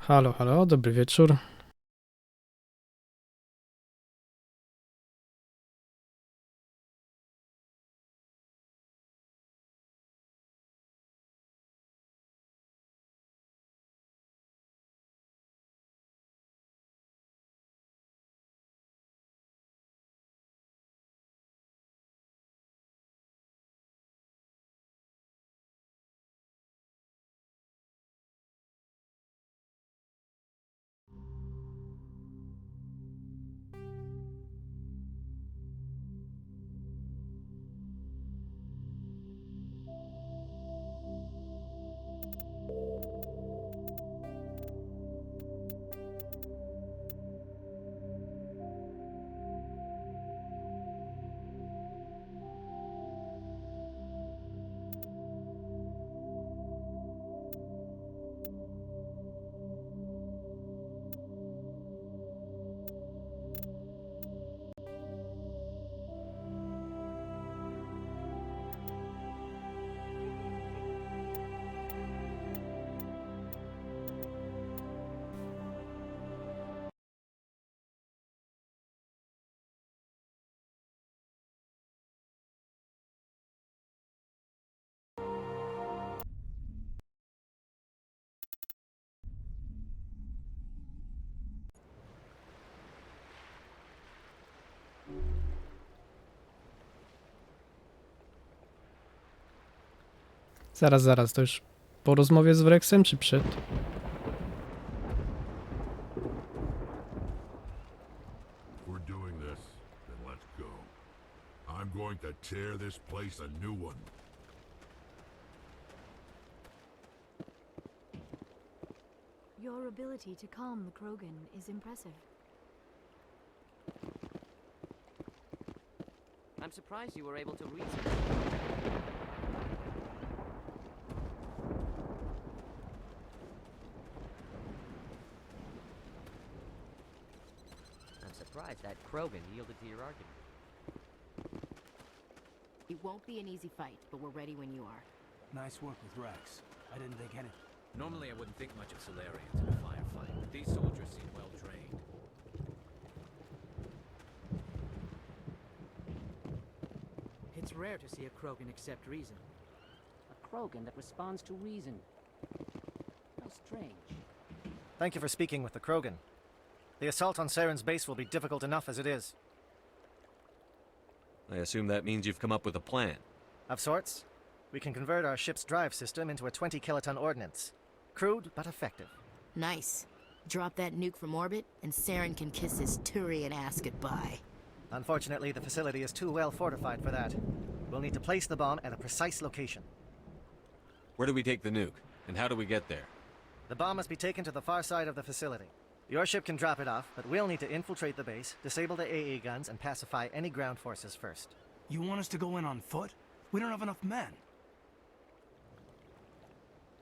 Halo, halo, dobry wieczór. Zaraz, to już po rozmowie z Wrexem, czy przed? We're doing this, then let's go. I'm going to tear this place a new one. Your ability to calm the Krogan is impressive. I'm surprised you were able to reason. I'm surprised that Krogan yielded to your argument. It won't be an easy fight, but we're ready when you are. Nice work with Rex. I didn't think any... Normally I wouldn't think much of Solarians in a firefight, but these soldiers seem well trained. It's rare to see a Krogan accept reason. A Krogan that responds to reason. How strange. Thank you for speaking with the Krogan. The assault on Saren's base will be difficult enough as it is. I assume that means you've come up with a plan. Of sorts. We can convert our ship's drive system into a 20-kiloton ordnance. Crude, but effective. Nice. Drop that nuke from orbit, and Saren can kiss his Turian ass goodbye. Unfortunately, the facility is too well fortified for that. We'll need to place the bomb at a precise location. Where do we take the nuke? And how do we get there? The bomb must be taken to the far side of the facility. Your ship can drop it off, but we'll need to infiltrate the base, disable the AA guns, and pacify any ground forces first. You want us to go in on foot? We don't have enough men.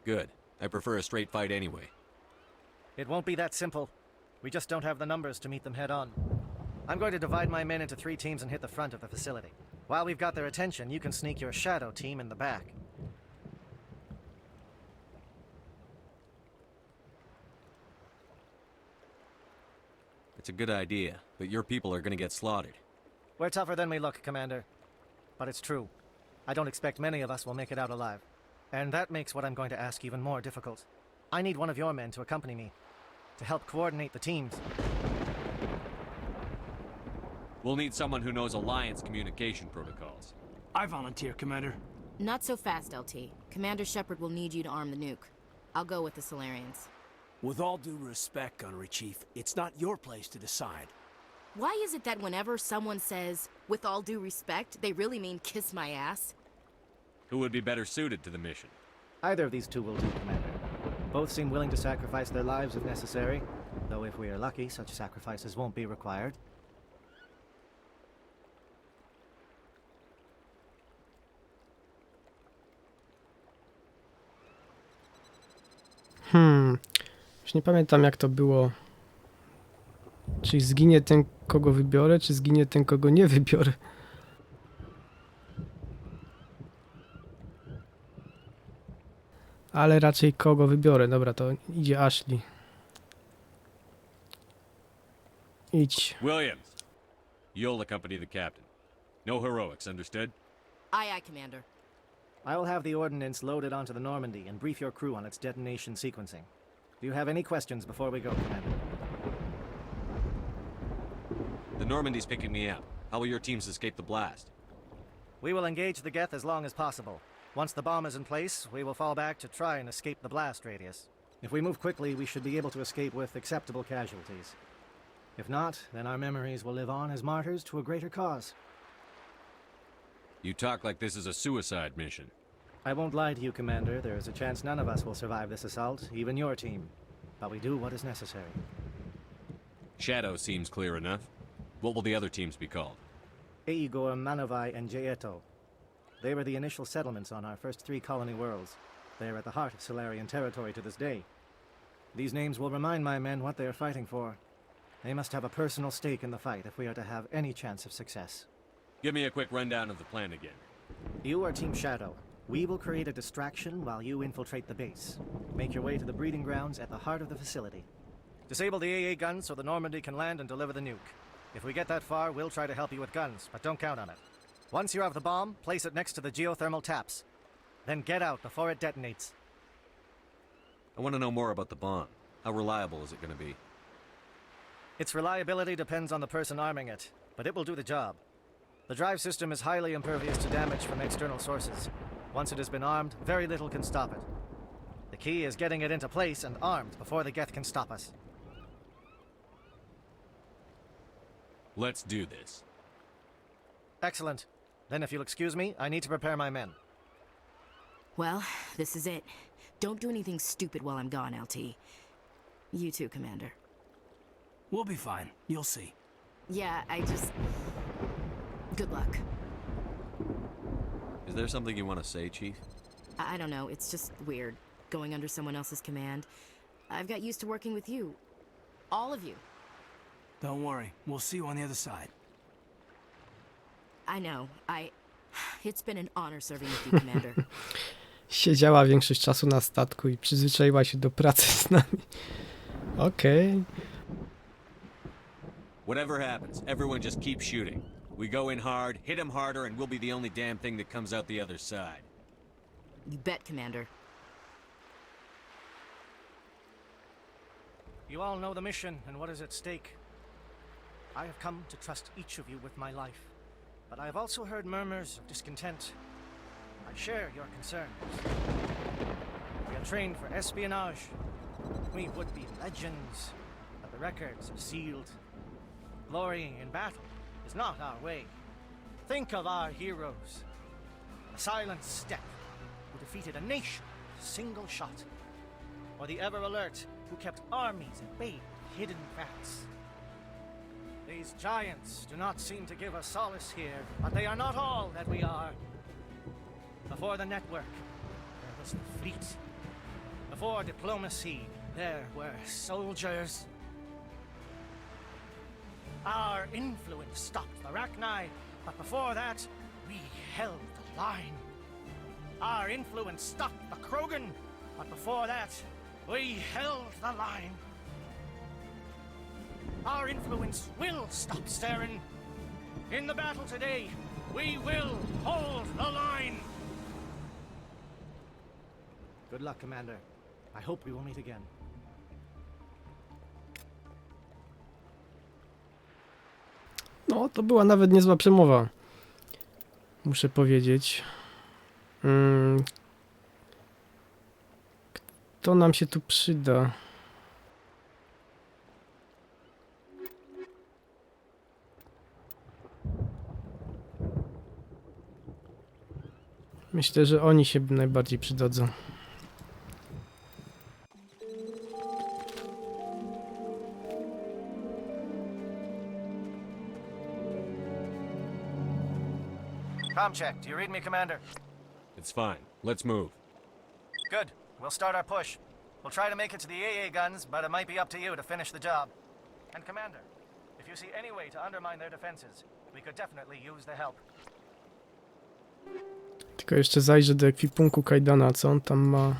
Good. I prefer a straight fight anyway. It won't be that simple. We just don't have the numbers to meet them head on. I'm going to divide my men into 3 teams and hit the front of the facility. While we've got their attention, you can sneak your shadow team in the back. It's a good idea, but your people are gonna get slaughtered. We're tougher than we look, Commander. But it's true. I don't expect many of us will make it out alive. And that makes what I'm going to ask even more difficult. I need one of your men to accompany me, to help coordinate the teams. We'll need someone who knows Alliance communication protocols. I volunteer, Commander. Not so fast, LT. Commander Shepard will need you to arm the nuke. I'll go with the Solarians. With all due respect, Gunnery Chief, it's not your place to decide. Why is it that whenever someone says, with all due respect, they really mean kiss my ass? Who would be better suited to the mission? Either of these two will do, Commander. Both seem willing to sacrifice their lives if necessary, though if we are lucky, such sacrifices won't be required. Już nie pamiętam jak to było. Czy zginie ten, kogo wybiorę, czy zginie ten, kogo nie wybiorę. Ale raczej kogo wybiorę. Dobra, to idzie Ashley. Idź. Williams, you'll accompany the captain. No heroics, understood? Aye, aye, Commander. I will have the ordnance loaded onto the Normandy and brief your crew on its detonation sequencing. Do you have any questions before we go, Commander? The Normandy's picking me up. How will your teams escape the blast? We will engage the Geth as long as possible. Once the bomb is in place, we will fall back to try and escape the blast radius. If we move quickly, we should be able to escape with acceptable casualties. If not, then our memories will live on as martyrs to a greater cause. You talk like this is a suicide mission. I won't lie to you, Commander. There is a chance none of us will survive this assault, even your team. But we do what is necessary. Shadow seems clear enough. What will the other teams be called? Igor, Manovai, and Jaeto. They were the initial settlements on our first 3 colony worlds. They are at the heart of Solarian territory to this day. These names will remind my men what they are fighting for. They must have a personal stake in the fight if we are to have any chance of success. Give me a quick rundown of the plan again. You are Team Shadow. We will create a distraction while you infiltrate the base. Make your way to the breeding grounds at the heart of the facility. Disable the AA guns so the Normandy can land and deliver the nuke. If we get that far, we'll try to help you with guns, but don't count on it. Once you have the bomb, place it next to the geothermal taps. Then get out before it detonates. I want to know more about the bomb. How reliable is it going to be? Its reliability depends on the person arming it, but it will do the job. The drive system is highly impervious to damage from external sources. Once it has been armed, very little can stop it. The key is getting it into place and armed before the Geth can stop us. Let's do this. Excellent. Then if you'll excuse me, I need to prepare my men. Well, this is it. Don't do anything stupid while I'm gone, LT. You too, Commander. We'll be fine. You'll see. Yeah, good luck. Is there something you want to say, Chief? I don't know, it's just weird, going under someone else's command. I've got used to working with you. All of you. Don't worry. We'll see you on the other side. I know, It's been an honor serving with you, Commander. Siedziała większość czasu na statku i przyzwyczaiła się do pracy z nami. Okej. Whatever happens, everyone just keep shooting. We go in hard, hit them harder, and we'll be the only damn thing that comes out the other side. You bet, Commander. You all know the mission and what is at stake. I have come to trust each of you with my life, but I have also heard murmurs of discontent. I share your concerns. We are trained for espionage. We would be legends, but the records are sealed. Glorying in battle is not our way. Think of our heroes. The silent step who defeated a nation with a single shot. Or the ever-alert who kept armies at bay with hidden threats. These giants do not seem to give us solace here, but they are not all that we are. Before the network, there was the fleet. Before diplomacy, there were soldiers. Our influence stopped the Rachni, but before that, we held the line. Our influence stopped the Krogan, but before that, we held the line. Our influence will stop Saren. In the battle today, we will hold the line. Good luck, Commander. I hope we will meet again. No, to była nawet niezła przemowa. Muszę powiedzieć. Kto nam się tu przyda? Myślę, że oni się najbardziej przydadzą. Com check. Do you read me, Commander? It's fine. Let's move. Good. We'll start our push. We'll try to make it to the AA guns, but it might be up to you to finish the job. And Commander, if you see any way to undermine their defenses, we could definitely use the help. Tylko jeszcze zajrzę do ekwipunku Kajdana, co on tam ma.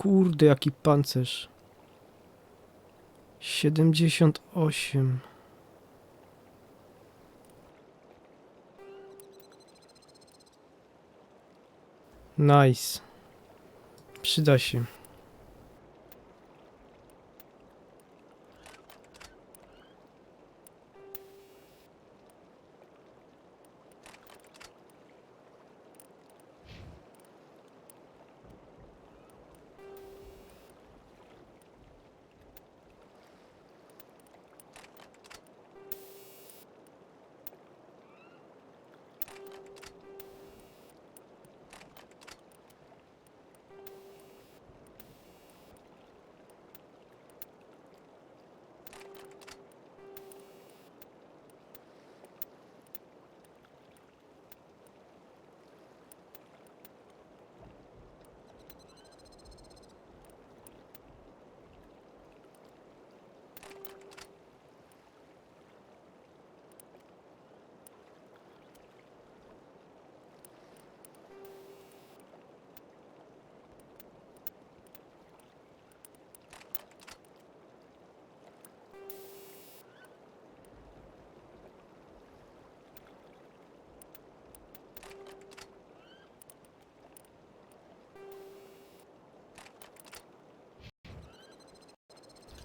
Kurde, jaki pancerz. 78. Nice. Przyda się.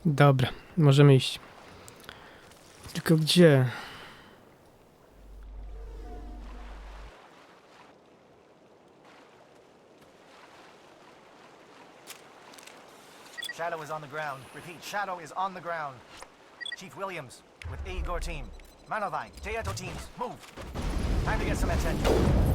Dobra, możemy iść. Tylko gdzie? Shadow is on the ground. Repeat, Shadow is on the ground. Chief Williams with Igor team. Manovai, Teato teams, move. Time to get some attention.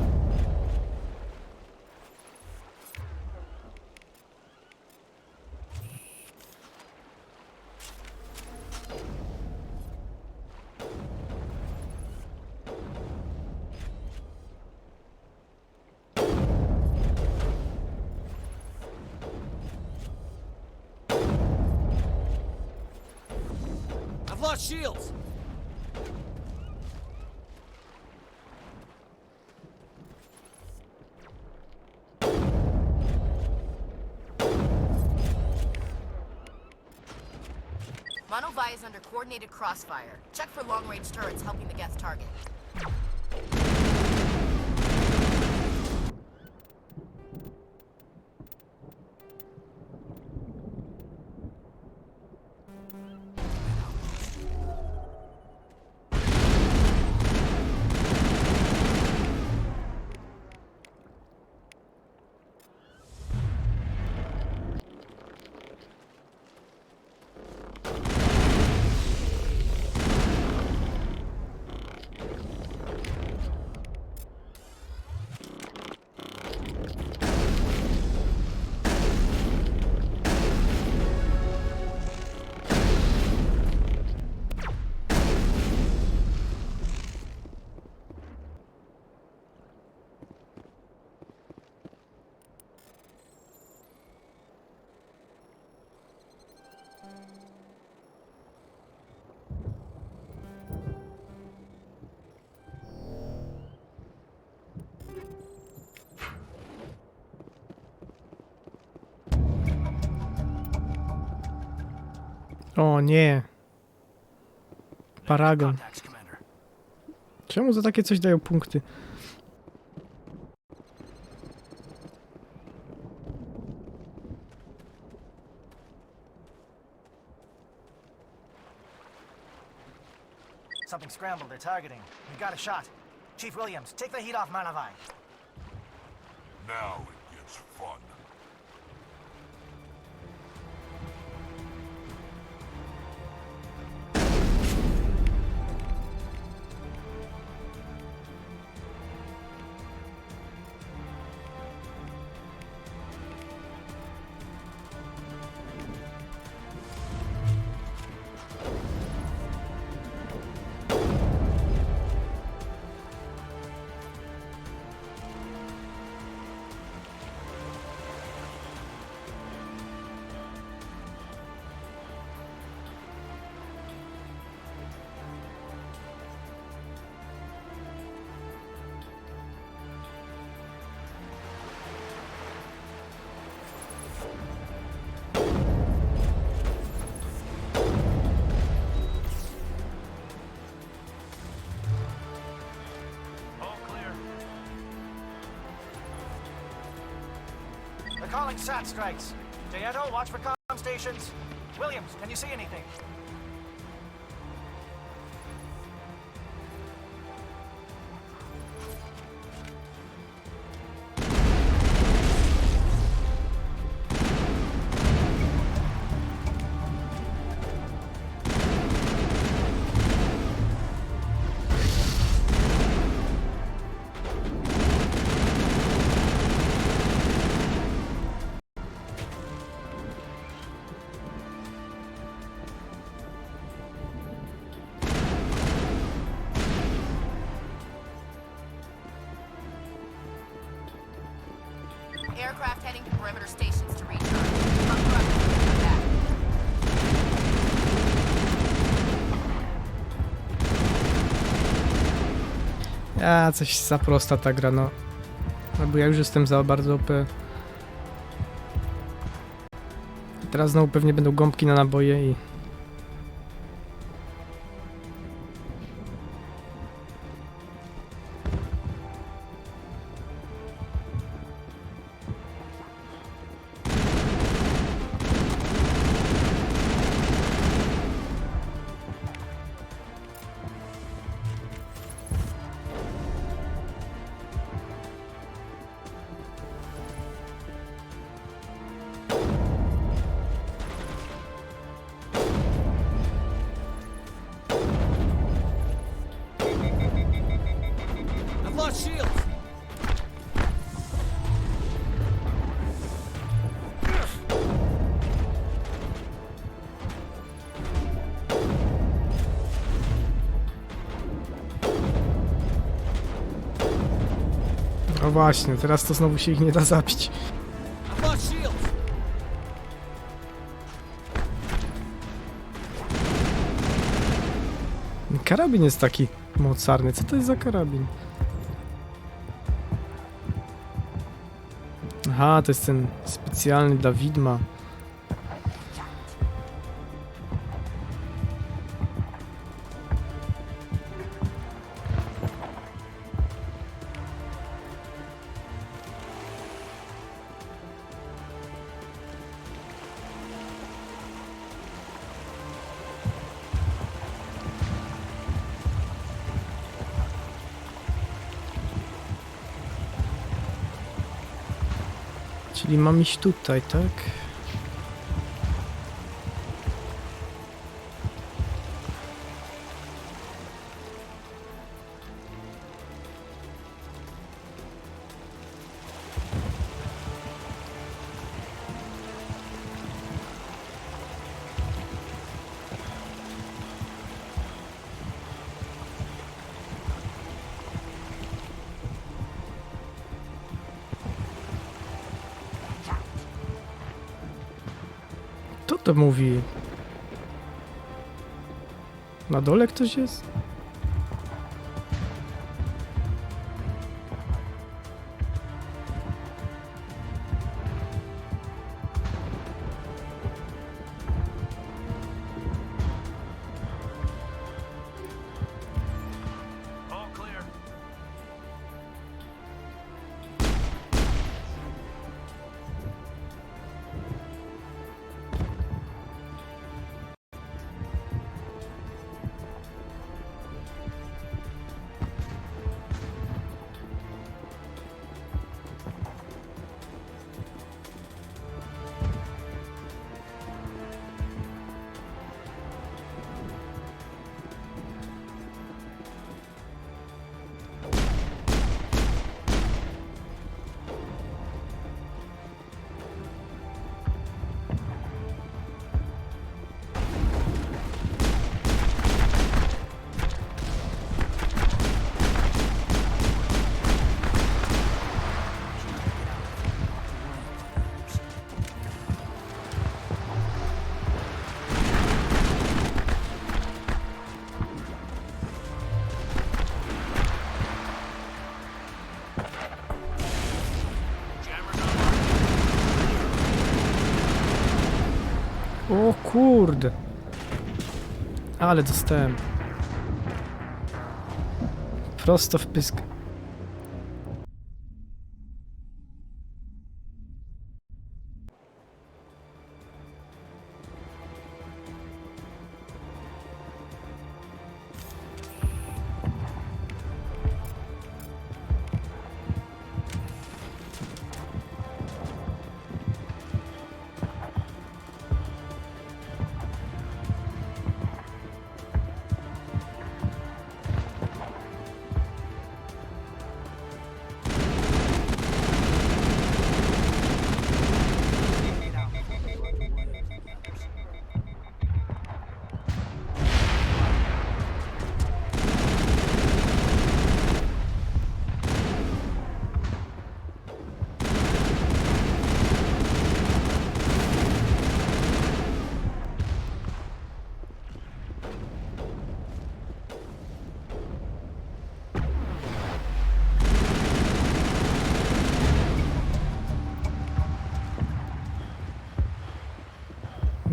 I've lost shields! Manovai is under coordinated crossfire. Check for long-range turrets helping the Geth target. O nie. Paragon. Contacts, Commander. Czemu za takie coś dają punkty? Something scrambled, they're targeting. We got a shot. Chief Williams, take the heat off Manovai. Now it gets fun. calling SAT strikes. Dieto, watch for comm stations. Williams, can you see anything? Aircraft heading to perimeter stations to recharge. Come back. Coś za prosta ta gra, no. Albo ja już jestem za bardzo OP. Teraz znowu pewnie będą gąbki na naboje i... I've lost shields! O właśnie, teraz to znowu się ich nie da zabić. I've lost shields! Karabin jest taki mocarny. Co to jest za karabin? Aha, to jest ten specjalny dla widma. Czyli mam iść tutaj, tak? Kto to mówi? Na dole ktoś jest? All clear. O kurde. Ale dostałem. Prosto w pysk.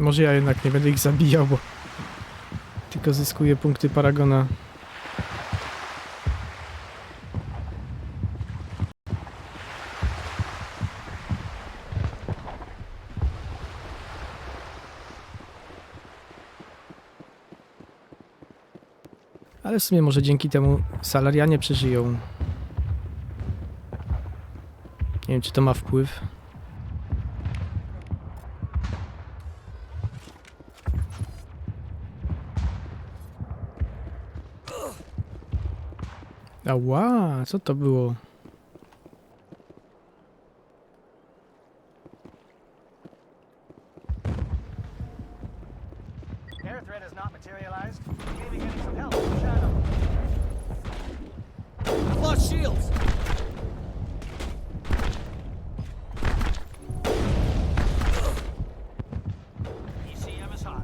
Może ja jednak nie będę ich zabijał, bo tylko zyskuję punkty Paragona. Ale w sumie może dzięki temu salarianie przeżyją. Nie wiem, czy to ma wpływ. Ała, co to było? Air threat has not materialized. Maybe getting some help from Shadow. I've lost shields! ECM is hot.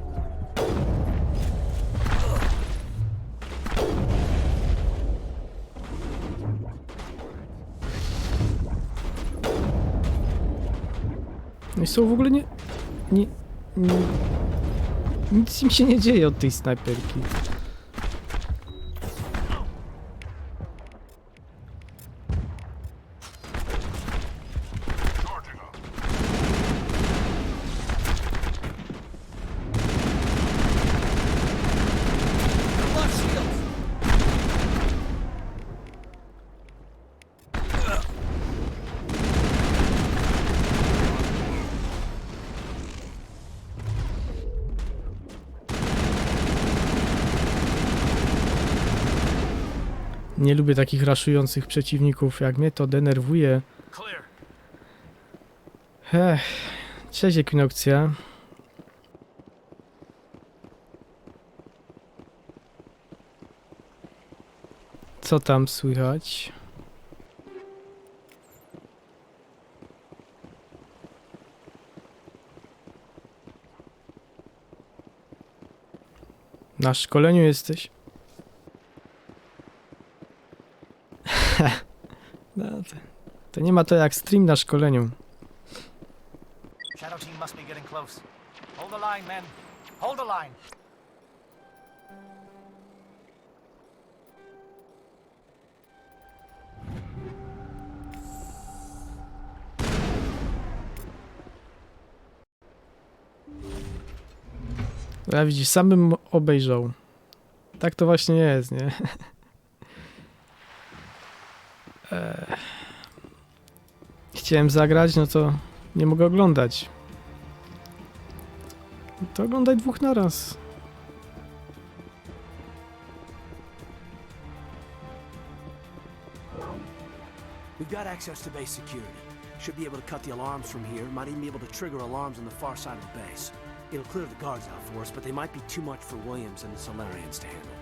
No i są w ogóle nie, nic im się nie dzieje od tej snajperki. I've lost shields! Nie lubię takich raszujących przeciwników, jak mnie to denerwuje. Clear. Cześć, Ekwinokcja. Co tam słychać? Na szkoleniu jesteś? No, to nie ma to jak stream na szkoleniu. Shadow team must be getting close. Hold the line, men. Hold the line. Ja widzisz, sam bym obejrzał. Tak to właśnie jest, nie? Chciałem zagrać, no to nie mogę oglądać. To oglądaj dwóch naraz. We've got access to base security. Should be able to cut the alarms from here. Might even be able to trigger alarms on the far side of the base. It'll clear the guards out for us, but they might be too much for Williams and the Solarians to handle.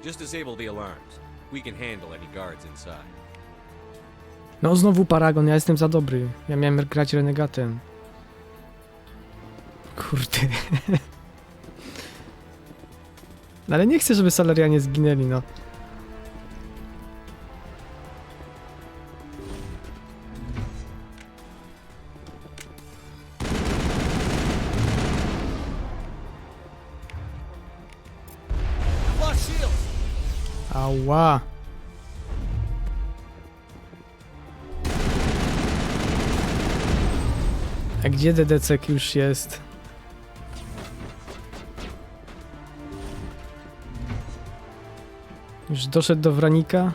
Just disable the alarms. We can handle any guards inside. No znowu Paragon, ja jestem za dobry. Ja miałem grać Renegatem. Kurde. No ale nie chcę, żeby salarianie zginęli, no. I've lost shields! Ała. A gdzie DDC już jest? Już doszedł do Wranika?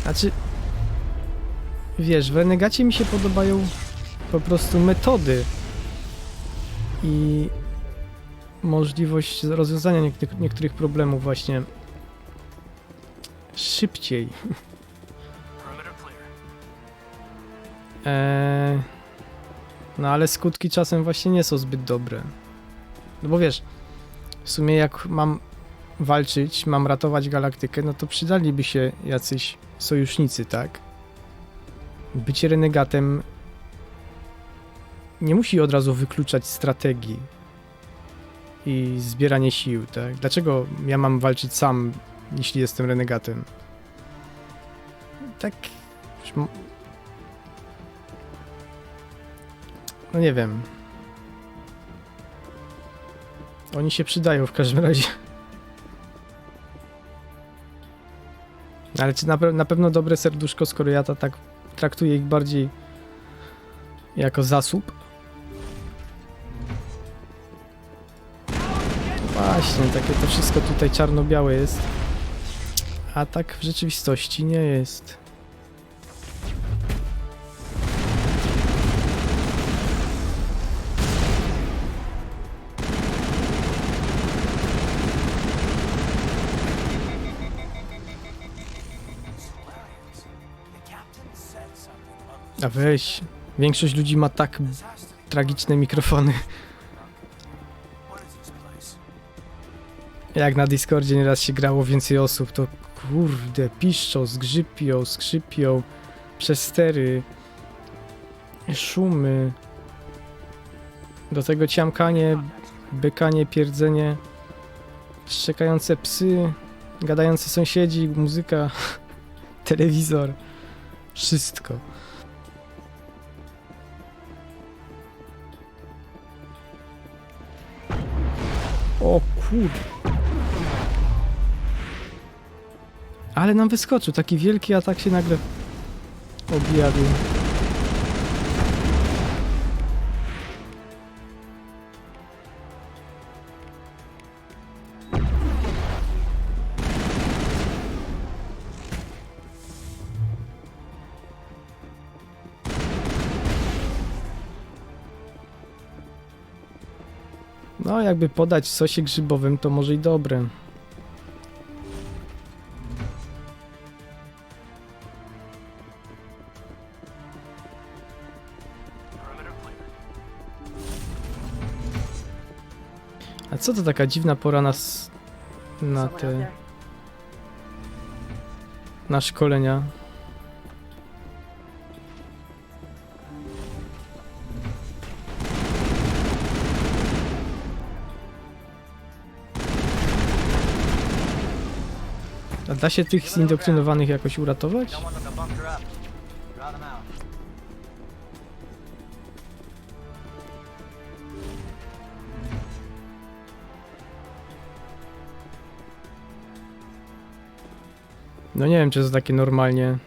Znaczy... Wiesz, w Renegacie mi się podobają po prostu metody i możliwość rozwiązania niektórych problemów właśnie szybciej. Perimeter clear. No ale skutki czasem właśnie nie są zbyt dobre. No bo wiesz, w sumie jak mam walczyć, mam ratować galaktykę, no to przydaliby się jacyś sojusznicy, tak? Bycie renegatem nie musi od razu wykluczać strategii i zbieranie sił, tak? Dlaczego ja mam walczyć sam, jeśli jestem renegatem? Tak... No nie wiem. Oni się przydają w każdym razie. Ale czy na pewno dobre serduszko, skoro ja to tak traktuję ich bardziej jako zasób? Właśnie, takie to wszystko tutaj czarno-białe jest. A tak w rzeczywistości nie jest. A weź, większość ludzi ma tak tragiczne mikrofony. Jak na Discordzie nieraz się grało więcej osób, to kurde, piszczą, skrzypią, przestery, szumy. Do tego ciamkanie, bykanie, pierdzenie, szczekające psy, gadający sąsiedzi, muzyka, telewizor, wszystko. O kurde. Ale nam wyskoczył, taki wielki atak się nagle objawił. No, jakby podać w sosie grzybowym, to może i dobre. A co to taka dziwna pora na szkolenia? A da się tych zindoktrynowanych jakoś uratować? No nie wiem, czy to takie normalnie.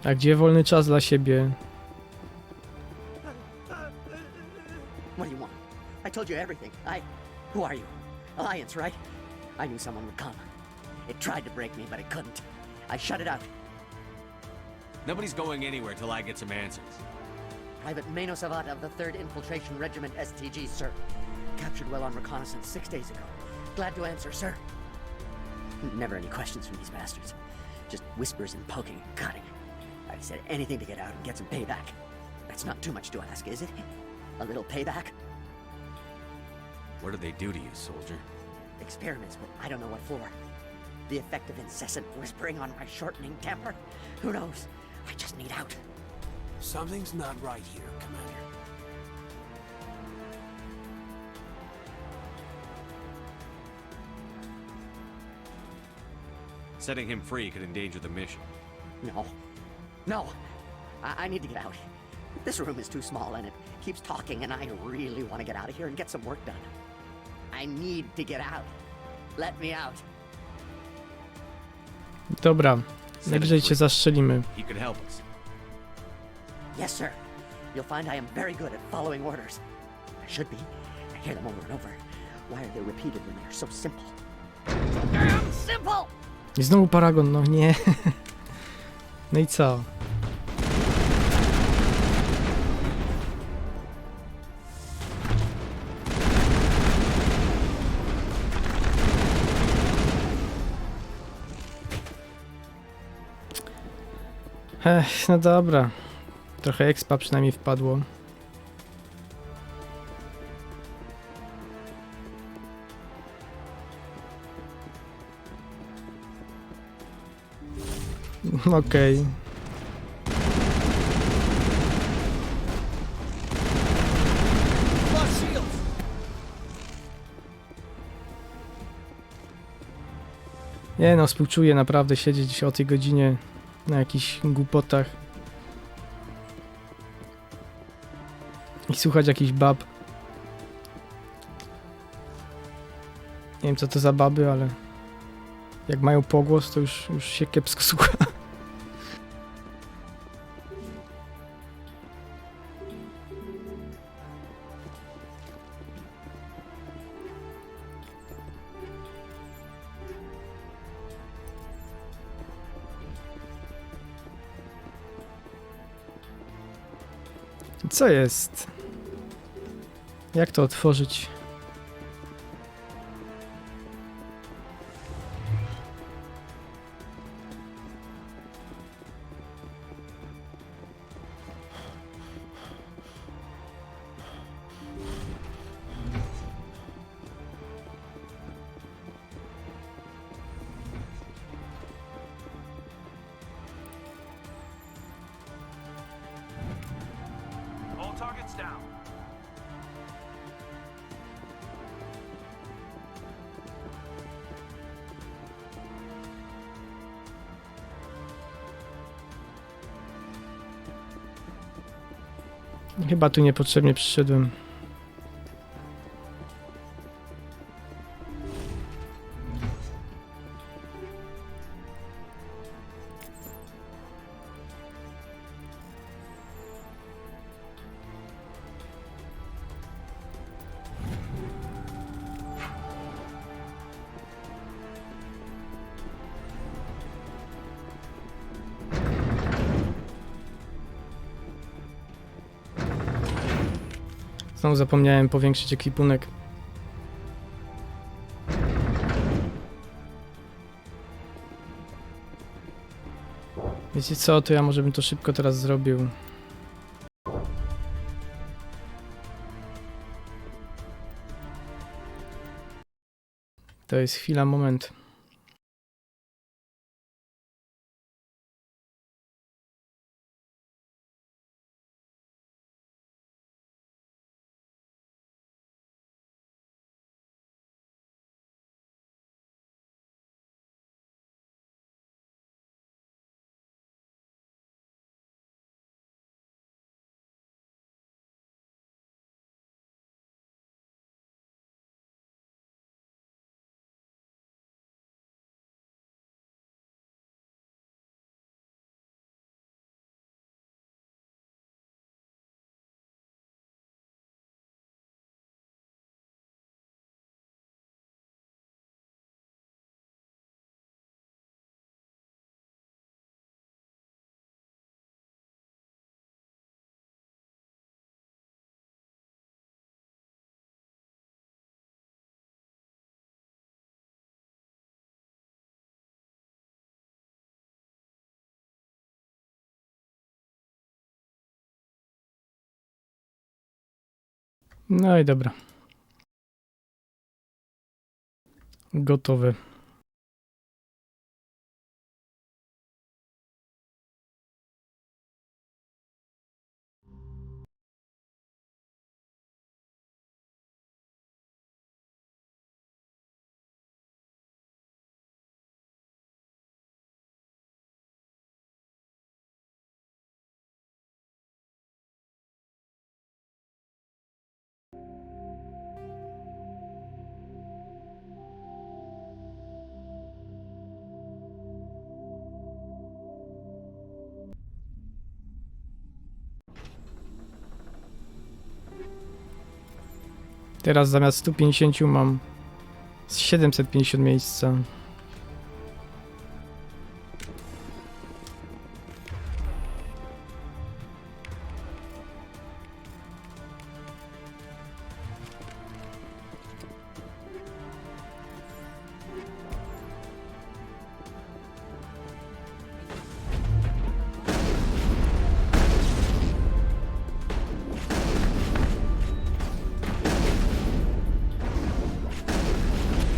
A gdzie wolny czas dla siebie? What do you want? I told you everything. Who are you? Alliance, right? I knew someone would come. It tried to break me, but it couldn't. I shut it out. Nobody's going anywhere till I get some answers. Private Mano Savat of the 3rd Infiltration Regiment STG, sir. Captured well on reconnaissance 6 days ago. Glad to answer, sir. Never any questions from these bastards. Just whispers and poking and cutting. I said anything to get out and get some payback. That's not too much to ask, is it? A little payback? What did they do to you, soldier? Experiments, but I don't know what for. The effect of incessant whispering on my shortening temper? Who knows? I just need out. Something's not right here, Commander. Setting him free could endanger the mission. No. I need to get out. This room is too small and it keeps talking and I really want to get out of here and get some work done. I need to get out. Let me out. Dobra, najwyżej cię zastrzelimy. He could help us. Yes, sir. You'll find I am very good at following orders. I should be. I hear them over and over. Why are they repeated when they are so simple? Damn simple! I znowu paragon, no nie. No i co? No dobra. Trochę expa przynajmniej wpadło. Okej. Nie no, współczuję naprawdę siedzieć o tej godzinie na jakichś głupotach i słuchać jakichś bab. Nie wiem co to za baby, ale jak mają pogłos, to już się kiepsko słucha. Co jest? Jak to otworzyć? All targets down. Chyba tu niepotrzebnie przyszedłem. Znowu zapomniałem powiększyć ekwipunek. Wiecie co, to ja może bym to szybko teraz zrobił. To jest chwila, moment. No i dobra. Gotowe. Teraz zamiast 150 mam 750 miejsca.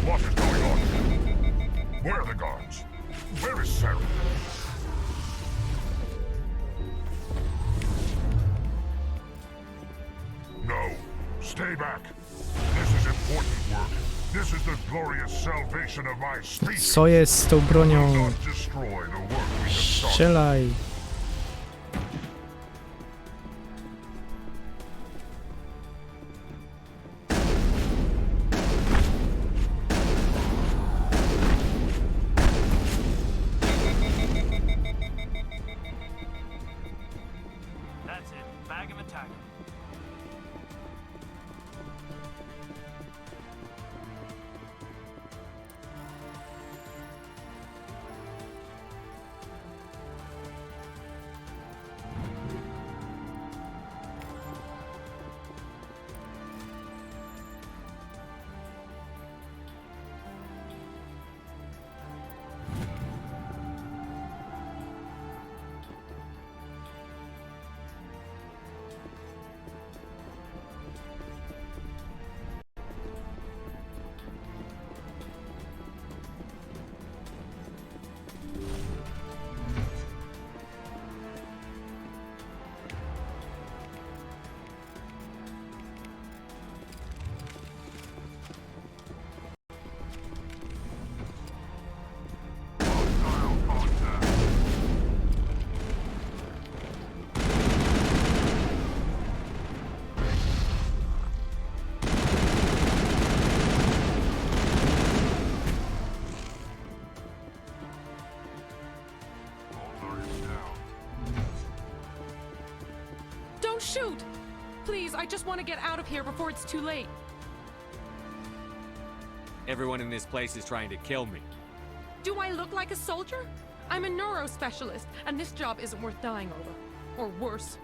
What's going on? Stay back. This is important work. This is the glorious salvation of my species. Co jest z tą bronią? Not destroy the work we have started. Strzelaj. That's it. Bag him and tag him. Don't shoot! Please, I just want to get out of here before it's too late. Everyone in this place is trying to kill me. Do I look like a soldier? I'm a neurospecialist, and this job isn't worth dying over. Or worse.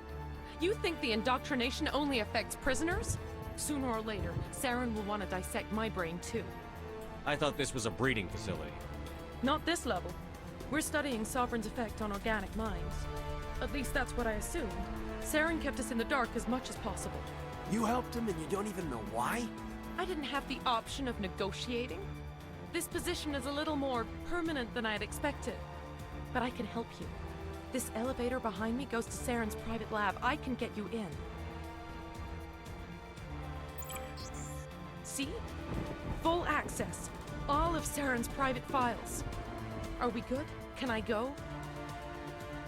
You think the indoctrination only affects prisoners? Sooner or later, Saren will want to dissect my brain too. I thought this was a breeding facility. Not this level. We're studying Sovereign's effect on organic minds. At least that's what I assumed. Saren kept us in the dark as much as possible. You helped him and you don't even know why? I didn't have the option of negotiating. This position is a little more permanent than I had expected. But I can help you. This elevator behind me goes to Saren's private lab. I can get you in. See? Full access. All of Saren's private files. Are we good? Can I go?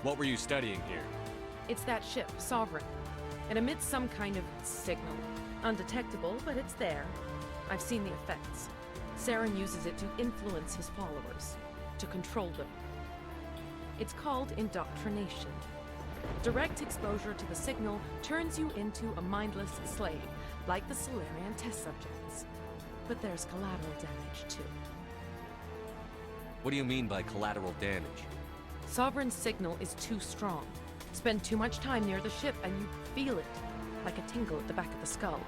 What were you studying here? It's that ship, Sovereign. It emits some kind of signal. Undetectable, but it's there. I've seen the effects. Saren uses it to influence his followers, to control them. It's called indoctrination. Direct exposure to the signal turns you into a mindless slave, like the Solarian test subjects. But there's collateral damage, too. What do you mean by collateral damage? Sovereign's signal is too strong. Spend too much time near the ship and you feel it, like a tingle at the back of the skull.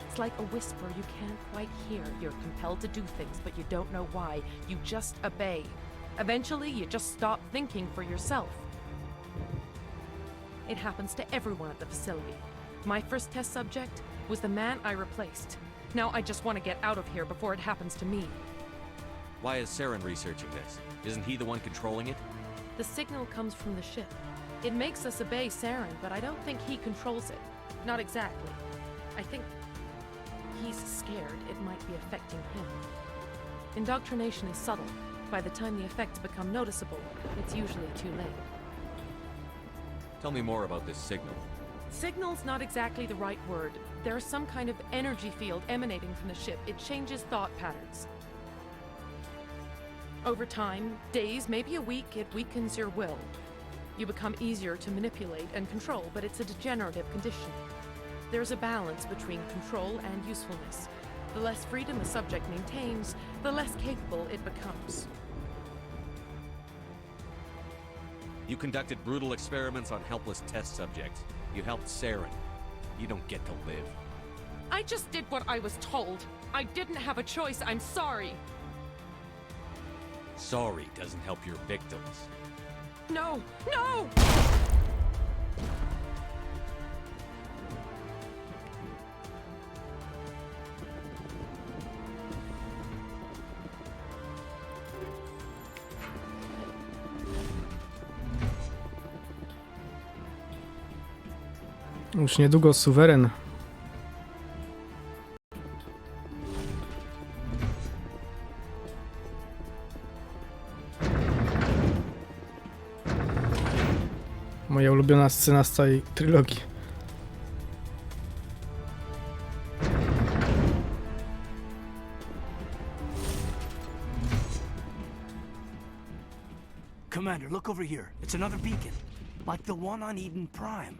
It's like a whisper you can't quite hear. You're compelled to do things, but you don't know why. You just obey. Eventually, you just stop thinking for yourself. It happens to everyone at the facility. My first test subject was the man I replaced. Now I just want to get out of here before it happens to me. Why is Saren researching this? Isn't he the one controlling it? The signal comes from the ship. It makes us obey Saren, but I don't think he controls it. Not exactly. I think he's scared it might be affecting him. Indoctrination is subtle. By the time the effects become noticeable, it's usually too late. Tell me more about this signal. Signal's not exactly the right word. There's some kind of energy field emanating from the ship. It changes thought patterns. Over time, days, maybe a week, it weakens your will. You become easier to manipulate and control, but it's a degenerative condition. There's a balance between control and usefulness. The less freedom a subject maintains, the less capable it becomes. You conducted brutal experiments on helpless test subjects. You helped Saren. You don't get to live. I just did what I was told. I didn't have a choice. I'm sorry. Sorry doesn't help your victims. No! No! Już niedługo suweren ulubiona scena z całej trylogii. Commander, look over here. It's another beacon. Like the one on Eden Prime.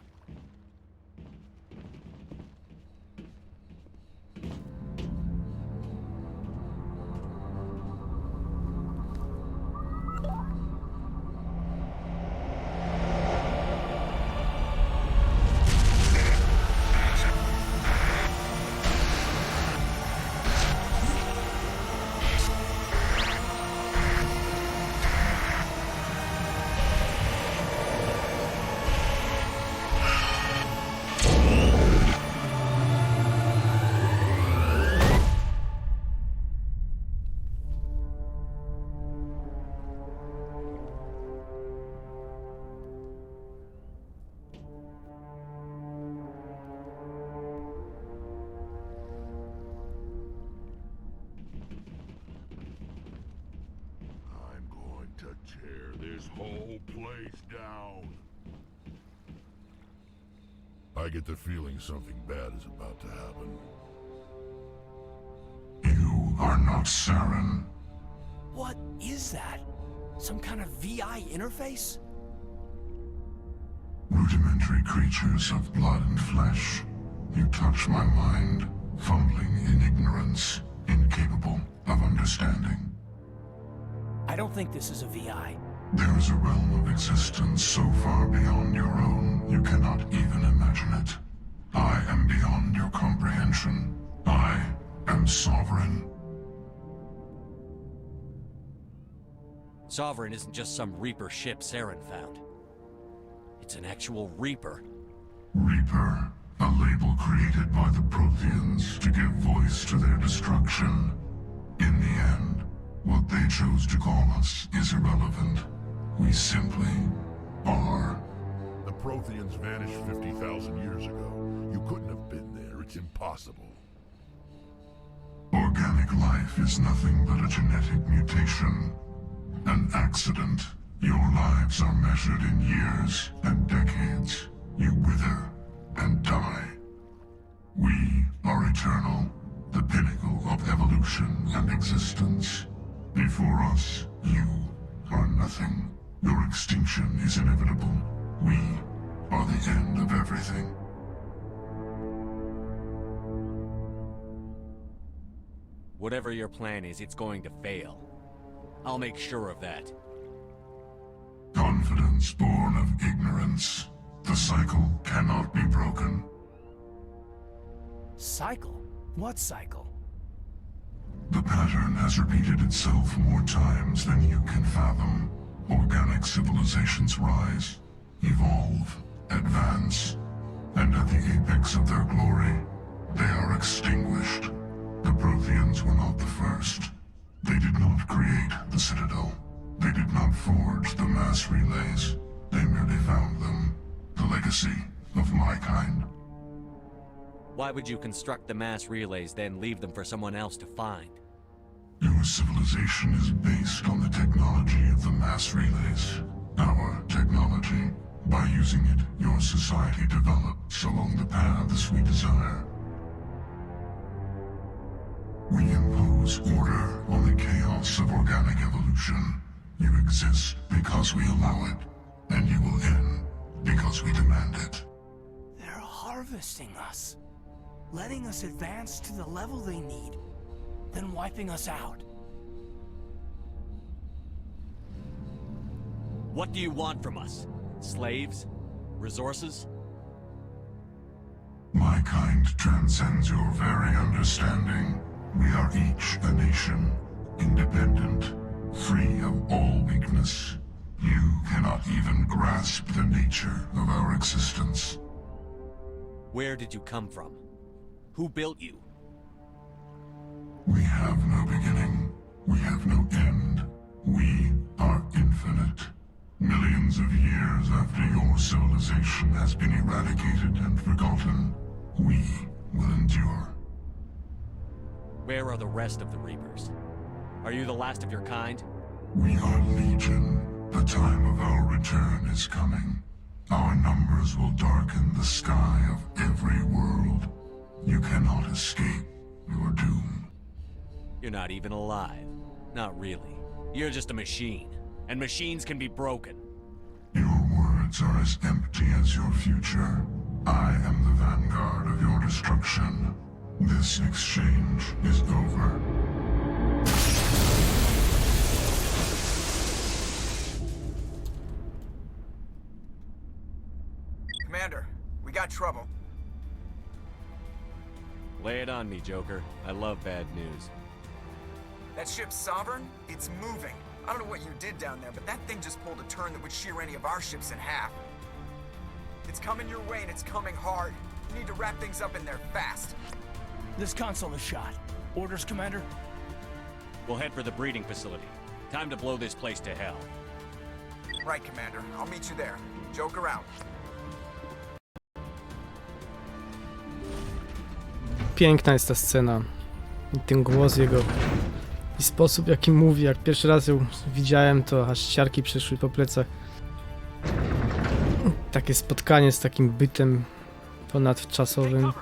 Tear this whole place down. I get the feeling something bad is about to happen. You are not Saren. What is that? Some kind of VI interface? Rudimentary creatures of blood and flesh. You touch my mind, fumbling in ignorance, incapable of understanding. I don't think this is a VI. There is a realm of existence so far beyond your own, you cannot even imagine it. I am beyond your comprehension. I am sovereign. Sovereign isn't just some Reaper ship Saren found. It's an actual Reaper. Reaper, a label created by the Protheans to give voice to their destruction. In the end, what they chose to call us is irrelevant. We simply are. The Protheans vanished 50,000 years ago. You couldn't have been there. It's impossible. Organic life is nothing but a genetic mutation. An accident. Your lives are measured in years and decades. You wither and die. We are eternal, the pinnacle of evolution and existence. Before us, you are nothing. Your extinction is inevitable. We are the end of everything. Whatever your plan is, it's going to fail. I'll make sure of that. Confidence born of ignorance. The cycle cannot be broken. Cycle? What cycle? The pattern has repeated itself more times than you can fathom. Organic civilizations rise, evolve, advance, and at the apex of their glory, they are extinguished. The Protheans were not the first. They did not create the Citadel. They did not forge the mass relays. They merely found them. The legacy of my kind. Why would you construct the mass relays, then leave them for someone else to find? Your civilization is based on the technology of the mass relays. Our technology. By using it, your society develops along the paths we desire. We impose order on the chaos of organic evolution. You exist because we allow it, and you will end because we demand it. They're harvesting us. Letting us advance to the level they need, then wiping us out. What do you want from us? Slaves? Resources? My kind transcends your very understanding. We are each a nation, independent, free of all weakness. You cannot even grasp the nature of our existence. Where did you come from? Who built you? We have no beginning. We have no end. We are infinite. Millions of years after your civilization has been eradicated and forgotten, we will endure. Where are the rest of the Reapers? Are you the last of your kind? We are Legion. The time of our return is coming. Our numbers will darken the sky of every world. You cannot escape your doom. You're not even alive. Not really. You're just a machine. And machines can be broken. Your words are as empty as your future. I am the vanguard of your destruction. This exchange is over. Commander, we got trouble. Lay it on me, Joker. I love bad news. That ship Sovereign, it's moving. I don't know what you did down there, but that thing just pulled a turn that would shear any of our ships in half. It's coming your way and it's coming hard. You need to wrap things up in there fast. This console is shot. Orders, Commander? We'll head for the breeding facility. Time to blow this place to hell. Right, Commander. I'll meet you there. Joker out. Piękna jest ta scena. I ten głos jego. I sposób, w jaki mówi. Jak pierwszy raz ją widziałem, to aż ciarki przeszły po plecach. Takie spotkanie z takim bytem ponadczasowym.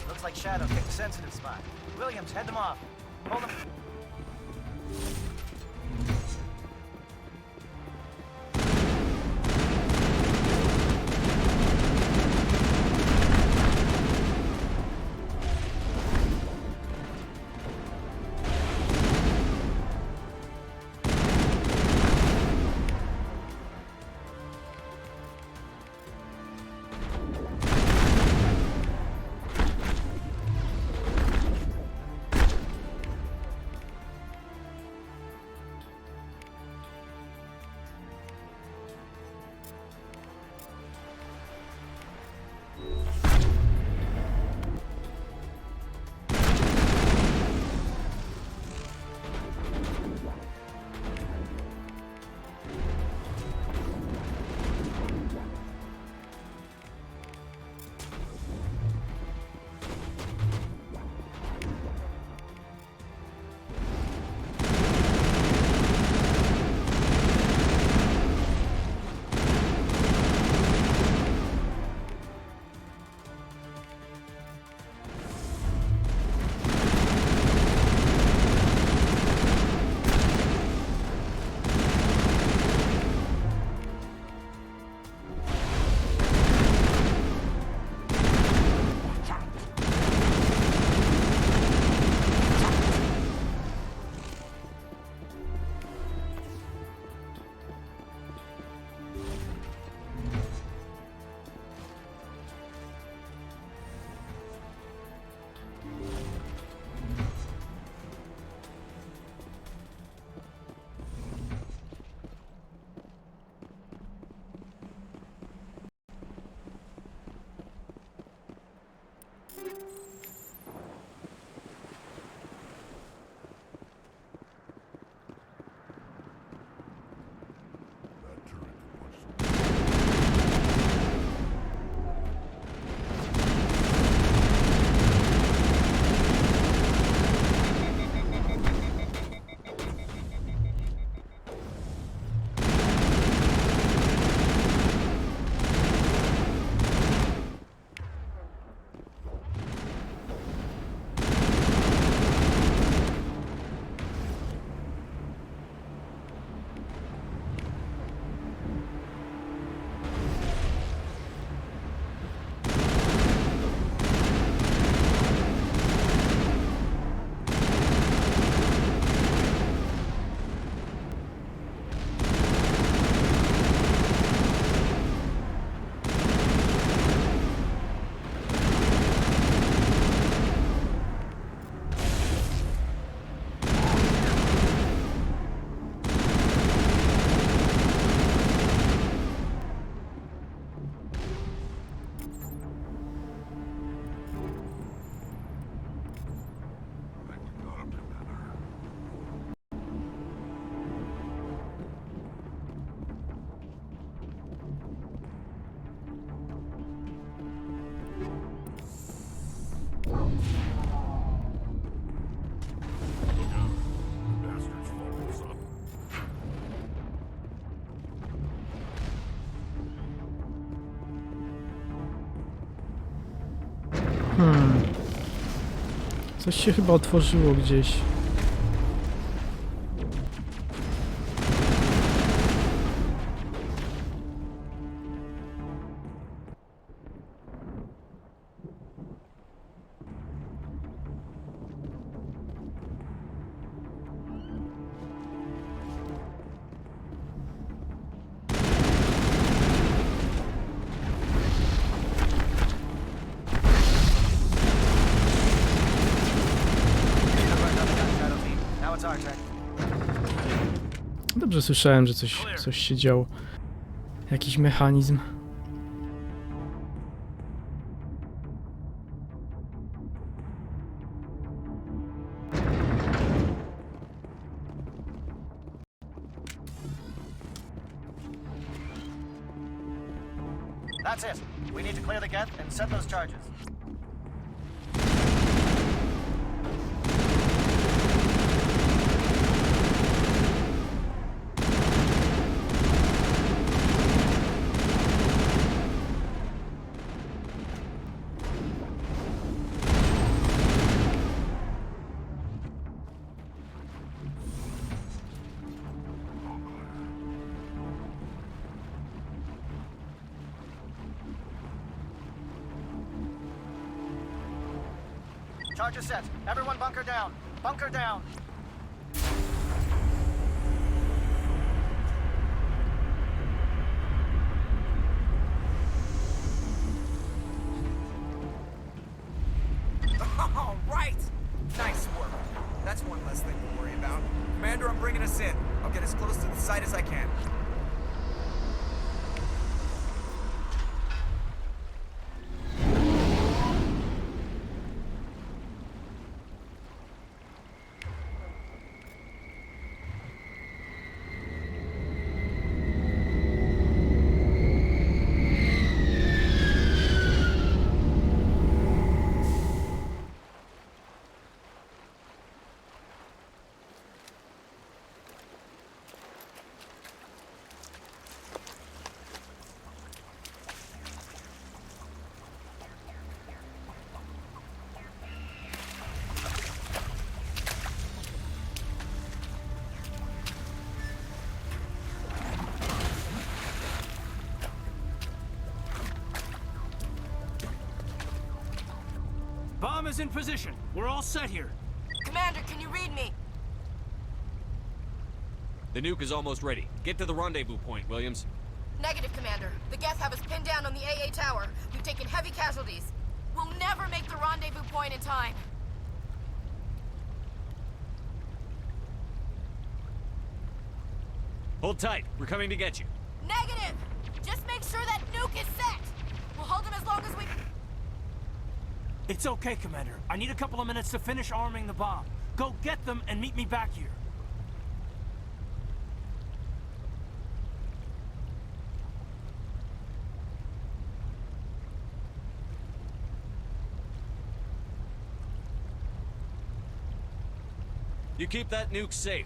Looks like Shadow picked a sensitive spot. Williams, head them off. Hold them. Coś się chyba otworzyło gdzieś. Dobrze słyszałem, że coś się działo. Jakiś mechanizm. That's it. We need to clear the gate and set those charges. Charges set. Everyone bunker down. Bunker down. All right! Nice work. That's one less thing to worry about. Commander, I'm bringing us in. I'll get as close to the site as I can. Bomb is in position. We're all set here. Commander, can you read me? The nuke is almost ready. Get to the rendezvous point, Williams. Negative, Commander. The Geth have us pinned down on the AA tower. We've taken heavy casualties. We'll never make the rendezvous point in time. Hold tight. We're coming to get you. Negative! Just make sure that nuke is set! We'll hold them as long as we... It's okay, Commander. I need a couple of minutes to finish arming the bomb. Go get them and meet me back here. You keep that nuke safe.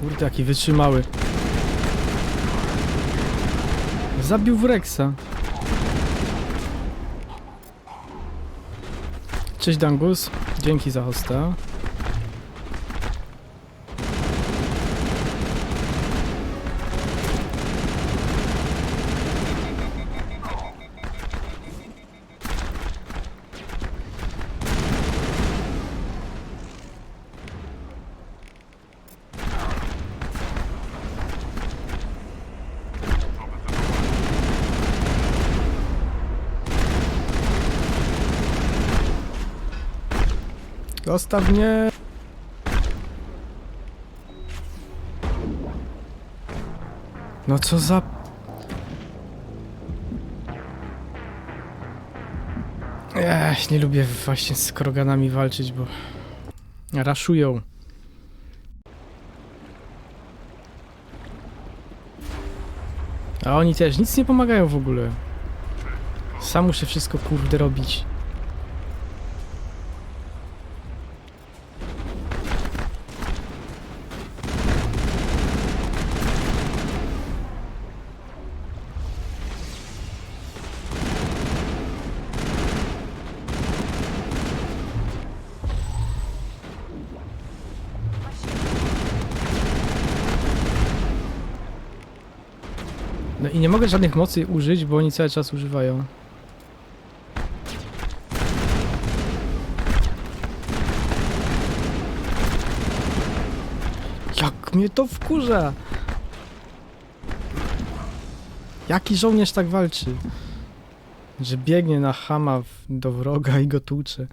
Kurde, jaki wytrzymały. Zabił Wrexa. Cześć Dangus, dzięki za hosta. Zostaw mnie! No co za... nie lubię właśnie z kroganami walczyć, bo... raszują. A oni też nic nie pomagają w ogóle. Sam muszę wszystko kurde robić. No i nie mogę żadnych mocy użyć, bo oni cały czas używają. Jak mnie to wkurza! Jaki żołnierz tak walczy? Że biegnie na chama do wroga i go tłucze.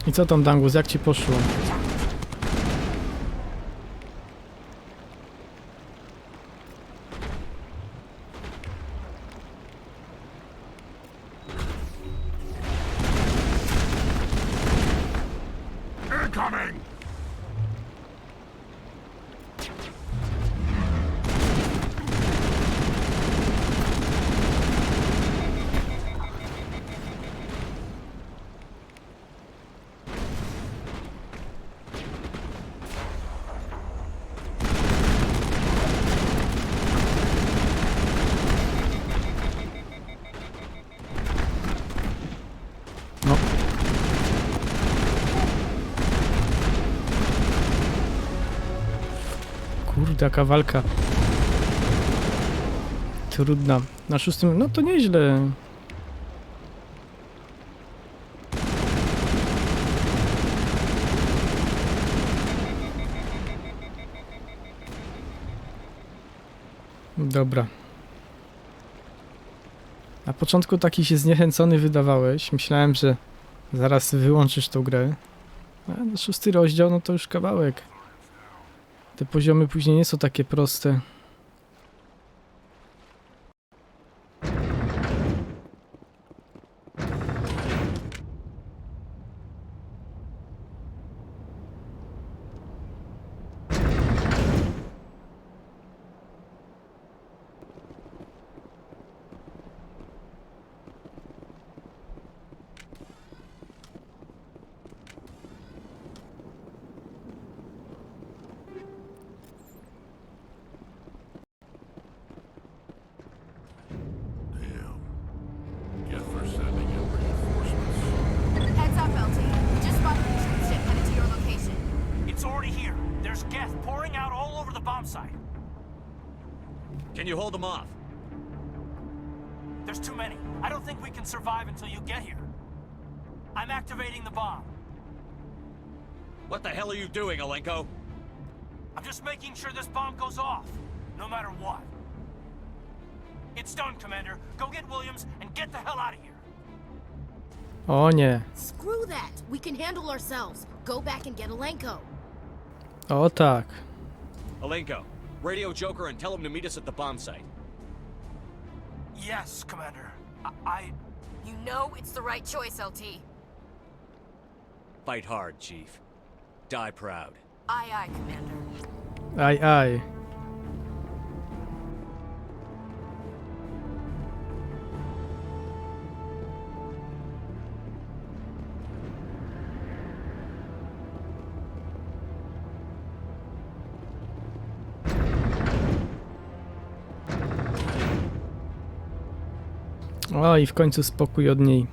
I co tam, Dangus, jak ci poszło? Incoming! No. Kurde, jaka walka. Trudna. Na 6. No to nieźle. Dobra. Na początku taki się zniechęcony wydawałeś. Myślałem, że zaraz wyłączysz tą grę. A na 6. rozdział, no to już kawałek. Te poziomy później nie są takie proste. Guess they're sending in reinforcements. Heads up, LT. We just spotted a troop ship headed to your location. It's already here. There's gas pouring out all over the bomb site. Can you hold them off? There's too many. I don't think we can survive until you get here. I'm activating the bomb. What the hell are you doing, Alenko? I'm just making sure this bomb goes off, no matter what. It's done, Commander. Go get Williams and get the hell out of here. O nie. Screw that. We can handle ourselves. Go back and get Alenko. O tak. Alenko, radio Joker and tell him to meet us at the bomb site. Yes, Commander. You know it's the right choice, LT. Fight hard, Chief. Die proud. Aye, aye, Commander. Aj, aj. O, i w końcu spokój od niej.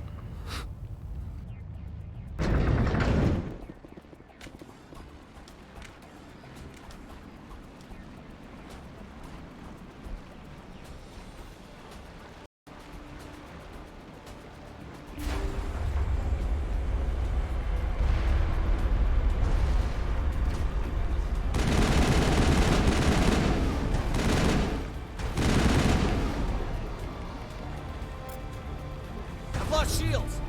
I've lost shields!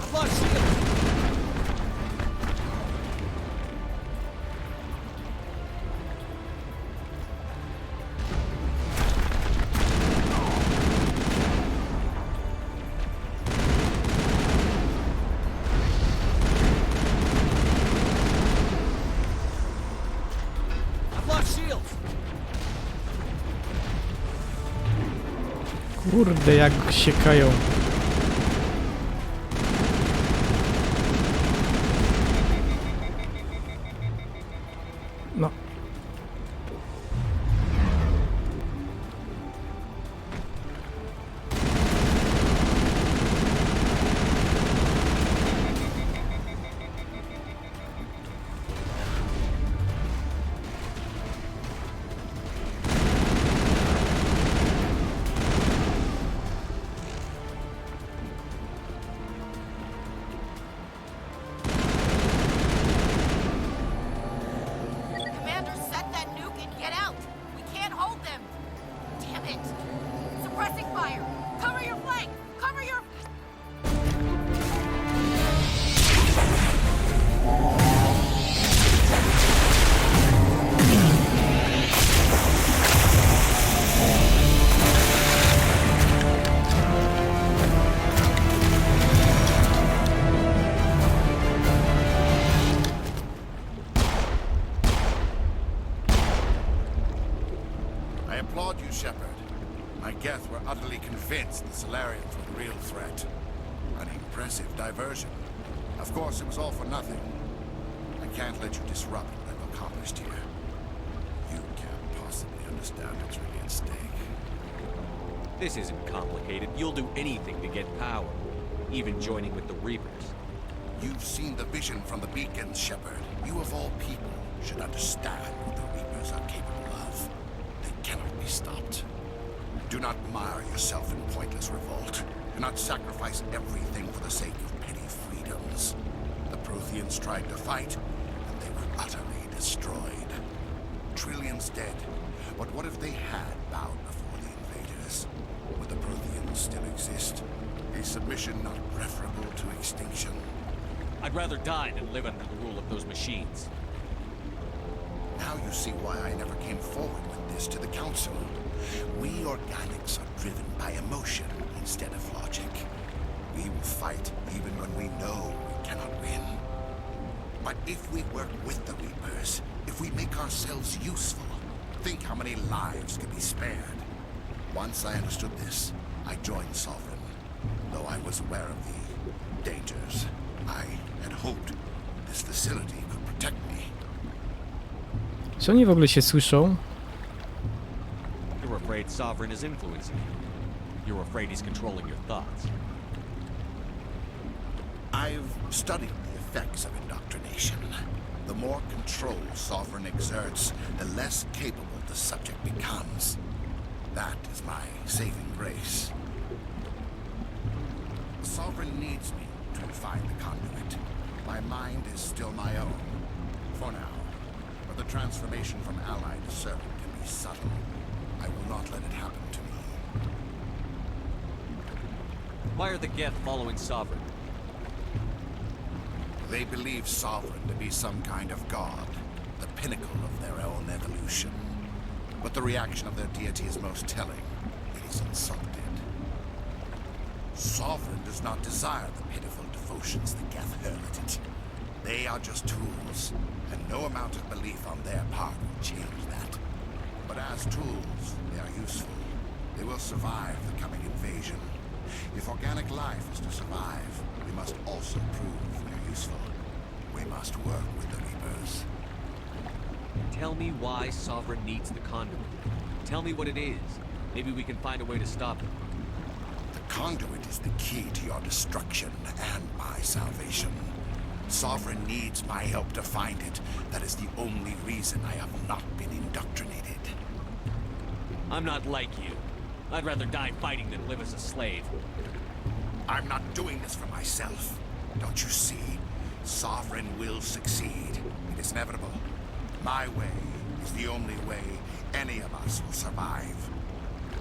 I've lost shields! I've lost shields! Kurde, jak się kają. No. Commander, set that nuke and get out! We can't hold them! Damn it! Suppressing fire! Cover your flank! Cover your... I applaud you, Shepard. My Geth were utterly convinced the Solarians were the real threat. An impressive diversion. Of course, it was all for nothing. I can't let you disrupt what I've accomplished here. You can't possibly understand what's really at stake. This isn't complicated. You'll do anything to get power, even joining with the Reapers. You've seen the vision from the beacons, Shepard. You of all people should understand what the Reapers are capable of. They cannot be stopped. Do not mire yourself in pointless revolt. Do not sacrifice everything for the sake of petty freedoms. The Protheans tried to fight, and they were utterly destroyed. Trillions dead. But what if they had bowed before the invaders? Would the Protheans still exist? A submission not preferable to extinction? I'd rather die than live under the rule of those machines. Now you see why I never came forward with this to the Council. We organics are driven by emotion instead of logic. We will fight even when we know we cannot win. But if we work with the Reapers, if we make ourselves useful, think how many lives could be spared. Once I understood this, I joined Sovereign. Though I was aware of the dangers, I had hoped this facility could protect me. Czy oni w ogóle się słyszą? You're afraid Sovereign is influencing you. You're afraid he's controlling your thoughts. I've studied the effects of indoctrination. The more control Sovereign exerts, the less capable the subject becomes. That is my saving grace. Sovereign needs me to find the conduit. My mind is still my own, for now. But the transformation from ally to servant can be subtle. I will not let it happen to me. Why are the Geth following Sovereign? They believe Sovereign to be some kind of god, the pinnacle of their own evolution. But the reaction of their deity is most telling. It is insulted. Sovereign does not desire the pitiful devotions the Geth hurl at it. They are just tools, and no amount of belief on their part will change that. But as tools, they are useful. They will survive the coming invasion. If organic life is to survive, we must also prove we're useful. We must work with the Reapers. Tell me why Sovereign needs the conduit. Tell me what it is. Maybe we can find a way to stop it. The conduit is the key to your destruction and my salvation. Sovereign needs my help to find it. That is the only reason I have not been indoctrinated. I'm not like you. I'd rather die fighting than live as a slave. I'm not doing this for myself. Don't you see? Sovereign will succeed. It is inevitable. My way is the only way any of us will survive.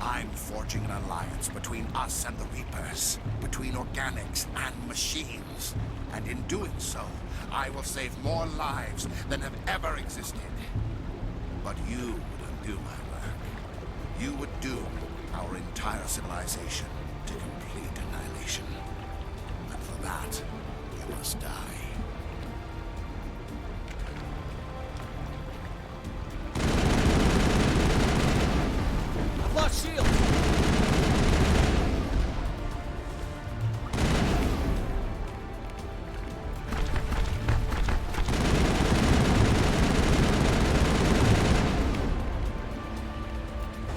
I'm forging an alliance between us and the Reapers, between organics and machines. And in doing so, I will save more lives than have ever existed. But you would undo my work. You would doom our entire civilization to complete annihilation. And for that, you must die. I've lost shields!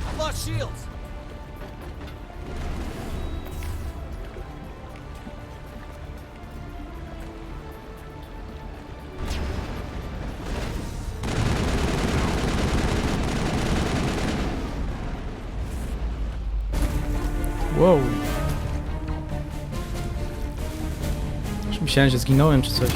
I've lost shields! Wow. Już myślałem, że zginąłem czy coś.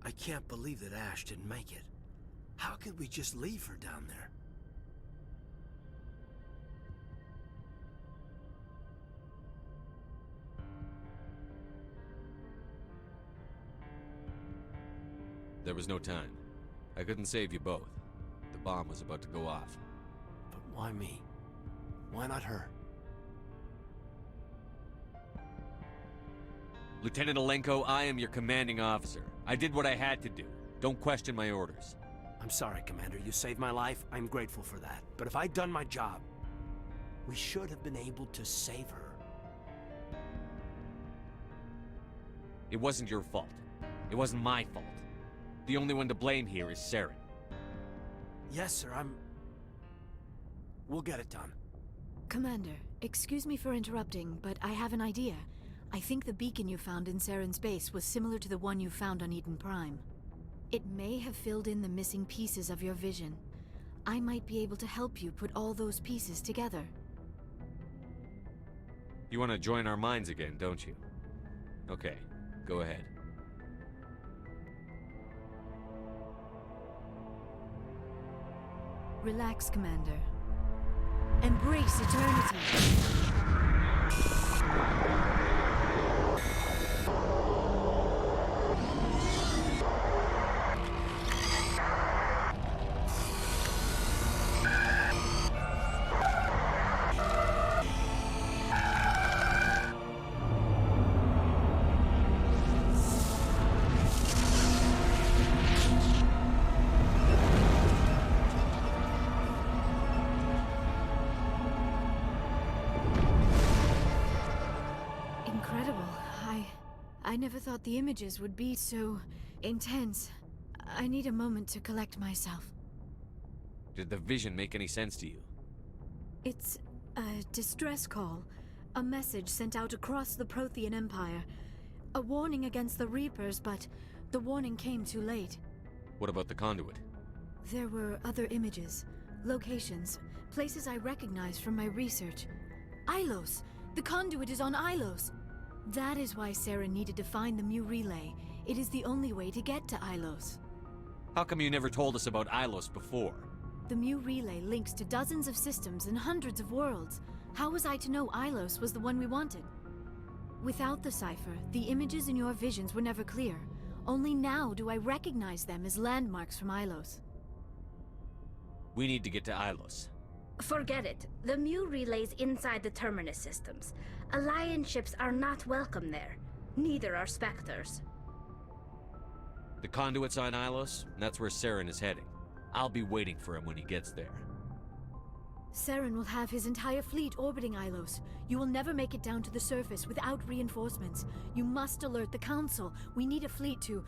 I can't believe that Ash didn't make it. How could we just leave her down there? There was no time. I couldn't save you both. The bomb was about to go off. But why me? Why not her? Lieutenant Alenko, I am your commanding officer. I did what I had to do. Don't question my orders. I'm sorry, Commander. You saved my life. I'm grateful for that. But if I'd done my job, we should have been able to save her. It wasn't your fault. It wasn't my fault. The only one to blame here is Saren. Yes, sir. We'll get it done. Commander, excuse me for interrupting, but I have an idea. I think the beacon you found in Saren's base was similar to the one you found on Eden Prime. It may have filled in the missing pieces of your vision. I might be able to help you put all those pieces together. You want to join our minds again, don't you? Okay, go ahead. Relax, Commander. Embrace eternity. I never thought the images would be so intense. I need a moment to collect myself. Did the vision make any sense to you? It's a distress call. A message sent out across the Prothean Empire. A warning against the Reapers, but the warning came too late. What about the conduit? There were other images, locations, places I recognized from my research. Ilos! The conduit is on Ilos! That is why Sarah needed to find the Mu relay. It is the only way to get to Ilos. How come you never told us about Ilos before? The Mu relay links to dozens of systems and hundreds of worlds. How was I to know Ilos was the one we wanted? Without the cipher, the images in your visions were never clear. Only now do I recognize them as landmarks from Ilos. We need to get to Ilos. Forget it. The Mu relay's inside the Terminus systems. Alliance ships are not welcome there. Neither are Spectres. The conduit's on Ilos, and that's where Saren is heading. I'll be waiting for him when he gets there. Saren will have his entire fleet orbiting Ilos. You will never make it down to the surface without reinforcements. You must alert the Council. We need a fleet to...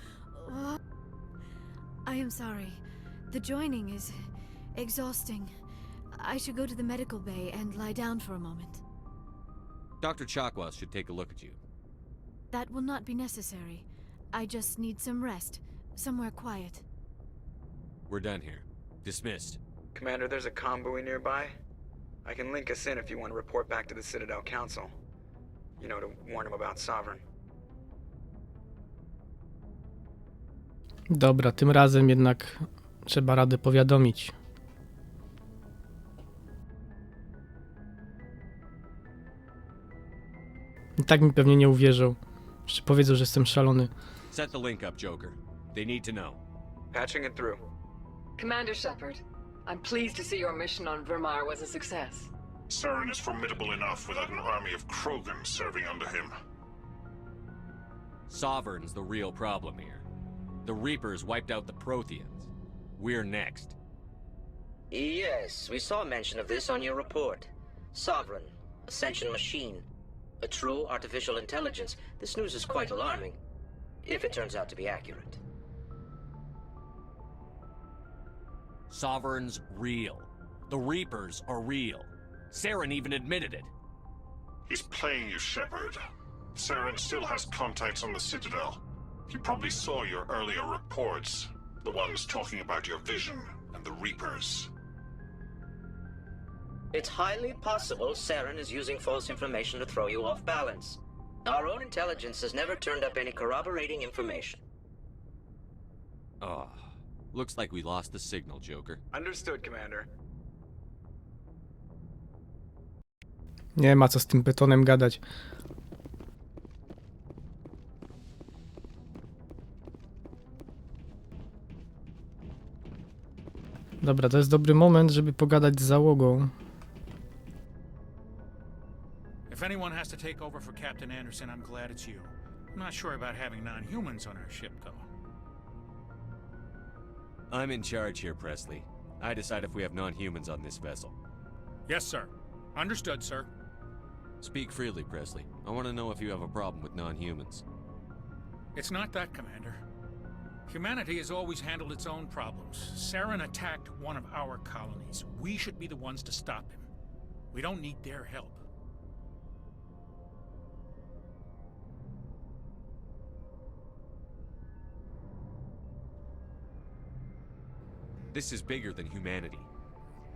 I am sorry. The joining is exhausting. I should go to the medical bay and lie down for a moment. Dr. Chakwas should take a look at you. That will not be necessary. I just need some rest. Somewhere quiet. We're done here. Dismissed. Commander, there's a convoy nearby. I can link us in if you want to report back to the Citadel Council. You know, to warn them about Sovereign. Dobra, tym razem jednak trzeba Radę powiadomić. I tak mi pewnie nie uwierzą. Jeszcze powiedzą, że jestem szalony. Set the link up, Joker. They need to know. Patching it through. Commander Shepard, I'm pleased to see your mission on Vermar was a success. Saren is formidable enough without an army of Krogan serving under him. Sovereign's the real problem here. The Reapers wiped out the Protheans. We're next. Yes, we saw mention of this on your report. Sovereign, Ascension machine, a true artificial intelligence. This news is quite alarming, if it turns out to be accurate. Sovereign's real. The Reapers are real. Saren even admitted it. He's playing you, Shepard. Saren still has contacts on the Citadel. He probably saw your earlier reports, the ones talking about your vision and the Reapers. It's highly possible Saren is using false information to throw you off balance. Our own intelligence has never turned up any corroborating information. Oh, looks like we lost the signal, Joker. Understood, Commander. Nie ma co z tym betonem gadać. Dobra, to jest dobry moment, żeby pogadać z załogą. If anyone has to take over for Captain Anderson, I'm glad it's you. I'm not sure about having non-humans on our ship, though. I'm in charge here, Presley. I decide if we have non-humans on this vessel. Yes, sir. Understood, sir. Speak freely, Presley. I want to know if you have a problem with non-humans. It's not that, Commander. Humanity has always handled its own problems. Saren attacked one of our colonies. We should be the ones to stop him. We don't need their help. This is bigger than humanity.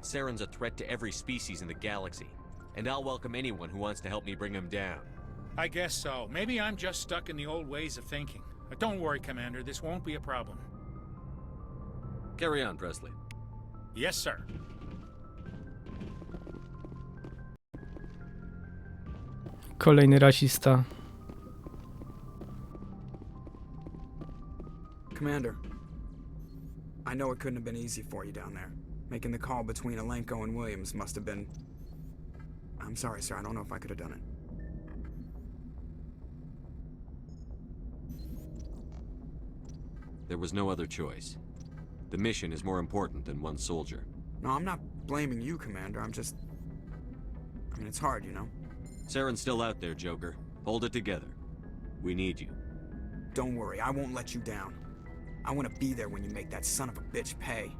Saren's a threat to every species in the galaxy, and I'll welcome anyone who wants to help me bring him down. I guess so. Maybe I'm just stuck in the old ways of thinking. But don't worry, Commander. This won't be a problem. Carry on, Presley. Yes, sir. Kolejny rasista. Commander, I know it couldn't have been easy for you down there. Making the call between Alenko and Williams must have been... I'm sorry, sir. I don't know if I could have done it. There was no other choice. The mission is more important than one soldier. No, I'm not blaming you, Commander. I'm just... I mean, it's hard, you know? Saren's still out there, Joker. Hold it together. We need you. Don't worry, I won't let you down. I want to be there when you make that son of a bitch pay.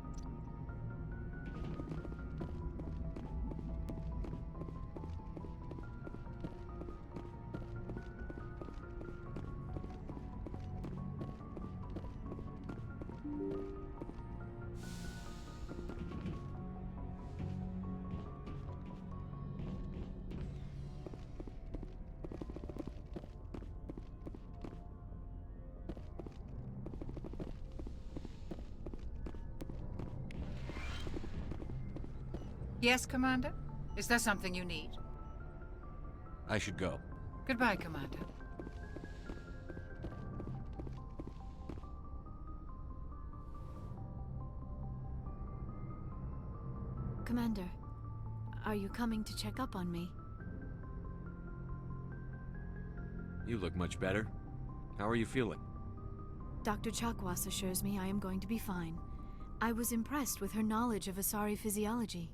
Yes, Commander? Is there something you need? I should go. Goodbye, Commander. Commander, are you coming to check up on me? You look much better. How are you feeling? Dr. Chakwas assures me I am going to be fine. I was impressed with her knowledge of Asari physiology.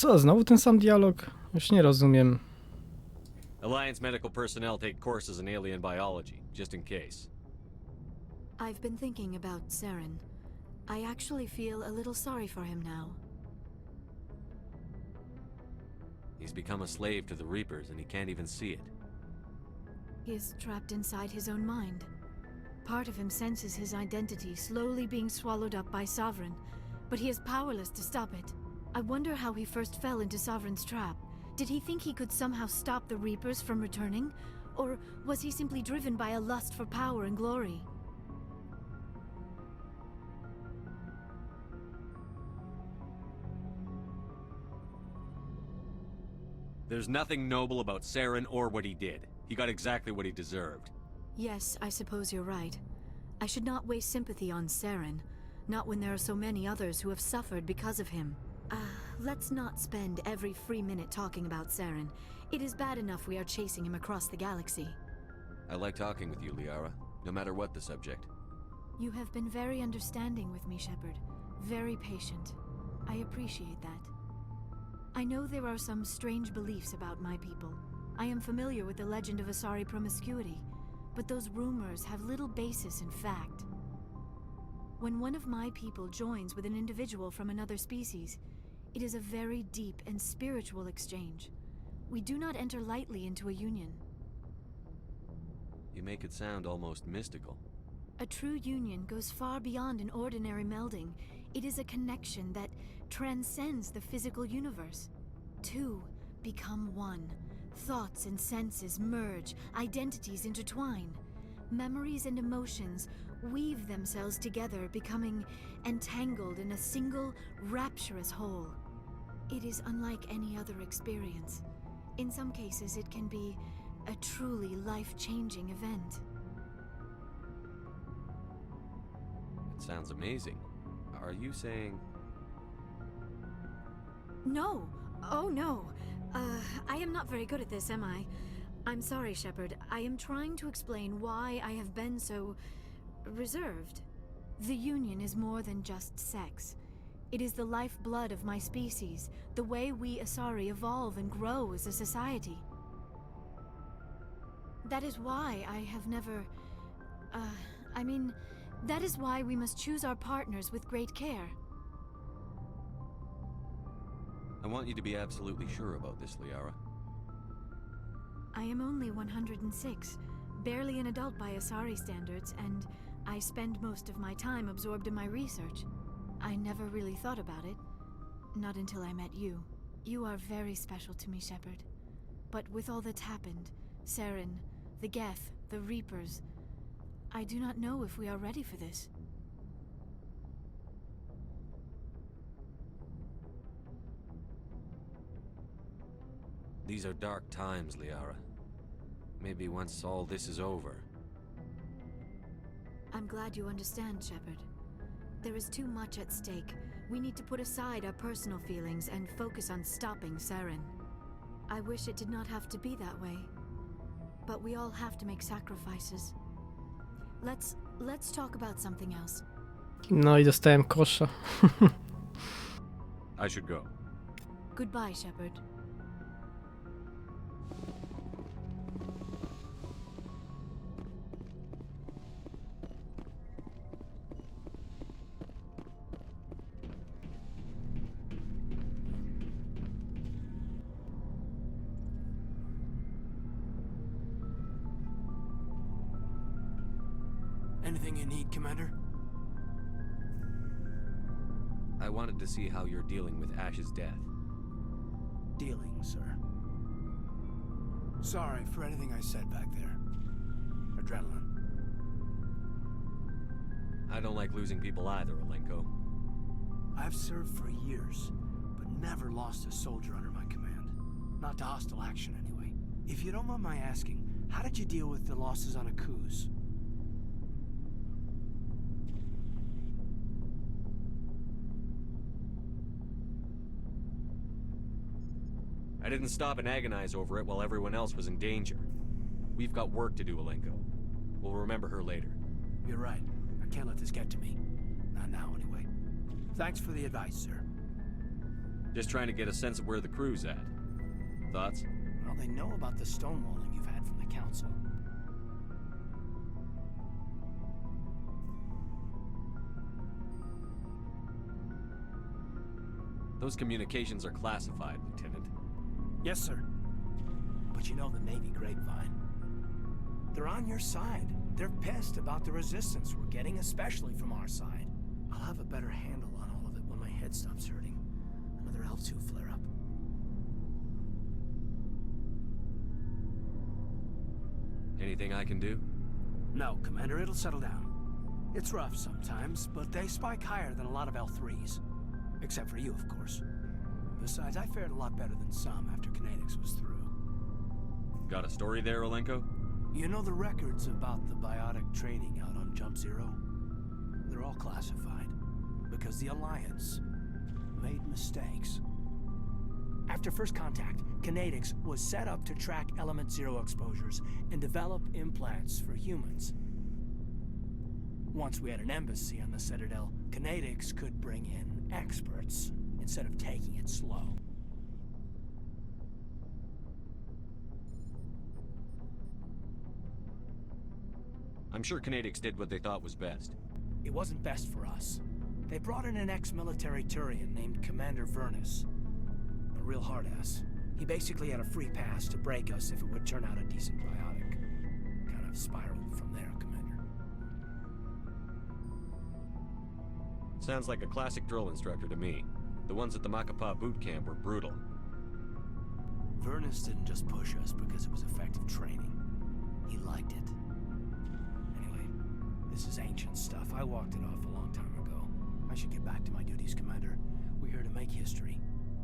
Co, znowu ten sam dialog? Już nie rozumiem. Alliance medical personnel take courses in alien biology, just in case. I've been thinking about Saren. I actually feel a little sorry for him now. He's become a slave to the Reapers and he can't even see it. He is trapped inside his own mind. Part of him senses his identity slowly being swallowed up by Sovereign, but he is powerless to stop it. I wonder how he first fell into Sovereign's trap. Did he think he could somehow stop the Reapers from returning? Or was he simply driven by a lust for power and glory? There's nothing noble about Saren or what he did. He got exactly what he deserved. Yes, I suppose you're right. I should not waste sympathy on Saren, not when there are so many others who have suffered because of him. Let's not spend every free minute talking about Saren. It is bad enough we are chasing him across the galaxy. I like talking with you, Liara, no matter what the subject. You have been very understanding with me, Shepard. Very patient. I appreciate that. I know there are some strange beliefs about my people. I am familiar with the legend of Asari promiscuity, but those rumors have little basis in fact. When one of my people joins with an individual from another species, it is a very deep and spiritual exchange. We do not enter lightly into a union. You make it sound almost mystical. A true union goes far beyond an ordinary melding. It is a connection that transcends the physical universe. Two become one. Thoughts and senses merge, identities intertwine. Memories and emotions weave themselves together, becoming entangled in a single, rapturous whole. It is unlike any other experience. In some cases, it can be a truly life-changing event. It sounds amazing. Are you saying... No! Oh no! I am not very good at this, am I? I'm sorry, Shepard. I am trying to explain why I have been so... reserved. The Union is more than just sex. It is the lifeblood of my species, the way we Asari evolve and grow as a society. That is why I have never... that is why we must choose our partners with great care. I want you to be absolutely sure about this, Liara. I am only 106, barely an adult by Asari standards, and I spend most of my time absorbed in my research. I never really thought about it. Not until I met you. You are very special to me, Shepard. But with all that's happened, Saren, the Geth, the Reapers, I do not know if we are ready for this. These are dark times, Liara. Maybe once all this is over. I'm glad you understand, Shepard. There is too much at stake. We need to put aside our personal feelings and focus on stopping Saren. I wish it did not have to be that way. But we all have to make sacrifices. Let's talk about something else. No i dostałem kosza. I should go. Goodbye, Shepard. Anything you need, Commander? I wanted to see how you're dealing with Ash's death. Dealing, sir. Sorry for anything I said back there. Adrenaline. I don't like losing people either, Alenko. I've served for years, but never lost a soldier under my command. Not to hostile action, anyway. If you don't mind my asking, how did you deal with the losses on Akuz? I didn't stop and agonize over it while everyone else was in danger. We've got work to do, Alenko. We'll remember her later. You're right. I can't let this get to me. Not now, anyway. Thanks for the advice, sir. Just trying to get a sense of where the crew's at. Thoughts? Well, they know about the stonewalling you've had from the Council. Those communications are classified, Lieutenant. Yes, sir. But you know the Navy grapevine. They're on your side. They're pissed about the resistance we're getting, especially from our side. I'll have a better handle on all of it when my head stops hurting. Another L2 flare-up. Anything I can do? No, Commander, it'll settle down. It's rough sometimes, but they spike higher than a lot of L3s. Except for you, of course. Besides, I fared a lot better than some after Kinetics was through. Got a story there, Alenko? You know the records about the biotic training out on Jump Zero? They're all classified, because the Alliance made mistakes. After first contact, Kinetics was set up to track Element Zero exposures and develop implants for humans. Once we had an embassy on the Citadel, Kinetics could bring in experts instead of taking it slow. I'm sure Kinetics did what they thought was best. It wasn't best for us. They brought in an ex-military Turian named Commander Vernus. A real hard-ass. He basically had a free pass to break us if it would turn out a decent biotic. Kind of spiraled from there, Commander. Sounds like a classic drill instructor to me. The ones at the Macapa boot camp were brutal. Vernus didn't just push us because it was effective training. He liked it. Anyway, this is ancient stuff. I walked it off a long time ago. I should get back to my duties, Commander. We're here to make history,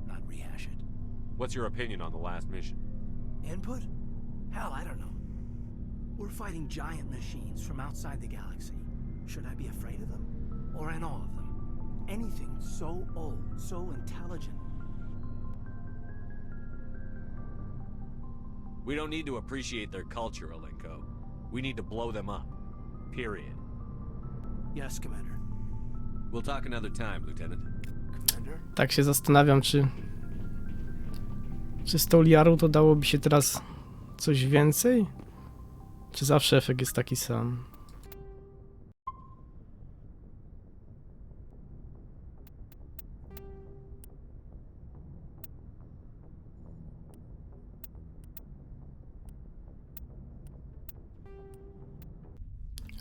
not rehash it. What's your opinion on the last mission? Input? Hell, I don't know. We're fighting giant machines from outside the galaxy. Should I be afraid of them? Or in awe of them? Anything so old, so intelligent. We don't need to appreciate their culture, Alenko. We need to blow them up. Period. Yes, Commander. We'll talk another time, Lieutenant. Commander? Tak się zastanawiam, czy z tą liarą to dałoby się teraz coś więcej? Czy zawsze efekt jest taki sam?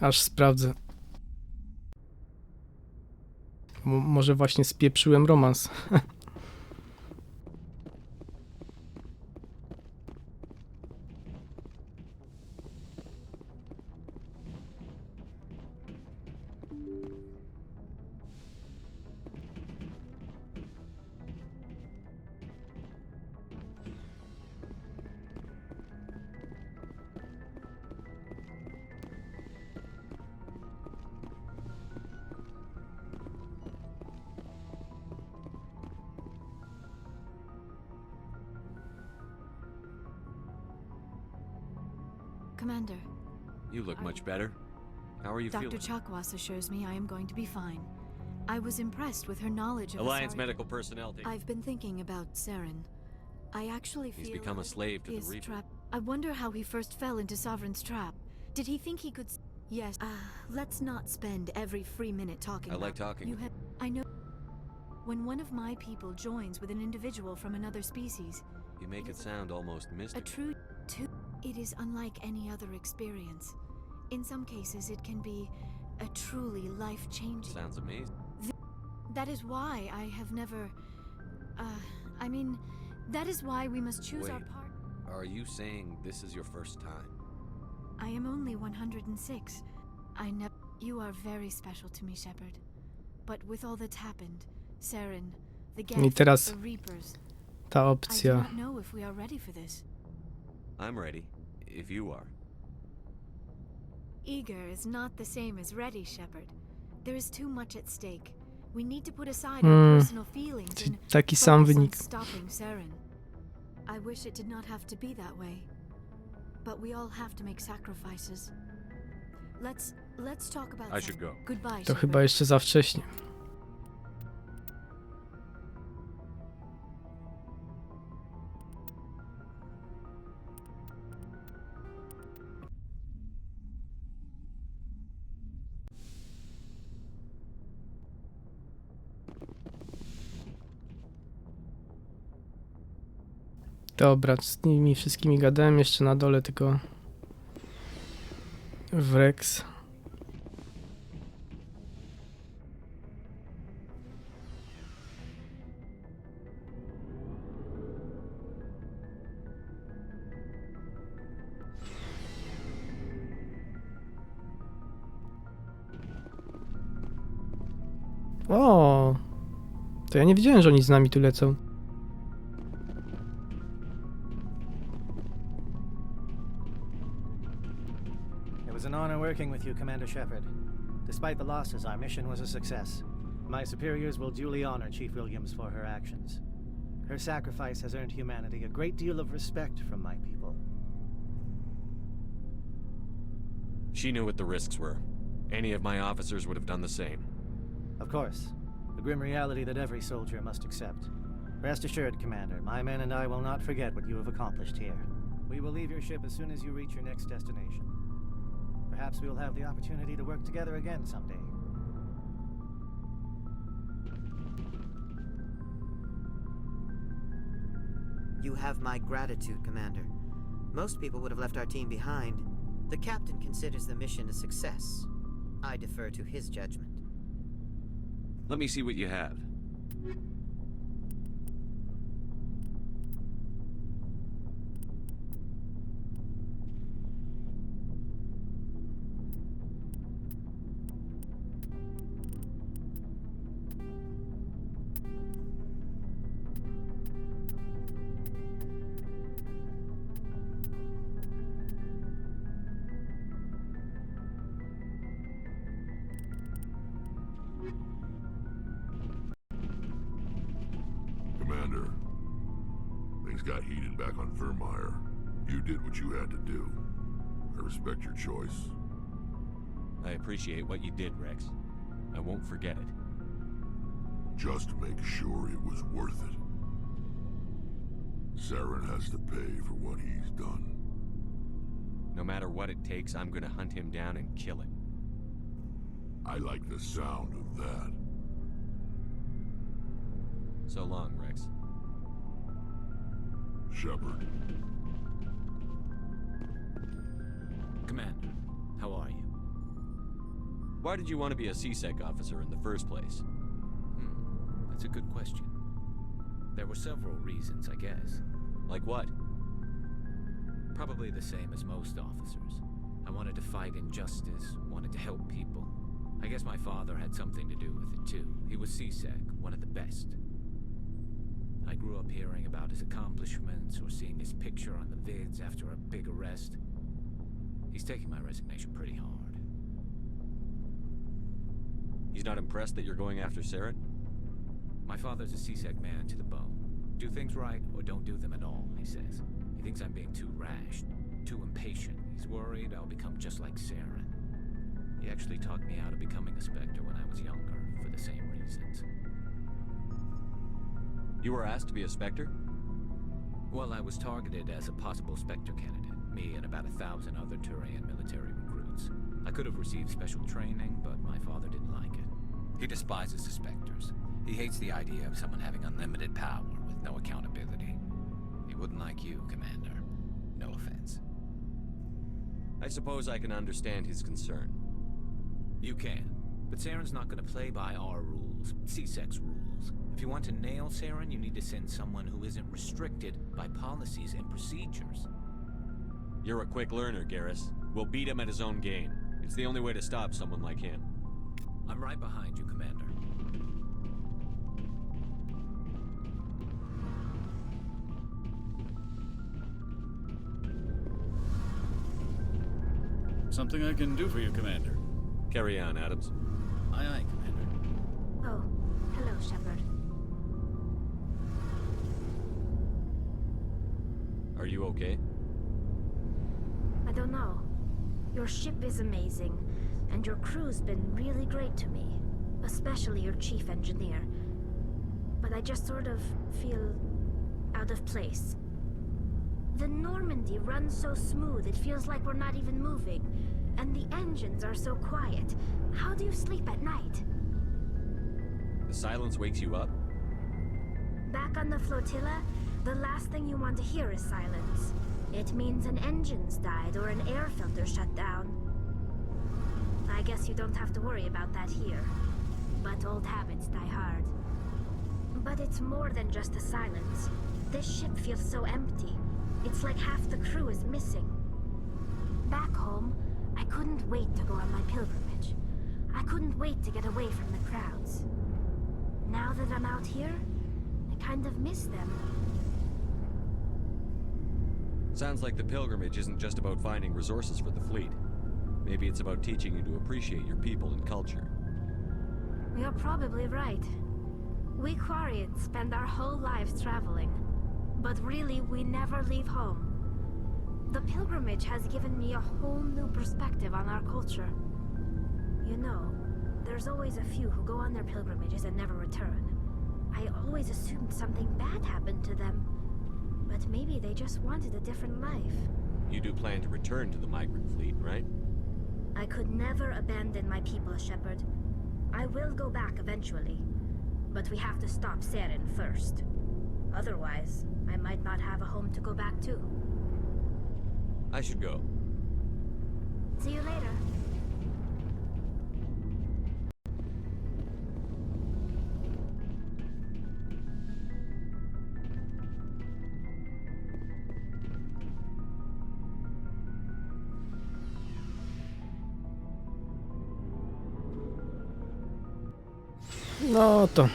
Aż sprawdzę. Może właśnie spieprzyłem romans. Commander. You look much better. How are you Dr. feeling? Chakwas assures me I am going to be fine. I was impressed with her knowledge of Alliance Asari- medical personnel take... I've been thinking about Saren. I actually feel He's become a like slave to the his Reaper. trap. I wonder how he first fell into Sovereign's trap. Did he think he could? Yes. Let's not spend every free minute talking. I about like talking. You have. I know. When one of my people joins with an individual from another species, You make it sound almost a mystical. true. It is unlike any other experience. In some cases, it can be a truly life-changing. Sounds amazing. That is why I have never. I mean, that is why we must choose our Wait. part. Are you saying this is your first time? I am only 106. You are very special to me, Shepard. But with all that's happened, Saren, the I Geth, teraz the Reapers. ta I do opcja. not know if we are ready for this. I'm ready, if you are. Eager is not the same as ready, Shepard. There is too much at stake. We need to put aside our personal feelings and Taki sam focus on wynik. stopping Saren. I wish it did not have to be that way. But we all have to make sacrifices. Let's talk about I that. should go. Goodbye, To Shepard. chyba jeszcze za wcześnie. Dobra, z nimi wszystkimi gadałem, jeszcze na dole tylko Wrex. O, to ja nie wiedziałem, że oni z nami tu lecą. It was an honor working with you, Commander Shepard. Despite the losses, our mission was a success. My superiors will duly honor Chief Williams for her actions. Her sacrifice has earned humanity a great deal of respect from my people. She knew what the risks were. Any of my officers would have done the same. Of course, the grim reality that every soldier must accept. Rest assured, Commander, my men and I will not forget what you have accomplished here. We will leave your ship as soon as you reach your next destination. Perhaps we will have the opportunity to work together again someday. You have my gratitude, Commander. Most people would have left our team behind. The captain considers the mission a success. I defer to his judgment. Let me see what you have. Commander, things got heated back on Vermeer. You did what you had to do. I respect your choice. I appreciate what you did, Rex. I won't forget it. Just make sure it was worth it. Saren has to pay for what he's done. No matter what it takes, I'm gonna hunt him down and kill him. I like the sound of that. So long, Rex. Shepard. Commander, how are you? Why did you want to be a CSEC officer in the first place? That's a good question. There were several reasons, I guess. Like what? Probably the same as most officers. I wanted to fight injustice, wanted to help people. I guess my father had something to do with it too. He was CSEC, one of the best. I grew up hearing about his accomplishments or seeing his picture on the vids after a big arrest. He's taking my resignation pretty hard. He's not impressed that you're going after Saren? My father's a CSEC man to the bone. Do things right or don't do them at all, he says. He thinks I'm being too rash, too impatient. He's worried I'll become just like Saren. He actually talked me out of becoming a Spectre when I was younger, for the same reasons. You were asked to be a Spectre? Well, I was targeted as a possible Spectre candidate. Me and about 1,000 other Turian military recruits. I could have received special training, but my father didn't like it. He despises the Spectres. He hates the idea of someone having unlimited power with no accountability. He wouldn't like you, Commander. No offense. I suppose I can understand his concern. You can. But Saren's not going to play by our rules, CSEC's rules. If you want to nail Saren, you need to send someone who isn't restricted by policies and procedures. You're a quick learner, Garrus. We'll beat him at his own game. It's the only way to stop someone like him. I'm right behind you, Commander. Something I can do for you, Commander. Carry on, Adams. Aye, aye, Commander. Oh, hello, Shepard. Are you okay? I don't know. Your ship is amazing, and your crew's been really great to me. Especially your chief engineer. But I just sort of feel out of place. The Normandy runs so smooth it feels like we're not even moving. And the engines are so quiet. How do you sleep at night? The silence wakes you up? Back on the flotilla, the last thing you want to hear is silence. It means an engine's died or an air filter shut down. I guess you don't have to worry about that here. But old habits die hard. But it's more than just the silence. This ship feels so empty. It's like half the crew is missing. Back home, I couldn't wait to go on my pilgrimage. I couldn't wait to get away from the crowds. Now that I'm out here, I kind of miss them. Sounds like the pilgrimage isn't just about finding resources for the fleet. Maybe it's about teaching you to appreciate your people and culture. You're probably right. We Quarians spend our whole lives traveling. But really, we never leave home. The pilgrimage has given me a whole new perspective on our culture. You know, there's always a few who go on their pilgrimages and never return. I always assumed something bad happened to them. But maybe they just wanted a different life. You do plan to return to the migrant fleet, right? I could never abandon my people, Shepard. I will go back eventually. But we have to stop Saren first. Otherwise, I might not have a home to go back to. I should go. See you later. No to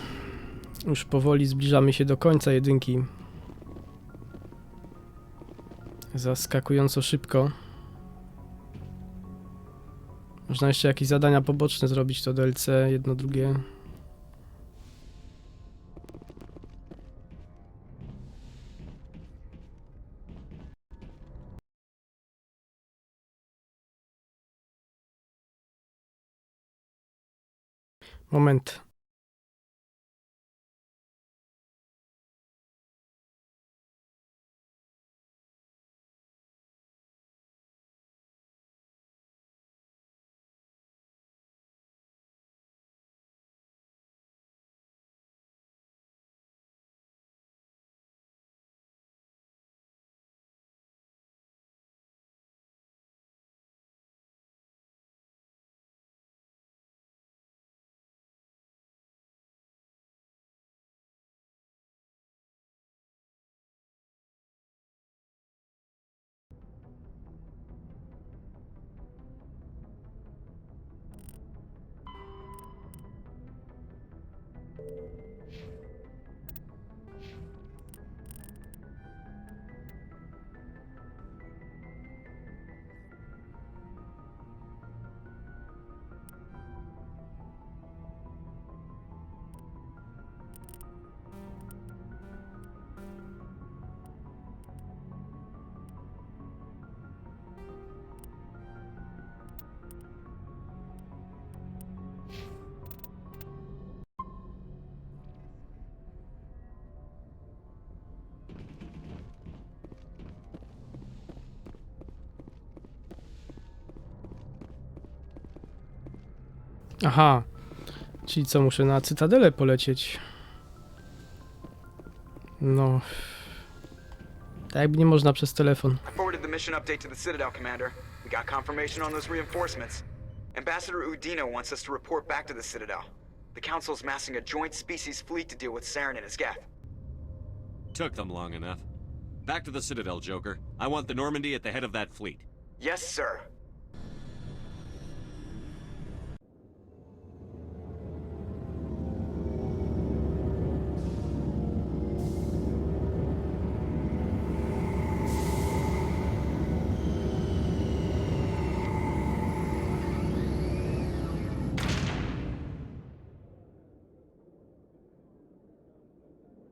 już powoli zbliżamy się do końca jedynki. Zaskakująco szybko. Można jeszcze jakieś zadania poboczne zrobić, to DLC, jedno, drugie. Moment. Aha, czyli co, muszę na Cytadelę polecieć? No, tak jakby nie można przez telefon. I forwarded the mission update to the Citadel, Commander. We got confirmation on those reinforcements. Ambassador Udino wants us to report back to the Citadel. The Council's massing a joint species fleet to deal with Saren and his Geth. Took them long enough. Back to the Citadel, Joker. I want the Normandy at the head of that fleet. Yes, sir.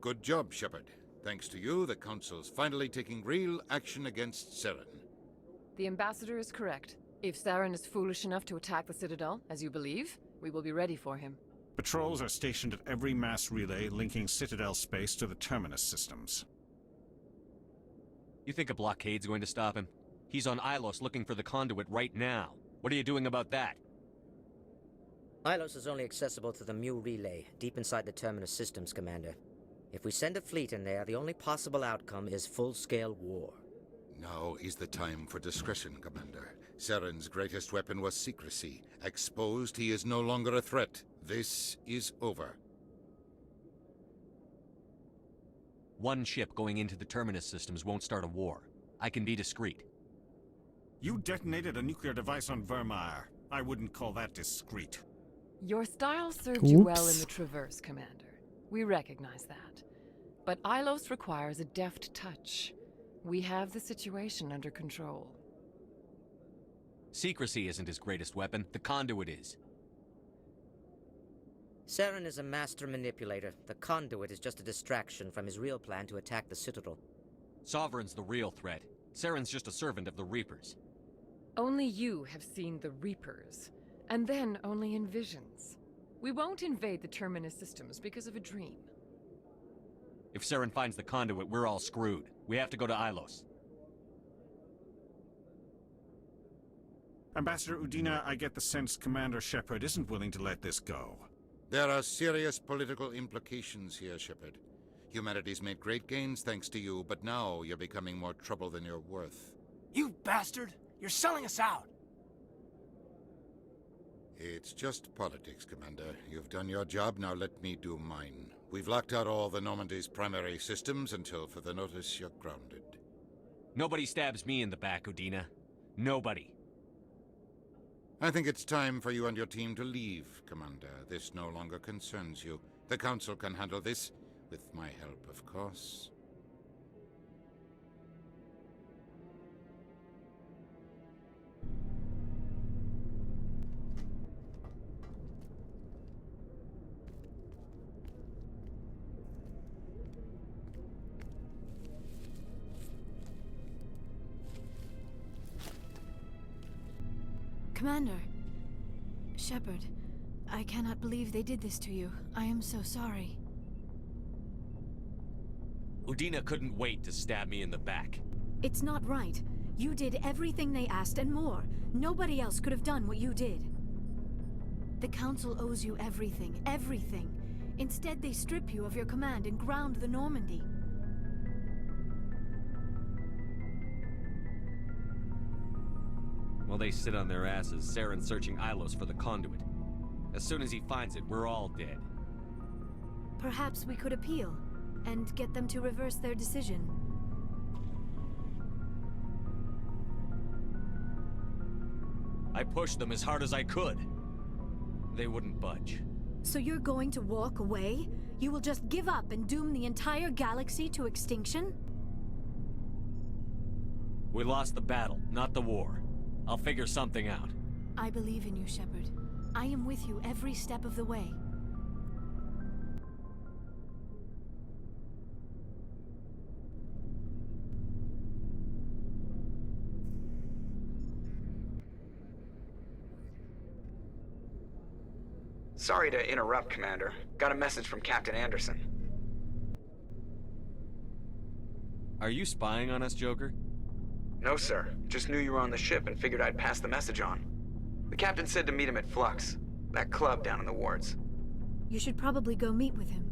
Good job, Shepard. Thanks to you, the Council's finally taking real action against Saren. The Ambassador is correct. If Saren is foolish enough to attack the Citadel, as you believe, we will be ready for him. Patrols are stationed at every mass relay linking Citadel space to the Terminus systems. You think a blockade's going to stop him? He's on Ilos looking for the conduit right now. What are you doing about that? Ilos is only accessible to the Mu relay, deep inside the Terminus systems, Commander. If we send a fleet in there, the only possible outcome is full-scale war. Now is the time for discretion, Commander. Saren's greatest weapon was secrecy. Exposed, he is no longer a threat. This is over. One ship going into the Terminus systems won't start a war. I can be discreet. You detonated a nuclear device on Vermeer. I wouldn't call that discreet. Your style served you well in the Traverse, Commander. We recognize that. But Ilos requires a deft touch. We have the situation under control. Secrecy isn't his greatest weapon. The conduit is. Saren is a master manipulator. The conduit is just a distraction from his real plan to attack the Citadel. Sovereign's the real threat. Saren's just a servant of the Reapers. Only you have seen the Reapers, and then only in visions. We won't invade the Terminus systems because of a dream. If Saren finds the conduit, we're all screwed. We have to go to Ilos. Ambassador Udina, I get the sense Commander Shepard isn't willing to let this go. There are serious political implications here, Shepard. Humanity's made great gains thanks to you, but now you're becoming more trouble than you're worth. You bastard! You're selling us out! It's just politics, Commander. You've done your job, now let me do mine. We've locked out all the Normandy's primary systems until further notice you're grounded. Nobody stabs me in the back, Udina. Nobody. I think it's time for you and your team to leave, Commander. This no longer concerns you. The Council can handle this, with my help, of course. Commander. Shepard, I cannot believe they did this to you. I am so sorry. Udina couldn't wait to stab me in the back. It's not right. You did everything they asked and more. Nobody else could have done what you did. The Council owes you everything, everything. Instead, they strip you of your command and ground the Normandy. While they sit on their asses, Saren's searching Ilos for the conduit. As soon as he finds it, we're all dead. Perhaps we could appeal, and get them to reverse their decision. I pushed them as hard as I could. They wouldn't budge. So you're going to walk away? You will just give up and doom the entire galaxy to extinction? We lost the battle, not the war. I'll figure something out. I believe in you, Shepard. I am with you every step of the way. Sorry to interrupt, Commander. Got a message from Captain Anderson. Are you spying on us, Joker? No, sir. Just knew you were on the ship and figured I'd pass the message on. The captain said to meet him at Flux, that club down in the wards. You should probably go meet with him.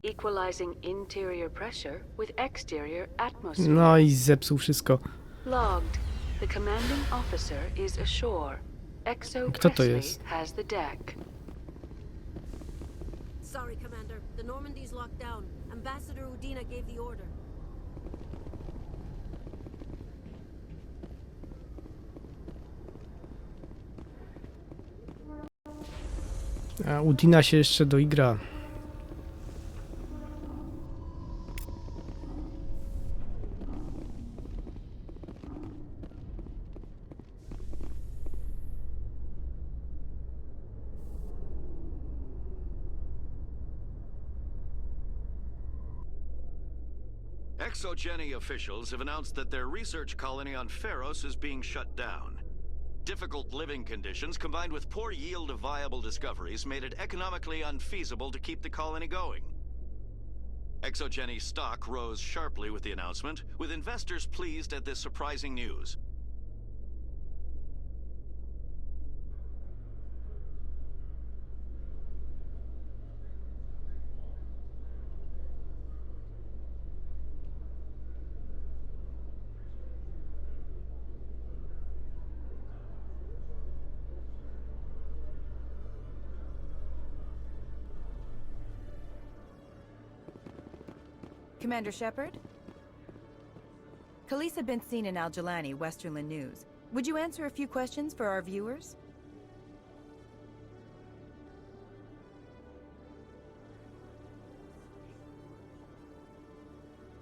Equalizing interior pressure with exterior atmosphere. No i zepsuł wszystko. Logged. The commanding officer is ashore. Exo Kto to Presley jest? has the deck. Sorry, Commander. The Normandy's locked down. Ambassador Udina gave the order. A Udina się jeszcze doigra. Exogeny officials have announced that their research colony on Pharos is being shut down. Difficult living conditions combined with poor yield of viable discoveries made it economically unfeasible to keep the colony going. Exogeny stock rose sharply with the announcement, with investors pleased at this surprising news. Commander Shepard? Khalees had been seen in Al-Jalani, Westerland News. Would you answer a few questions for our viewers?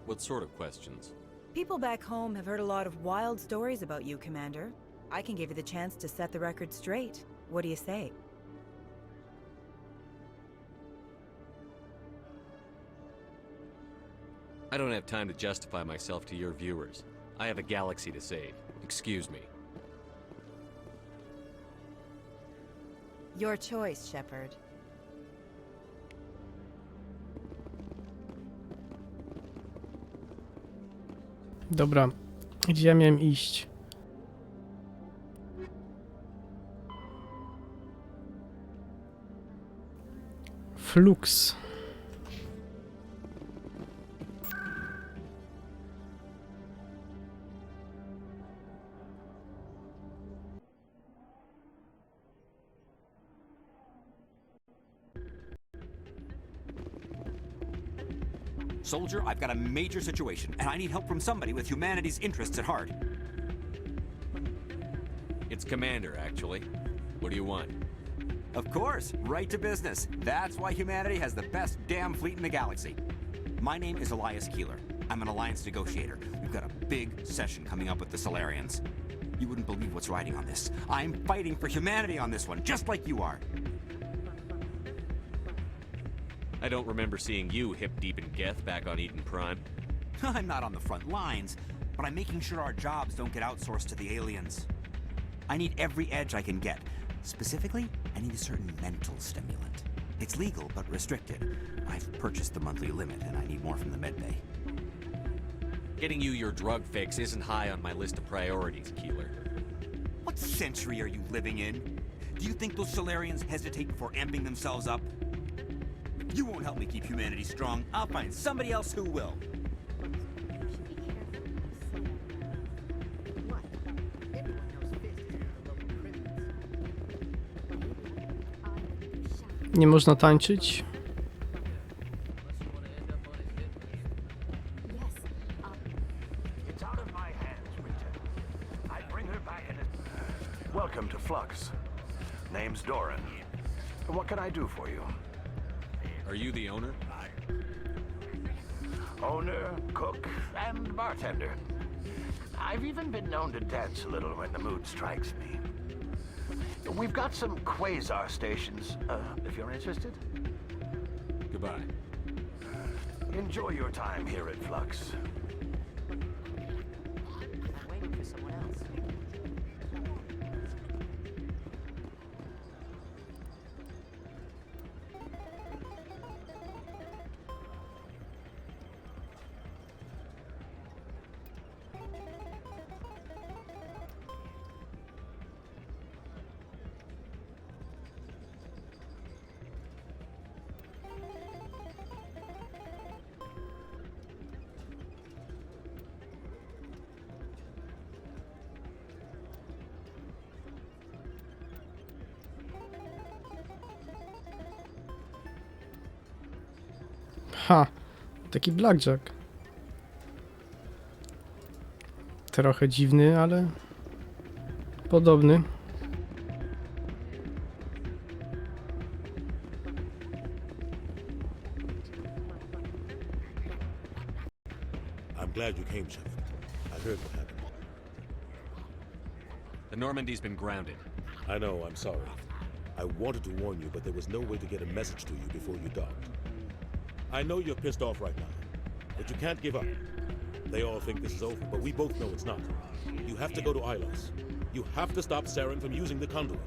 What sort of questions? People back home have heard a lot of wild stories about you, Commander. I can give you the chance to set the record straight. What do you say? I don't have time to justify myself to your viewers. I have a galaxy to save. Excuse me. Your choice, Shepard. Dobra, gdzie ja miałem iść? Flux. Soldier, I've got a major situation, and I need help from somebody with humanity's interests at heart. It's Commander, actually. What do you want? Of course, right to business. That's why humanity has the best damn fleet in the galaxy. My name is Elias Keeler. I'm an alliance negotiator. We've got a big session coming up with the Solarians. You wouldn't believe what's riding on this. I'm fighting for humanity on this one, just like you are. I don't remember seeing you hip-deep in Geth back on Eden Prime. I'm not on the front lines, but I'm making sure our jobs don't get outsourced to the aliens. I need every edge I can get. Specifically, I need a certain mental stimulant. It's legal, but restricted. I've purchased the monthly limit, and I need more from the medbay. Getting you your drug fix isn't high on my list of priorities, Keeler. What century are you living in? Do you think those Solarians hesitate before amping themselves up? You won't help me keep humanity strong. I'll find somebody else who will. Nie można tańczyć. Welcome to Flux. Name's Doran. What can I do for you? Are you the owner? Owner, cook, and bartender. I've even been known to dance a little when the mood strikes me. We've got some quasar stations, if you're interested. Goodbye. Enjoy your time here at Flux. I'm waiting for someone else. Ha, taki blackjack. Trochę dziwny, ale podobny. I'm glad you came, Shepard. I heard what happened. The Normandy's been grounded. I know, I'm sorry. I wanted to warn you, but there was no way to get a message to you before you docked. I know you're pissed off right now, but you can't give up. They all think this is over, but we both know it's not. You have to go to Ilos. You have to stop Saren from using the conduit.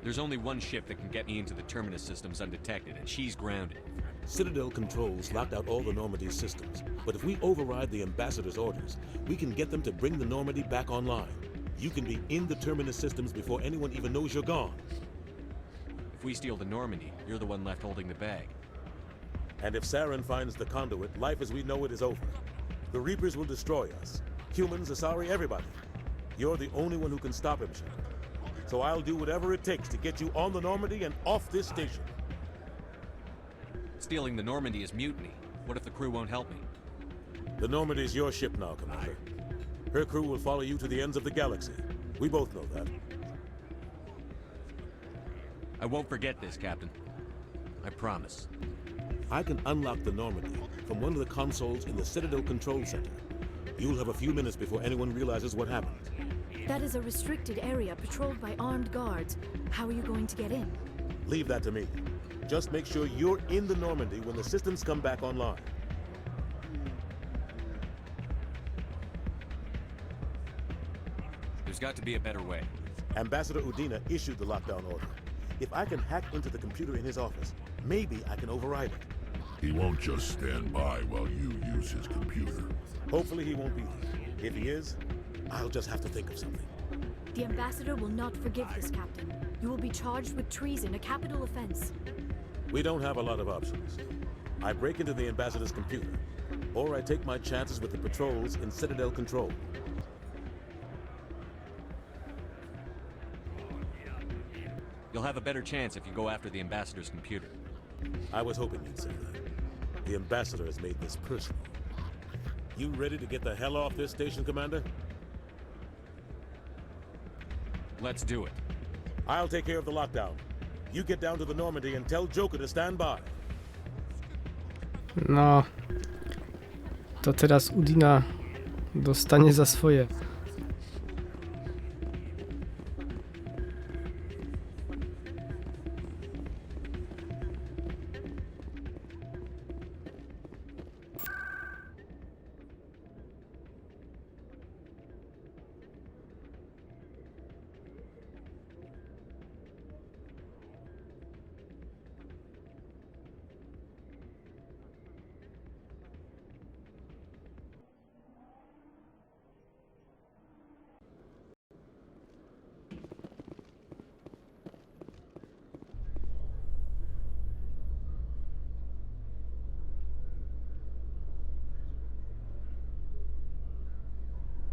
There's only one ship that can get me into the Terminus systems undetected, and she's grounded. Citadel controls locked out all the Normandy's systems, but if we override the Ambassador's orders, we can get them to bring the Normandy back online. You can be in the Terminus systems before anyone even knows you're gone. If we steal the Normandy, you're the one left holding the bag. And if Saren finds the conduit, life as we know it is over. The Reapers will destroy us. Humans, Asari, everybody. You're the only one who can stop him, Shepard. So I'll do whatever it takes to get you on the Normandy and off this station. Stealing the Normandy is mutiny. What if the crew won't help me? The Normandy's your ship now, Commander. Her crew will follow you to the ends of the galaxy. We both know that. I won't forget this, Captain. I promise. I can unlock the Normandy from one of the consoles in the Citadel Control Center. You'll have a few minutes before anyone realizes what happened. That is a restricted area patrolled by armed guards. How are you going to get in? Leave that to me. Just make sure you're in the Normandy when the systems come back online. There's got to be a better way. Ambassador Udina issued the lockdown order. If I can hack into the computer in his office, maybe I can override it. He won't just stand by while you use his computer. Hopefully he won't be there. If he is, I'll just have to think of something. The Ambassador will not forgive this, Captain. You will be charged with treason, a capital offense. We don't have a lot of options. I break into the Ambassador's computer, or I take my chances with the patrols in Citadel Control. You'll have a better chance if you go after the Ambassador's computer. I was hoping you'd say that. The Ambassador has made this personal. You ready to get the hell off this station, Commander? Let's do it. I'll take care of the lockdown. You get down to the Normandy and tell Joker to stand by. No. To teraz Udina dostanie za swoje.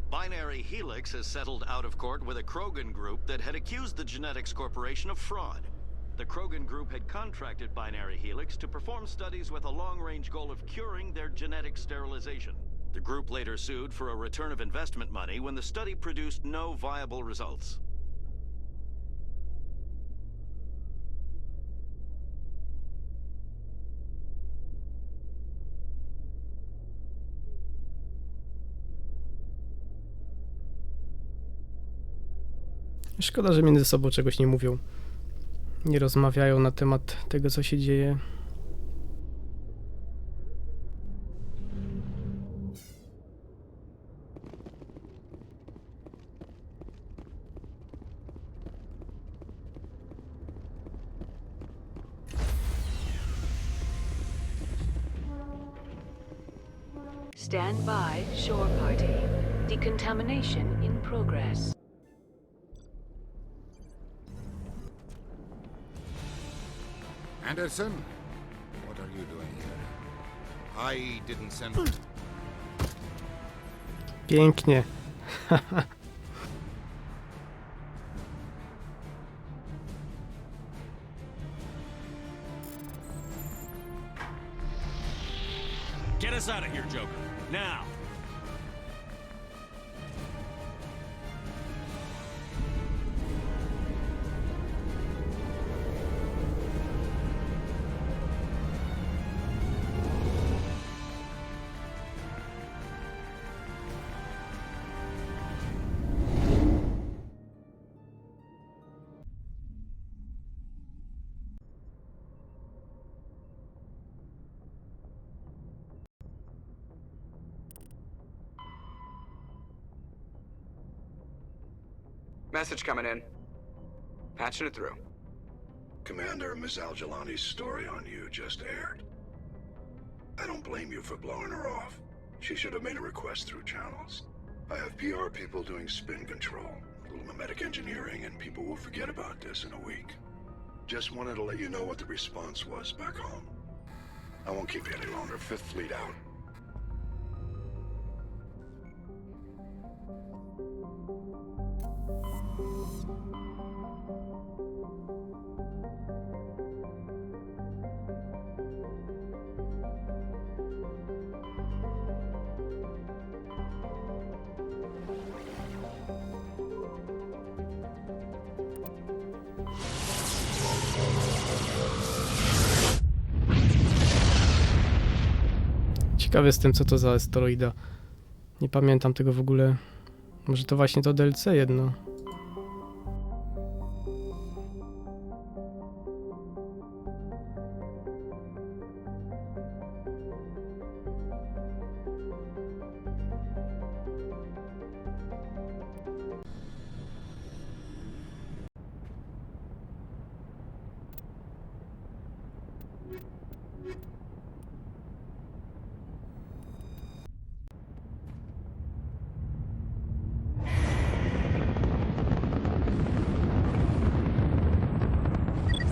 Binary Helix has settled out of court with a Krogan group that had accused the Genetics Corporation of fraud. The Krogan group had contracted Binary Helix to perform studies with a long-range goal of curing their genetic sterilization. The group later sued for a return of investment money when the study produced no viable results. Szkoda, że między sobą czegoś nie mówią. Nie rozmawiają na temat tego, co się dzieje. Stand by, shore party. Decontamination in progress. Anderson, what are you doing here? I didn't send... Pięknie. Get us out of here, Joker. Now! Message coming in. Patching it through. Commander, Miss Al-Jalani's story on you just aired. I don't blame you for blowing her off. She should have made a request through channels. I have PR people doing spin control, a little mimetic engineering, and people will forget about this in a week. Just wanted to let you know what the response was back home. I won't keep you any longer. Fifth Fleet out. Ciekawy jestem, co to za asteroida. Nie pamiętam tego w ogóle. Może to właśnie to DLC jedno.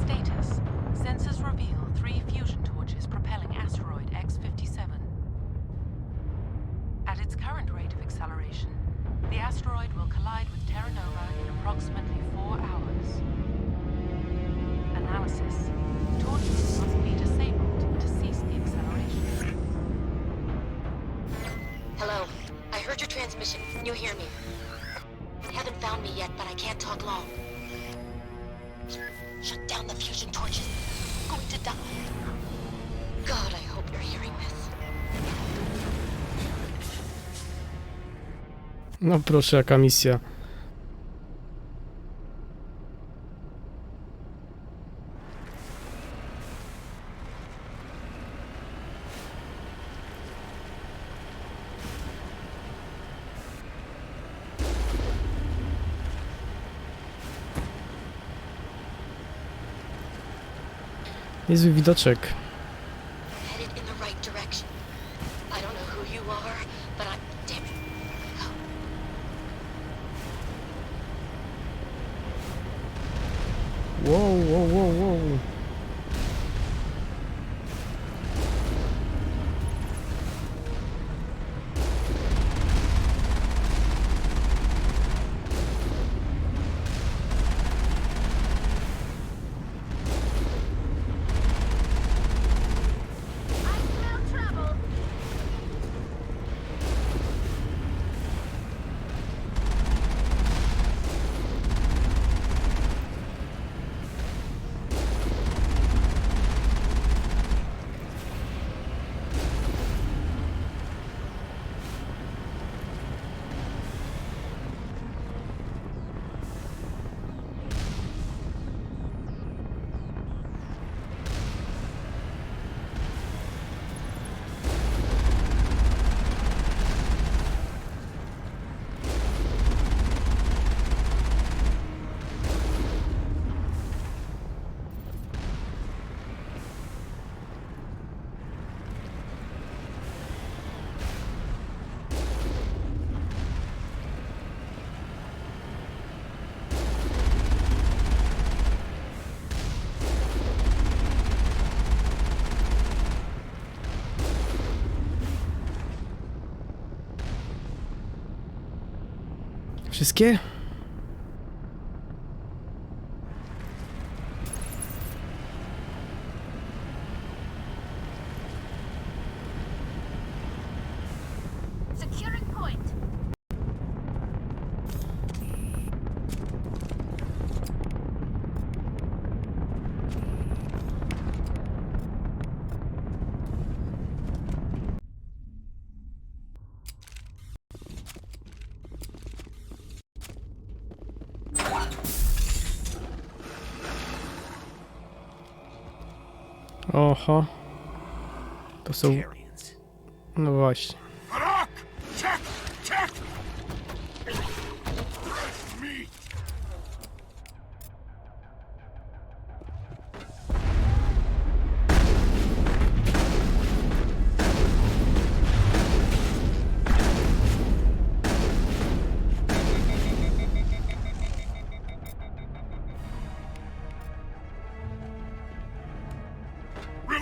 Status. Sensors reveal 3 fusion torches propelling asteroid X-57. At its current rate of acceleration, the asteroid will collide with Terra Nova in approximately 4 hours. Analysis. Torches must be disabled to cease the acceleration. Hello. I heard your transmission. Can you hear me? Haven't found me yet, but I can't talk long. Shut down the fusion torches. I'm going to die. God, I hope you're hearing this. No proszę, jaka misja. Niezły widoczek. Headed in the right direction. I don't know who you are, but I'm... Damn it. Wow, wow, wow, wow. Wszystkie? Securing point. Oho. To są... No właśnie. Check! Check! Fresh meat!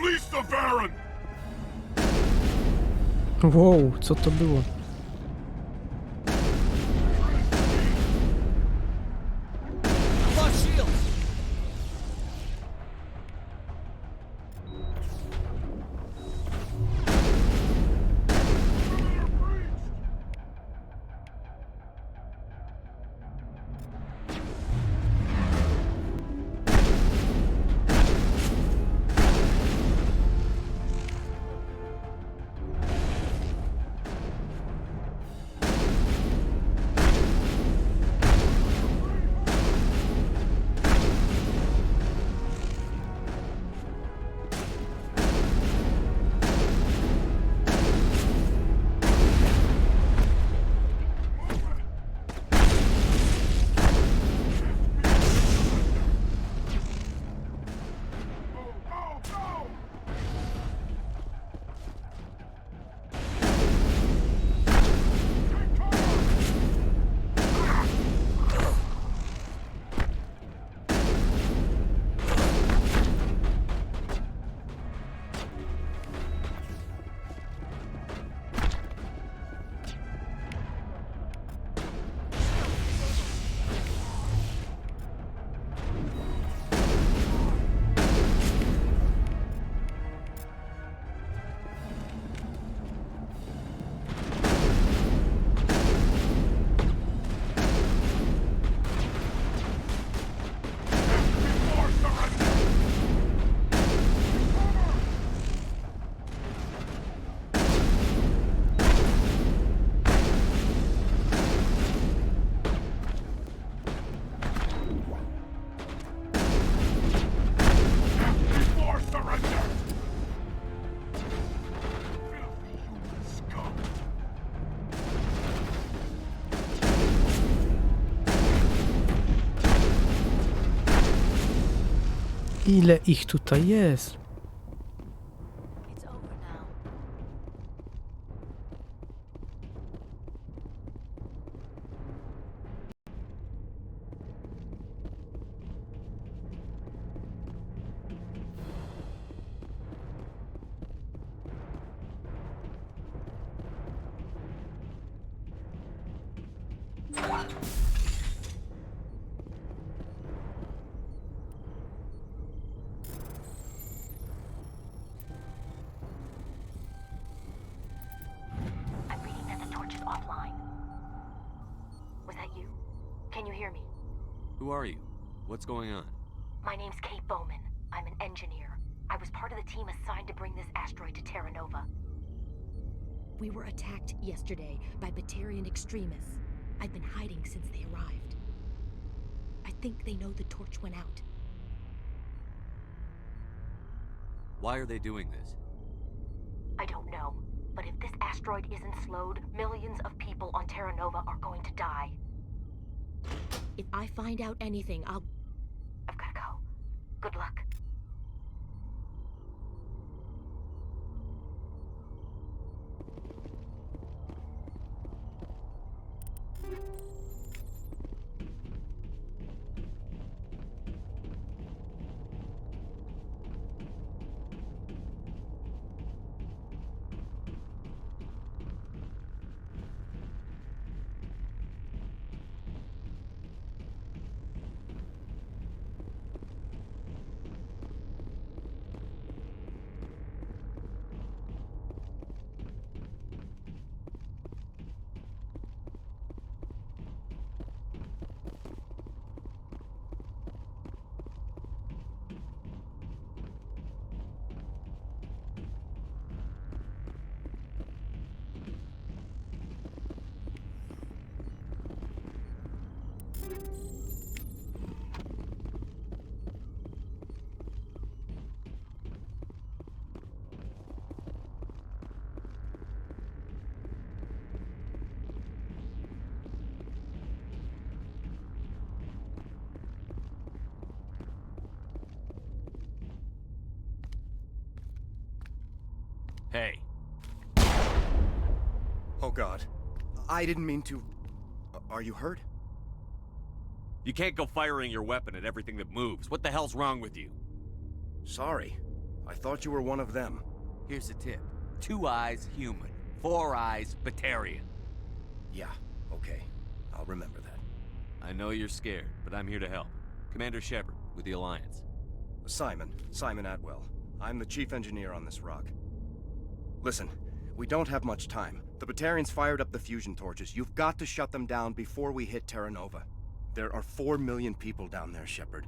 Release the Baron! Wow, co to było? Ile ich tutaj jest? Who are you? What's going on? My name's Kate Bowman. I'm an engineer. I was part of the team assigned to bring this asteroid to Terra Nova. We were attacked yesterday by Batarian extremists. I've been hiding since they arrived. I think they know the torch went out. Why are they doing this? I don't know. But if this asteroid isn't slowed, millions of people on Terra Nova are going to die. If I find out anything, I've gotta go. Good luck. Hey. Oh God. I didn't mean to... Are you hurt? You can't go firing your weapon at everything that moves. What the hell's wrong with you? Sorry. I thought you were one of them. Here's the tip. 2 eyes, human. 4 eyes, Batarian. Yeah, okay. I'll remember that. I know you're scared, but I'm here to help. Commander Shepard, with the Alliance. Simon Atwell. I'm the chief engineer on this rock. Listen, we don't have much time. The Batarians fired up the fusion torches. You've got to shut them down before we hit Terra Nova. There are 4 million people down there, Shepard.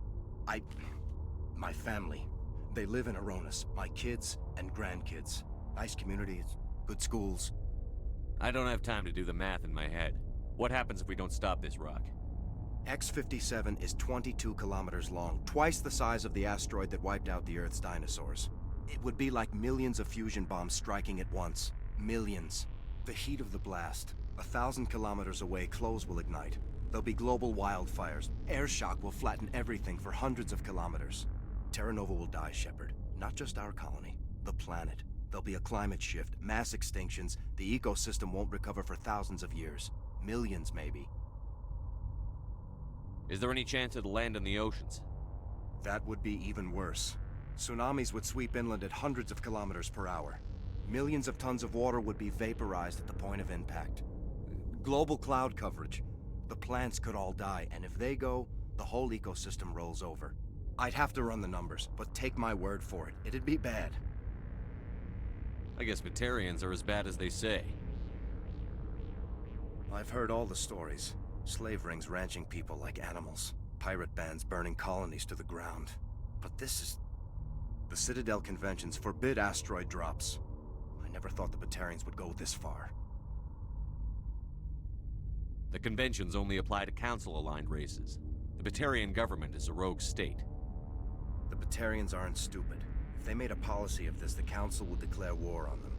My family. They live in Aronis. My kids and grandkids. Nice communities, good schools. I don't have time to do the math in my head. What happens if we don't stop this rock? X-57 is 22 kilometers long, twice the size of the asteroid that wiped out the Earth's dinosaurs. It would be like millions of fusion bombs striking at once. Millions. The heat of the blast. 1,000 kilometers away, clothes will ignite. There'll be global wildfires. Air shock will flatten everything for hundreds of kilometers. Terra Nova will die, Shepard. Not just our colony. The planet. There'll be a climate shift, mass extinctions. The ecosystem won't recover for thousands of years. Millions, maybe. Is there any chance it'll land in the oceans? That would be even worse. Tsunamis would sweep inland at hundreds of kilometers per hour. Millions of tons of water would be vaporized at the point of impact. Global cloud coverage. The plants could all die, and if they go, the whole ecosystem rolls over. I'd have to run the numbers, but take my word for it. It'd be bad. I guess Batarians are as bad as they say. I've heard all the stories. Slave rings ranching people like animals. Pirate bands burning colonies to the ground. But this is... The Citadel conventions forbid asteroid drops. I never thought the Batarians would go this far. The conventions only apply to Council-aligned races. The Batarian government is a rogue state. The Batarians aren't stupid. If they made a policy of this, the Council would declare war on them.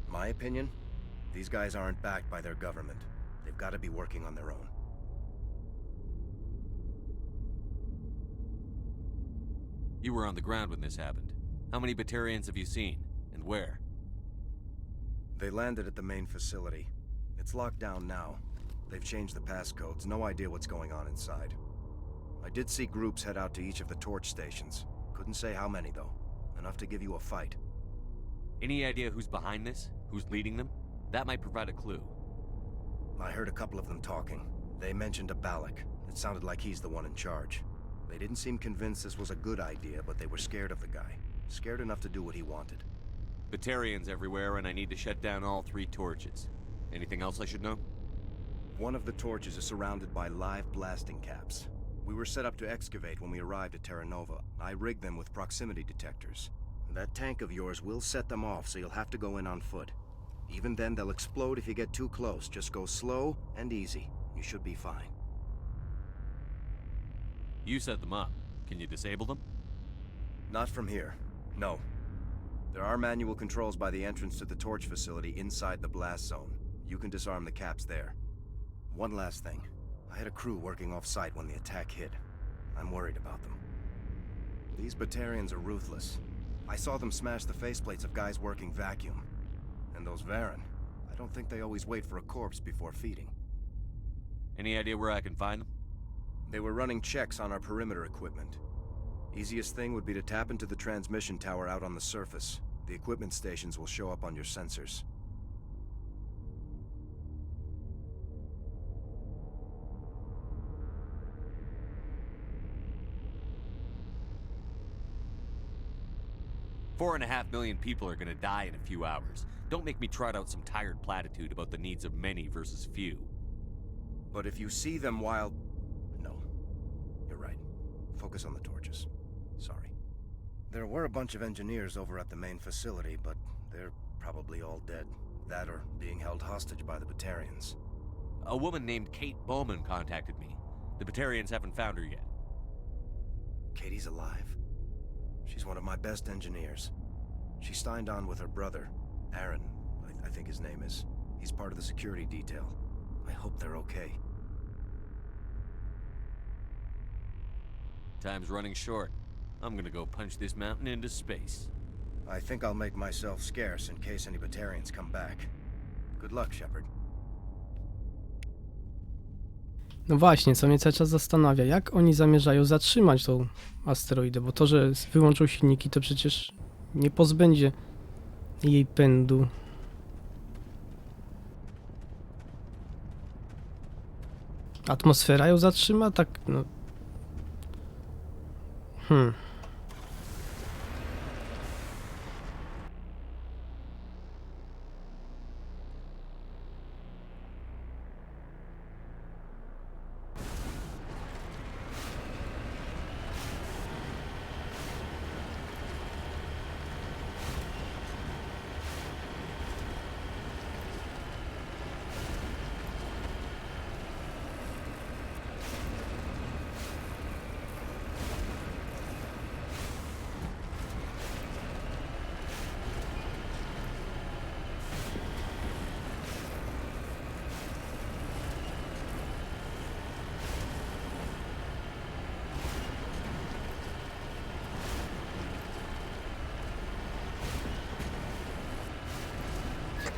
My opinion? These guys aren't backed by their government. They've got to be working on their own. You were on the ground when this happened. How many Batarians have you seen, and where? They landed at the main facility. It's locked down now. They've changed the passcodes, no idea what's going on inside. I did see groups head out to each of the torch stations. Couldn't say how many, though. Enough to give you a fight. Any idea who's behind this? Who's leading them? That might provide a clue. I heard a couple of them talking. They mentioned a Balak. It sounded like he's the one in charge. They didn't seem convinced this was a good idea, but they were scared of the guy. Scared enough to do what he wanted. Batarians everywhere, and I need to shut down all 3 torches. Anything else I should know? One of the torches is surrounded by live blasting caps. We were set up to excavate when we arrived at Terra Nova. I rigged them with proximity detectors. That tank of yours will set them off, so you'll have to go in on foot. Even then, they'll explode if you get too close. Just go slow and easy. You should be fine. You set them up. Can you disable them? Not from here. No. There are manual controls by the entrance to the torch facility inside the blast zone. You can disarm the caps there. One last thing. I had a crew working off-site when the attack hit. I'm worried about them. These Batarians are ruthless. I saw them smash the faceplates of guys working vacuum. And those Varen, I don't think they always wait for a corpse before feeding. Any idea where I can find them? They were running checks on our perimeter equipment. Easiest thing would be to tap into the transmission tower out on the surface. The equipment stations will show up on your sensors. $4.5 million people are gonna die in a few hours. Don't make me trot out some tired platitude about the needs of many versus few. But if you see them while... No. You're right. Focus on the torches. Sorry. There were a bunch of engineers over at the main facility, but they're probably all dead. That or being held hostage by the Batarians. A woman named Kate Bowman contacted me. The Batarians haven't found her yet. Katie's alive? She's one of my best engineers. She signed on with her brother, Aaron, I think his name is. He's part of the security detail. I hope they're okay. Time's running short. I'm gonna go punch this mountain into space. I think I'll make myself scarce in case any Batarians come back. Good luck, Shepard. No właśnie, co mnie cały czas zastanawia, jak oni zamierzają zatrzymać tą asteroidę, bo to, że wyłączą silniki, to przecież nie pozbędzie jej pędu. Atmosfera ją zatrzyma? Tak, no...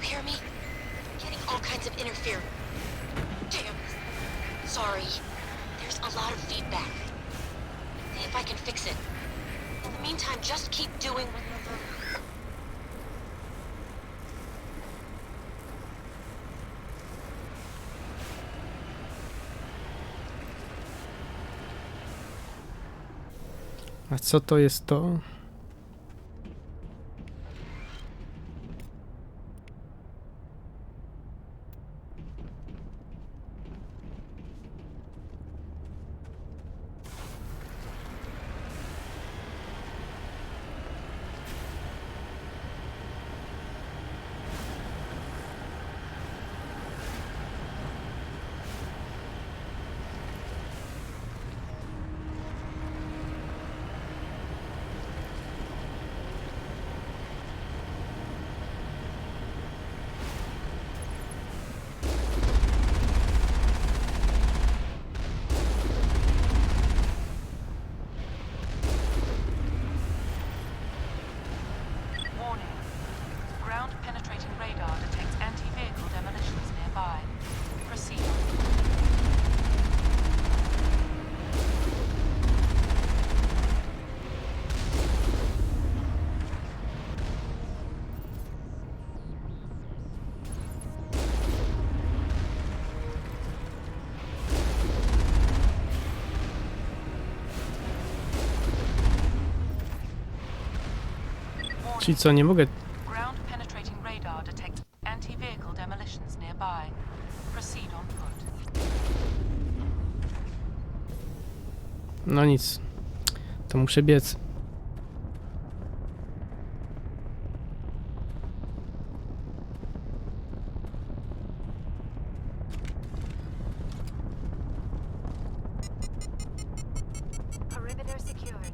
You hear me? Getting all kinds of interference. Damn. Sorry. There's a lot of feedback. See if I can fix it. In the meantime, just keep doing what you're... A co to jest to? Czyli co, nie mogę... Ground penetrating radar detects anti-vehicle demolitions nearby. Proceed on foot. No nic. To muszę biec. Perimeter secured.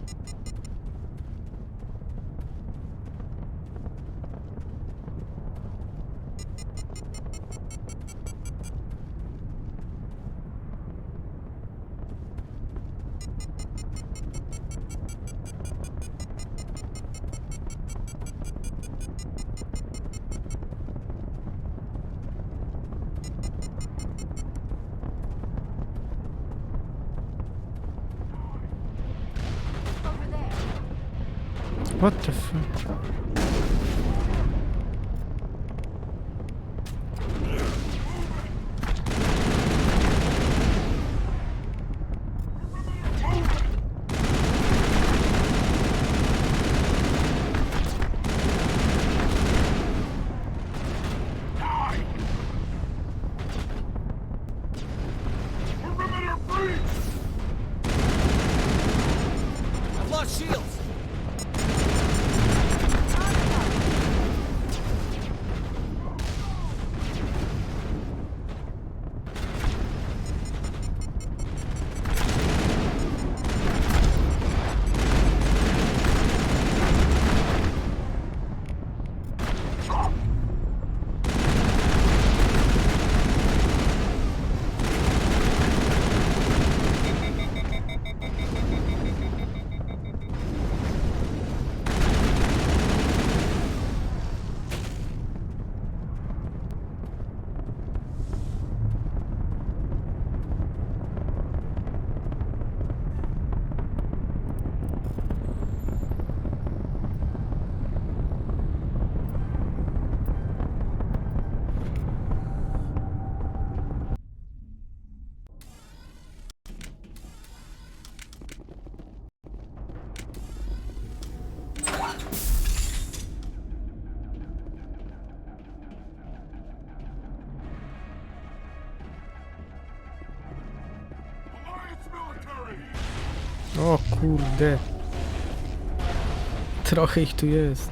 What the fuck? I've lost shields. O kurde. Trochę ich tu jest.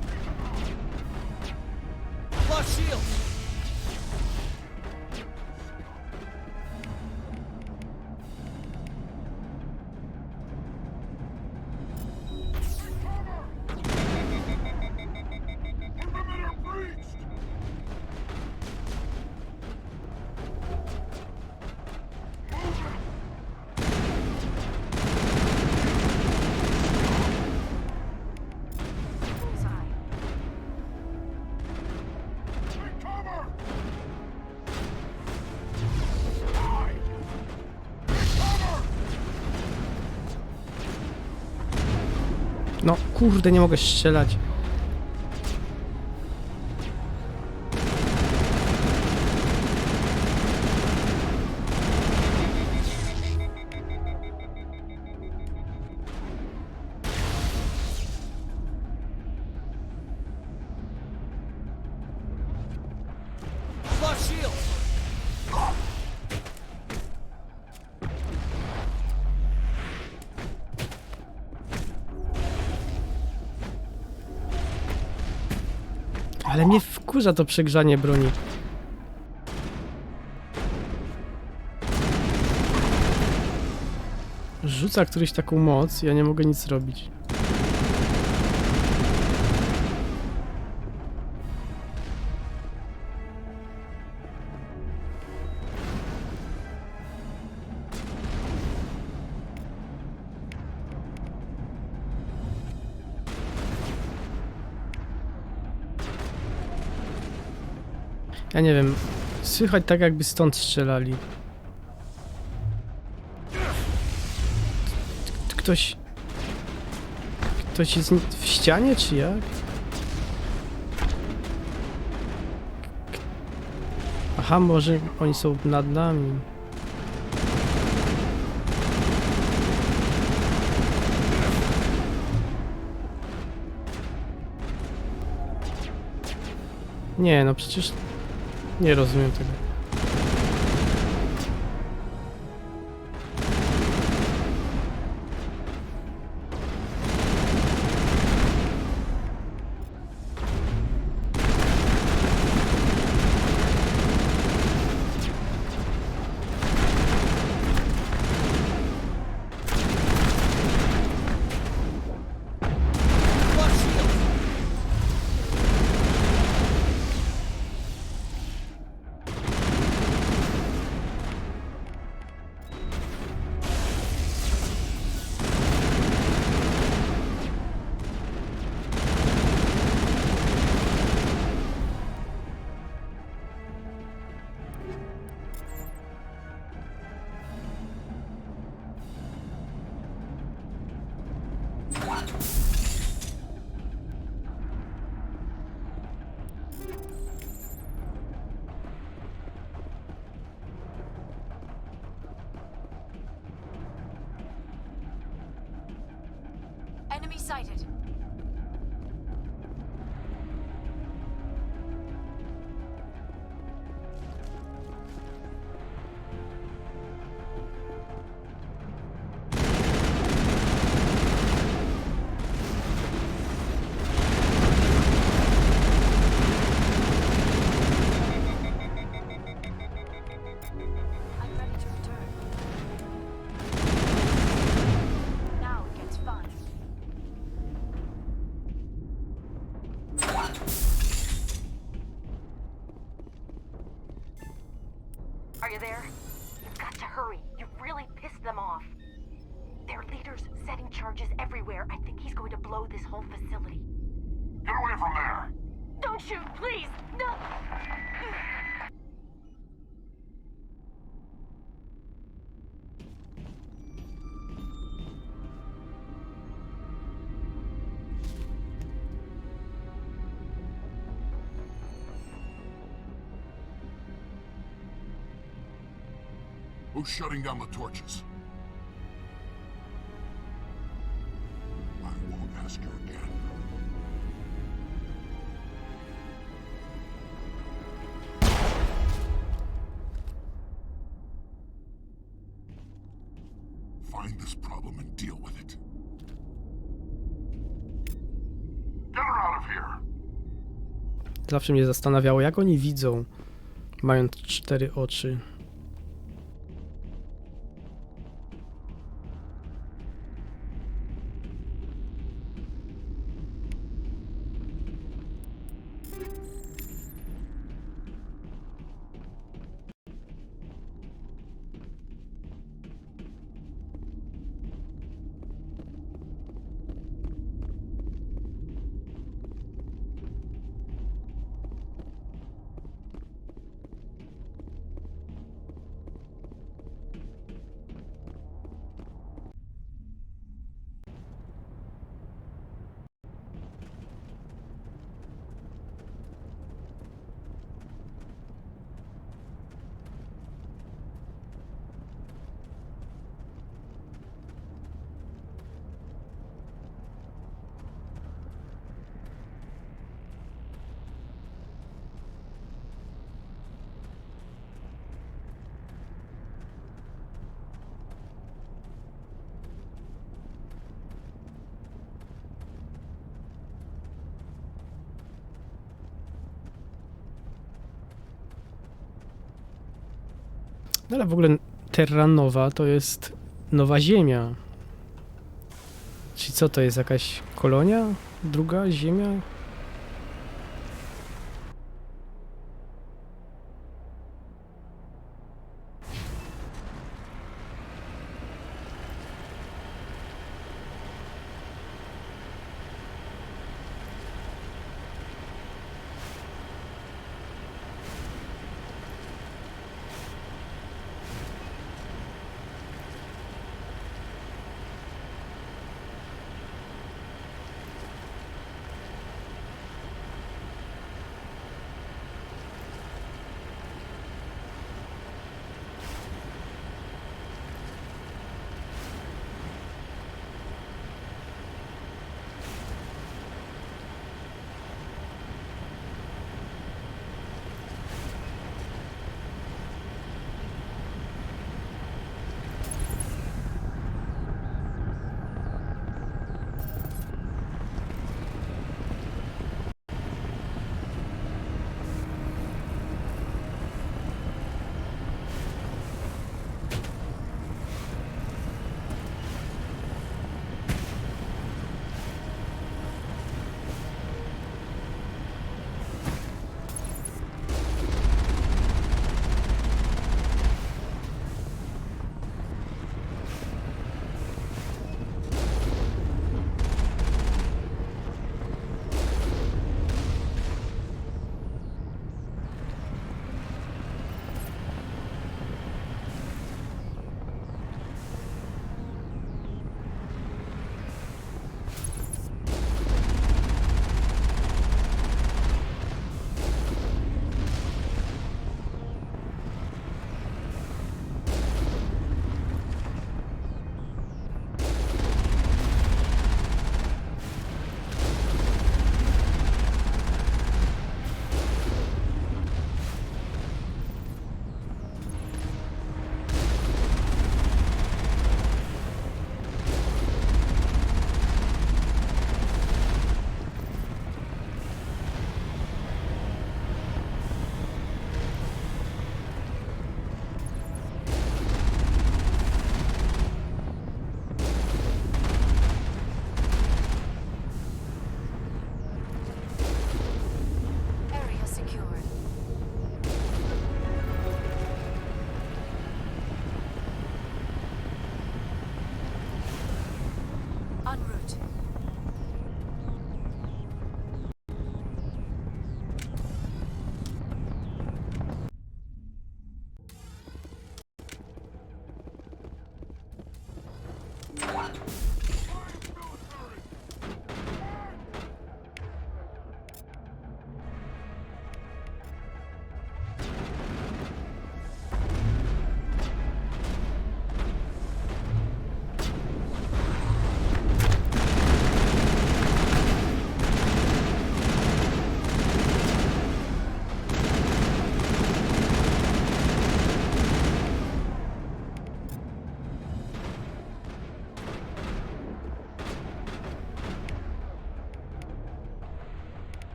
No kurde, nie mogę strzelać. Ale mnie wkurza to przegrzanie broni. Rzuca któryś taką moc, ja nie mogę nic robić. Ja nie wiem, słychać tak jakby stąd strzelali. Ktoś jest w ścianie, czy jak? Aha, może oni są nad nami. Nie, no przecież nie rozumiem tego. Enemy sighted. I'm ready to return. Now it gets fun. Are you there? You've got to hurry. You've really pissed them off. Their leader's setting charges everywhere. I think he's going to blow this whole facility. Get away from there! Don't shoot, please! No! Who's shutting down the torches? I won't ask you again. Find this problem and deal with it. Zawsze mnie zastanawiało, jak oni widzą, mając 4 oczy. No ale w ogóle Terra Nova to jest nowa Ziemia. Czyli co to jest, jakaś kolonia? Druga Ziemia?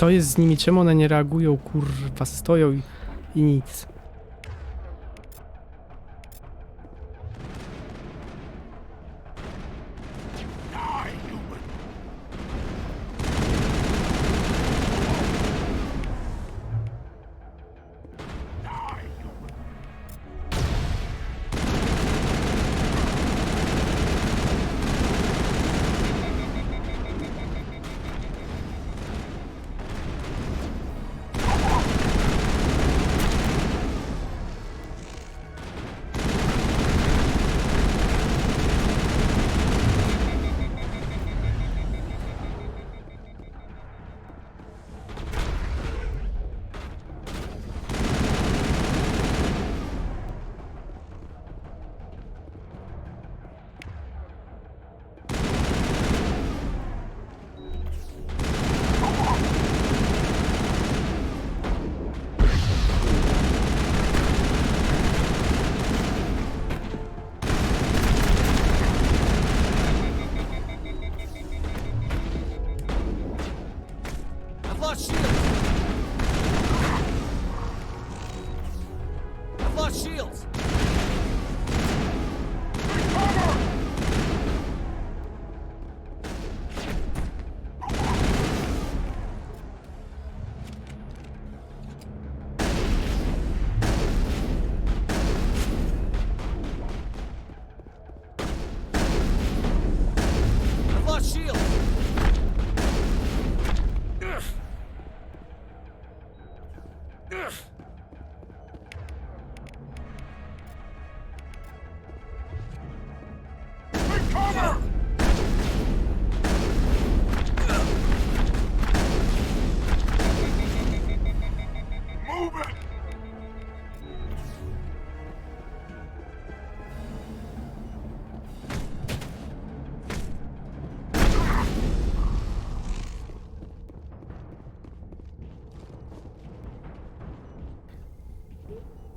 Co jest z nimi? Czemu one nie reagują? Kurwa, stoją i nic.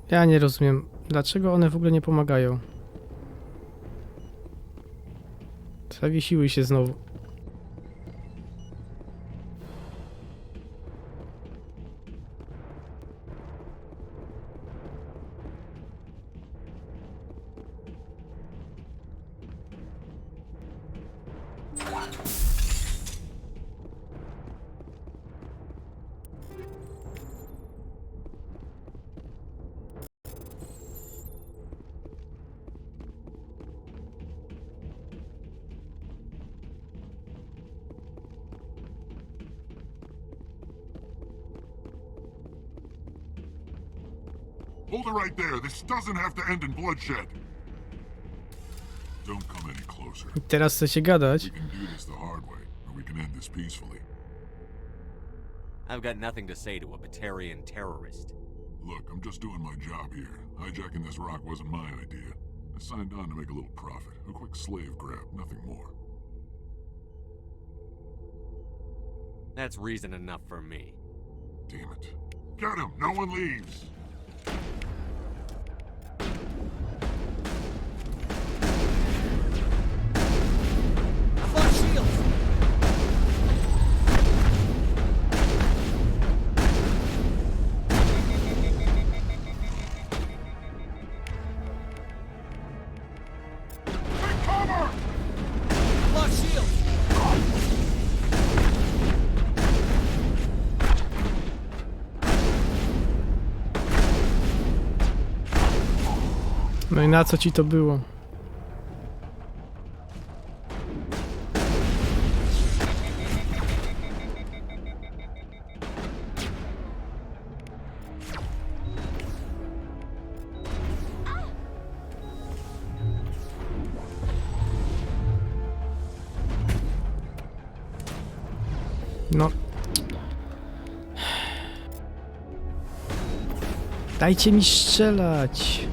Ja nie rozumiem, dlaczego one w ogóle nie pomagają. Zawiesiły się znowu. Hold it right there. This doesn't have to end in bloodshed. Don't come any closer. I teraz chcecie gadać. We can do this the hard way, or we can end this peacefully. I've got nothing to say to a Batarian terrorist. Look, I'm just doing my job here. Hijacking this rock wasn't my idea. I signed on to make a little profit. A quick slave grab, nothing more. That's reason enough for me. Damn it. Get him! No one leaves! No i na co ci to było? No. Dajcie mi strzelać.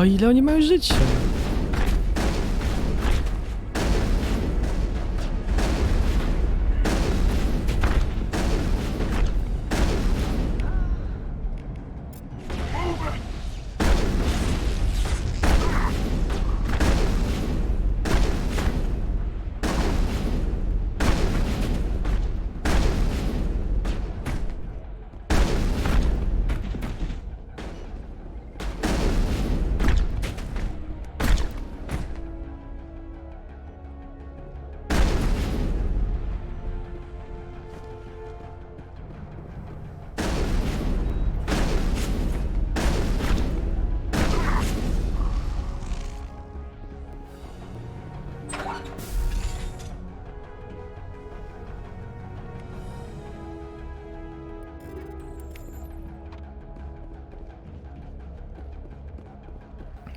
ile oni mają życia?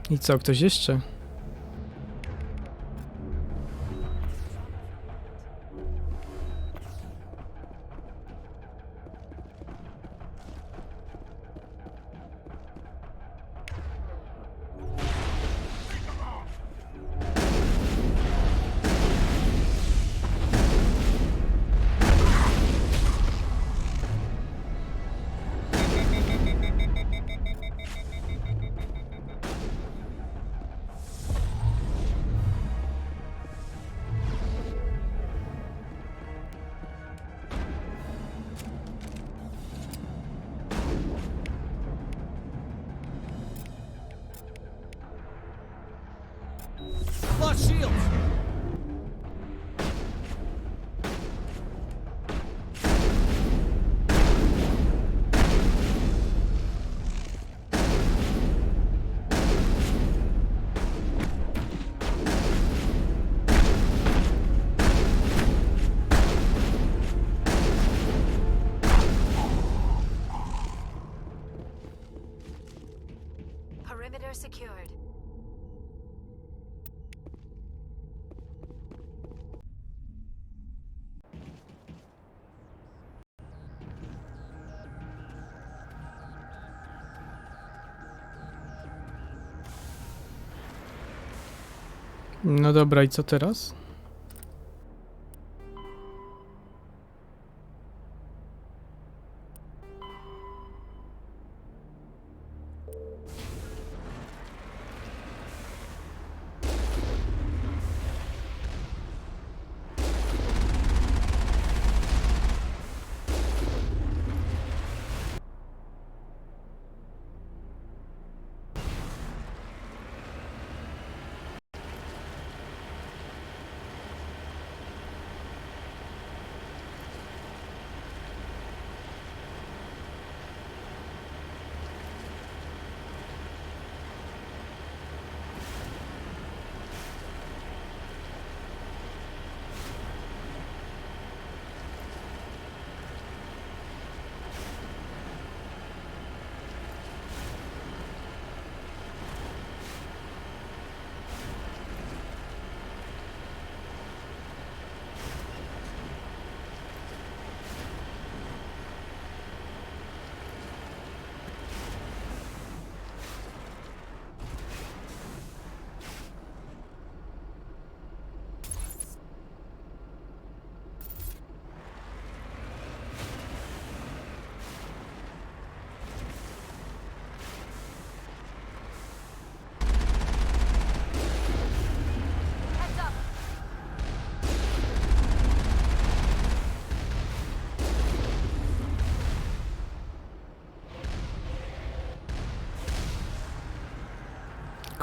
I co, ktoś jeszcze? Flush shields! Perimeter secured. No dobra, i co teraz?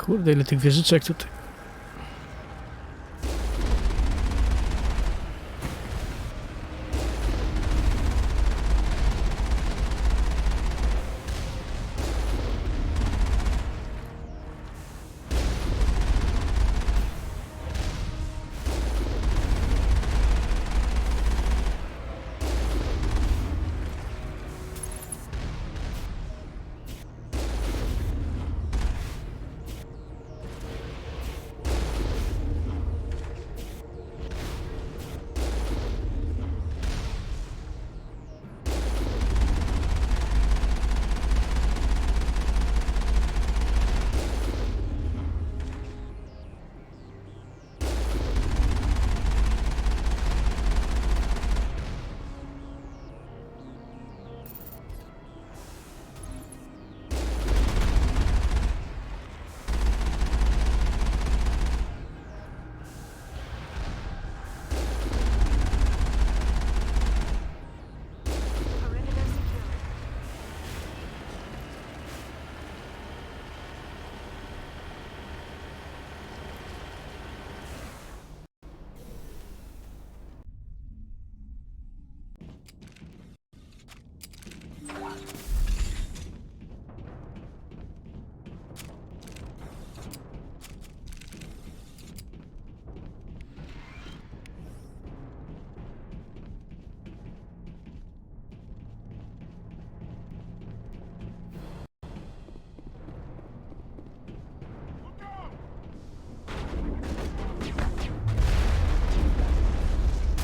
Kurde, ile tych wieżyczek tutaj.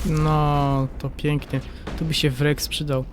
No, to pięknie. Tu by się wrek przydał.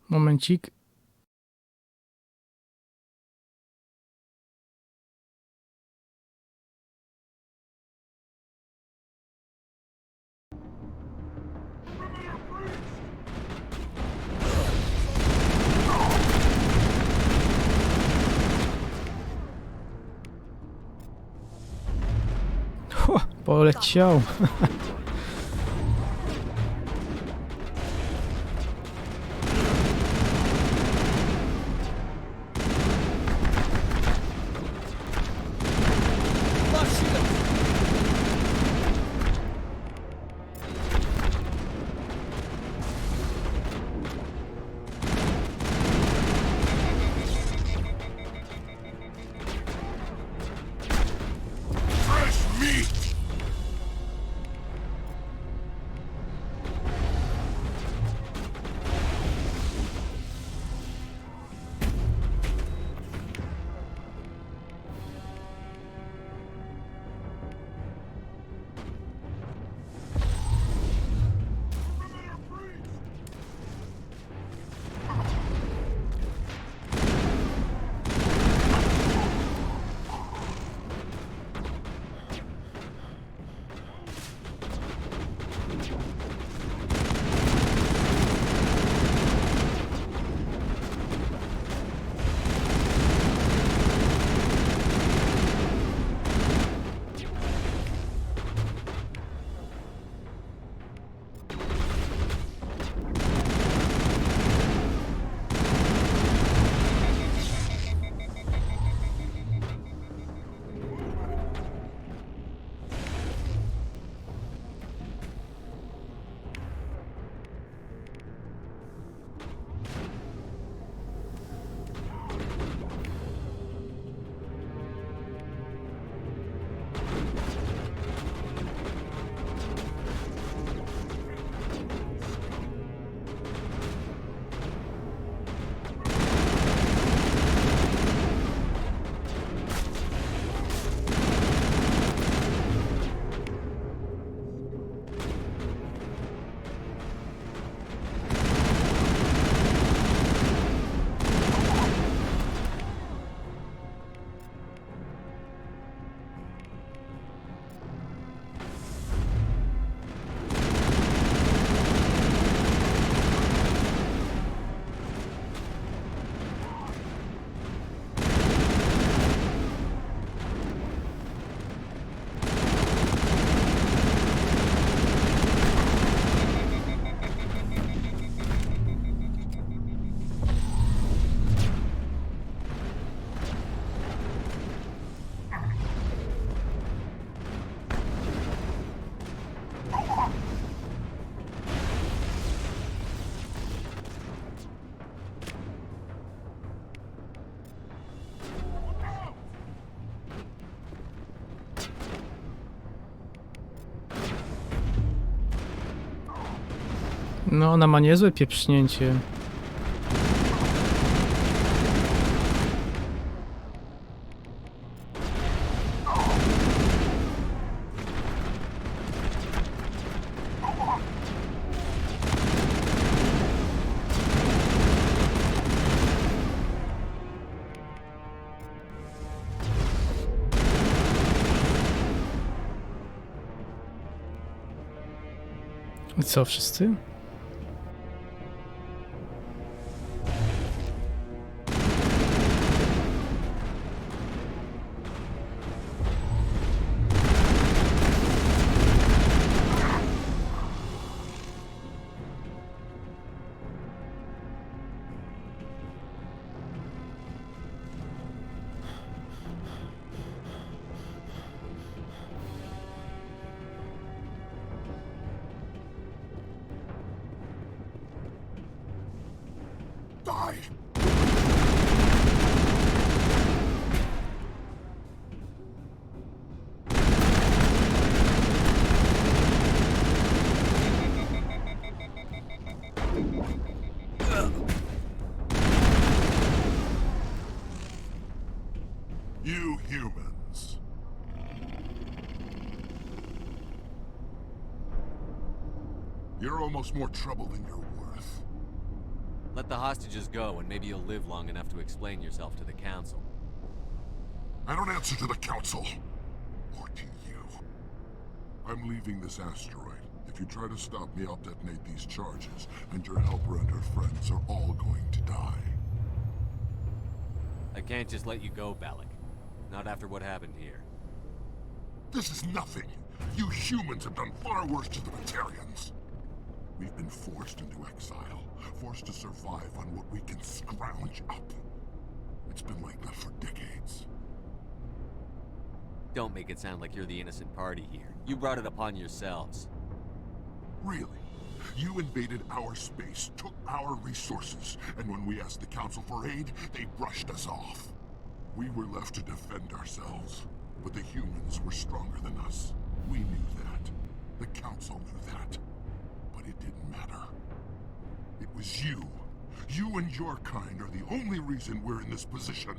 Momencik. Poleciał. No, ona ma niezłe pieprznięcie. co, wszyscy? Die! You humans. You're almost more trouble than you're worth. Let the hostages go, and maybe you'll live long enough to explain yourself to the Council. I don't answer to the Council. Or to you. I'm leaving this asteroid. If you try to stop me, I'll detonate these charges, and your helper and her friends are all going to die. I can't just let you go, Balak. Not after what happened here. This is nothing. You humans have done far worse to the Batarians. We've been forced into exile, forced to survive on what we can scrounge up. It's been like that for decades. Don't make it sound like you're the innocent party here. You brought it upon yourselves. Really? You invaded our space, took our resources, and when we asked the Council for aid, they brushed us off. We were left to defend ourselves, but the humans were stronger than us. We knew that. The Council knew that. But it didn't matter. It was you. You and your kind are the only reason we're in this position.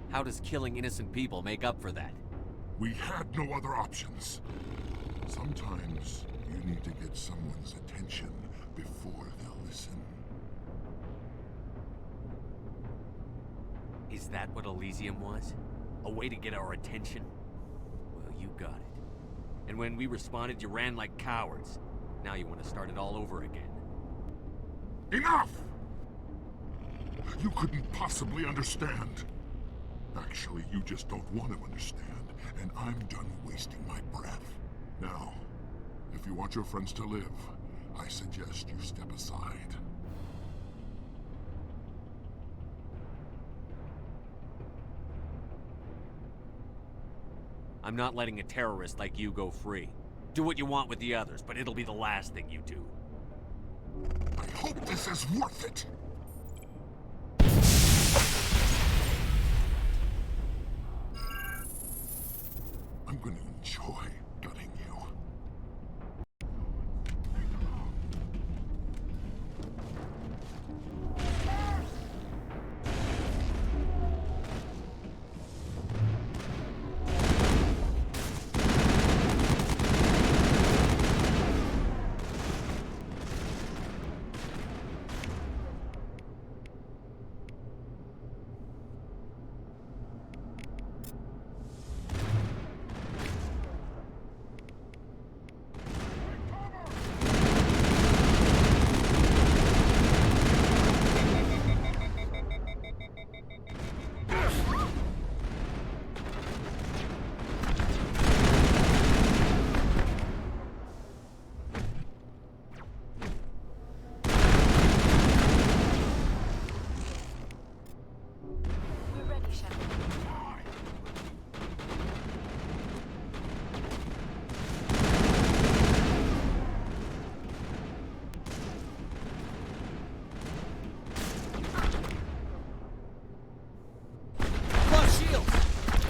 How does killing innocent people make up for that? We had no other options. Sometimes you need to get someone's attention before they'll listen. Is that what Elysium was? A way to get our attention? Well, you got it. And when we responded, you ran like cowards. Now you want to start it all over again. Enough! You couldn't possibly understand. Actually, you just don't want to understand, and I'm done wasting my breath. Now, if you want your friends to live, I suggest you step aside. I'm not letting a terrorist like you go free. Do what you want with the others, but it'll be the last thing you do. I hope this is worth it! I'm gonna enjoy gutting you.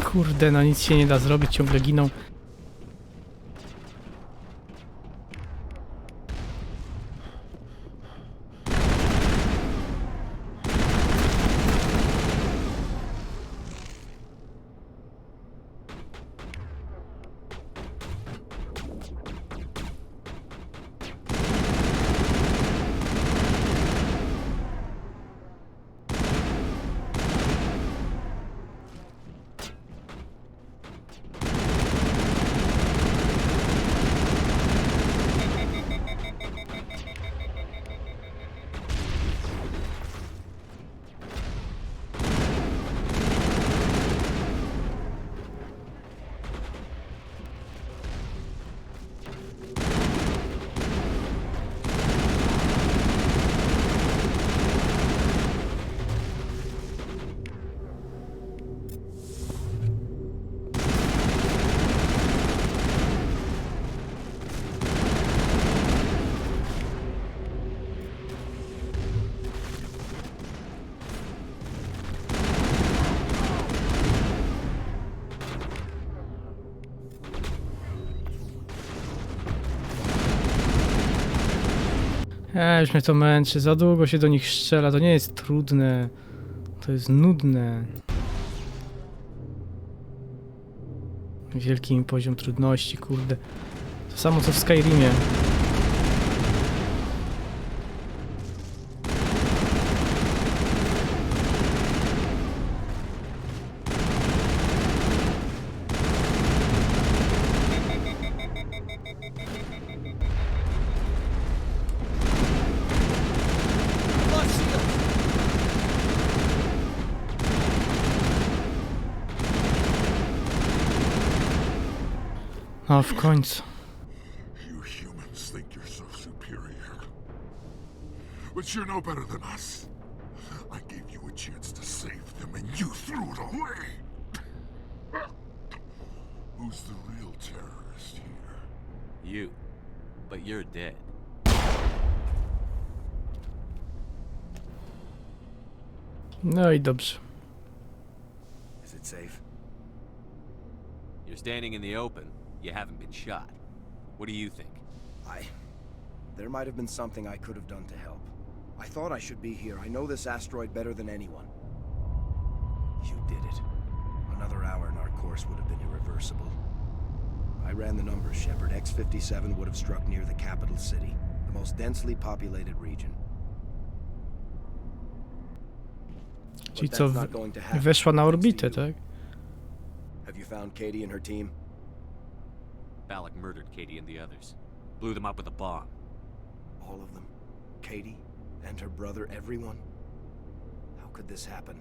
Kurde, no nic się nie da zrobić, ciągle giną. Już mnie to męczy, za długo się do nich strzela, to nie jest trudne. To jest nudne. Wielki im poziom trudności, kurde. To samo co w Skyrimie. O, w końcu. You humans think you're so superior. But you're no better than us. I gave you a chance to save them and you threw it away. Who's the real terrorist here? You. But you're dead. No i dobrze. Is it safe? You're standing in the open. You haven't been shot. What do you think? There might have been something I could have done to help. I thought I should be here. I know this asteroid better than anyone. You did it. Another hour and our course would have been irreversible. I ran the numbers, Shepard. X-57 would have struck near the capital city, the most densely populated region. Czyli co, weszła na orbitę, tak? Have you found Katie and her team? Balak murdered Katie and the others. Blew them up with a bomb. All of them? Katie? And her brother? Everyone? How could this happen?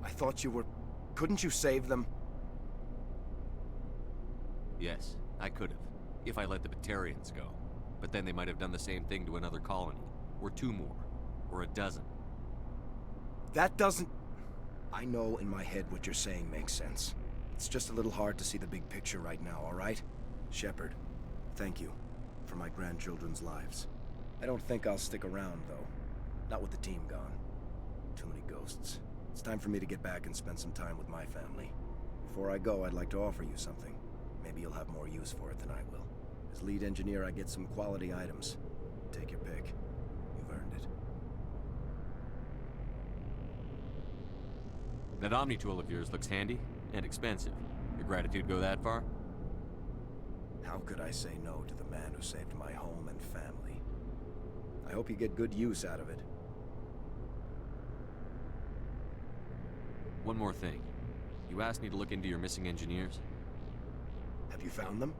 I thought you were... Couldn't you save them? Yes, I could have. If I let the Batarians go. But then they might have done the same thing to another colony. Or two more. Or a dozen. That doesn't... I know in my head what you're saying makes sense. It's just a little hard to see the big picture right now, all right? Shepard, thank you for my grandchildren's lives. I don't think I'll stick around, though. Not with the team gone. Too many ghosts. It's time for me to get back and spend some time with my family. Before I go, I'd like to offer you something. Maybe you'll have more use for it than I will. As lead engineer, I get some quality items. Take your pick. You've earned it. That Omni tool of yours looks handy and expensive. Your gratitude go that far? How could I say no to the man who saved my home and family? I hope you get good use out of it. One more thing. You asked me to look into your missing engineers? Have you found them?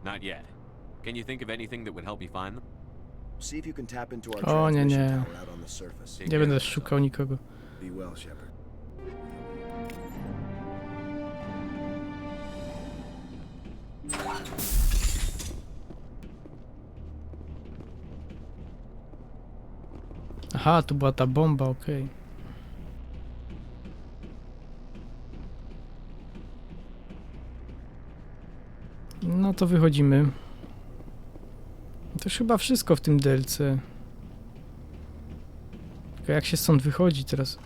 Not yet. Can you think of anything that would help me find them? See if you can tap into our O nie, transmission nie. tower out on the surface. Nie będę szukał nikogo. Be well, Shepard. Aha, tu była ta bomba, okej. No to wychodzimy. To już chyba wszystko w tym DLC. Tylko jak się stąd wychodzi teraz?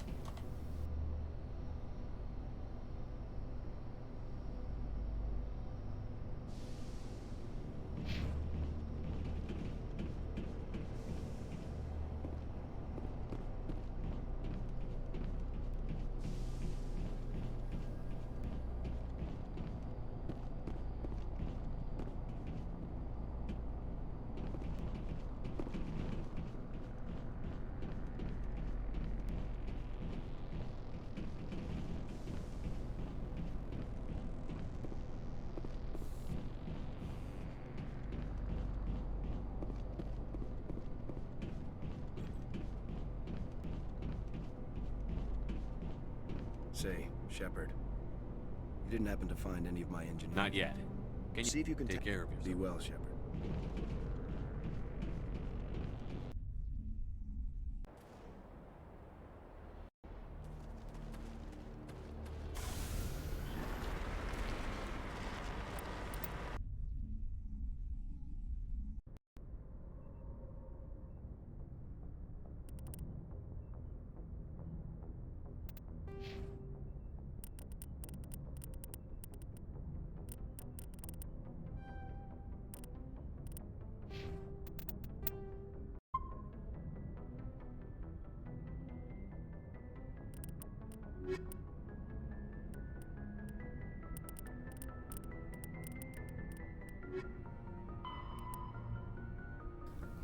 Say, Shepard, you didn't happen to find any of my engineers? Not yet. Can you see if you can take care of yourself? Be well, Shepard.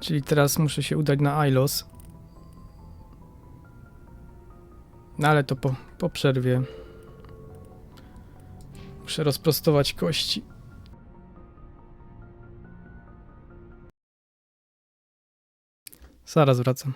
Czyli teraz muszę się udać na Ilos. No ale to po przerwie. Muszę rozprostować kości. Zaraz wracam.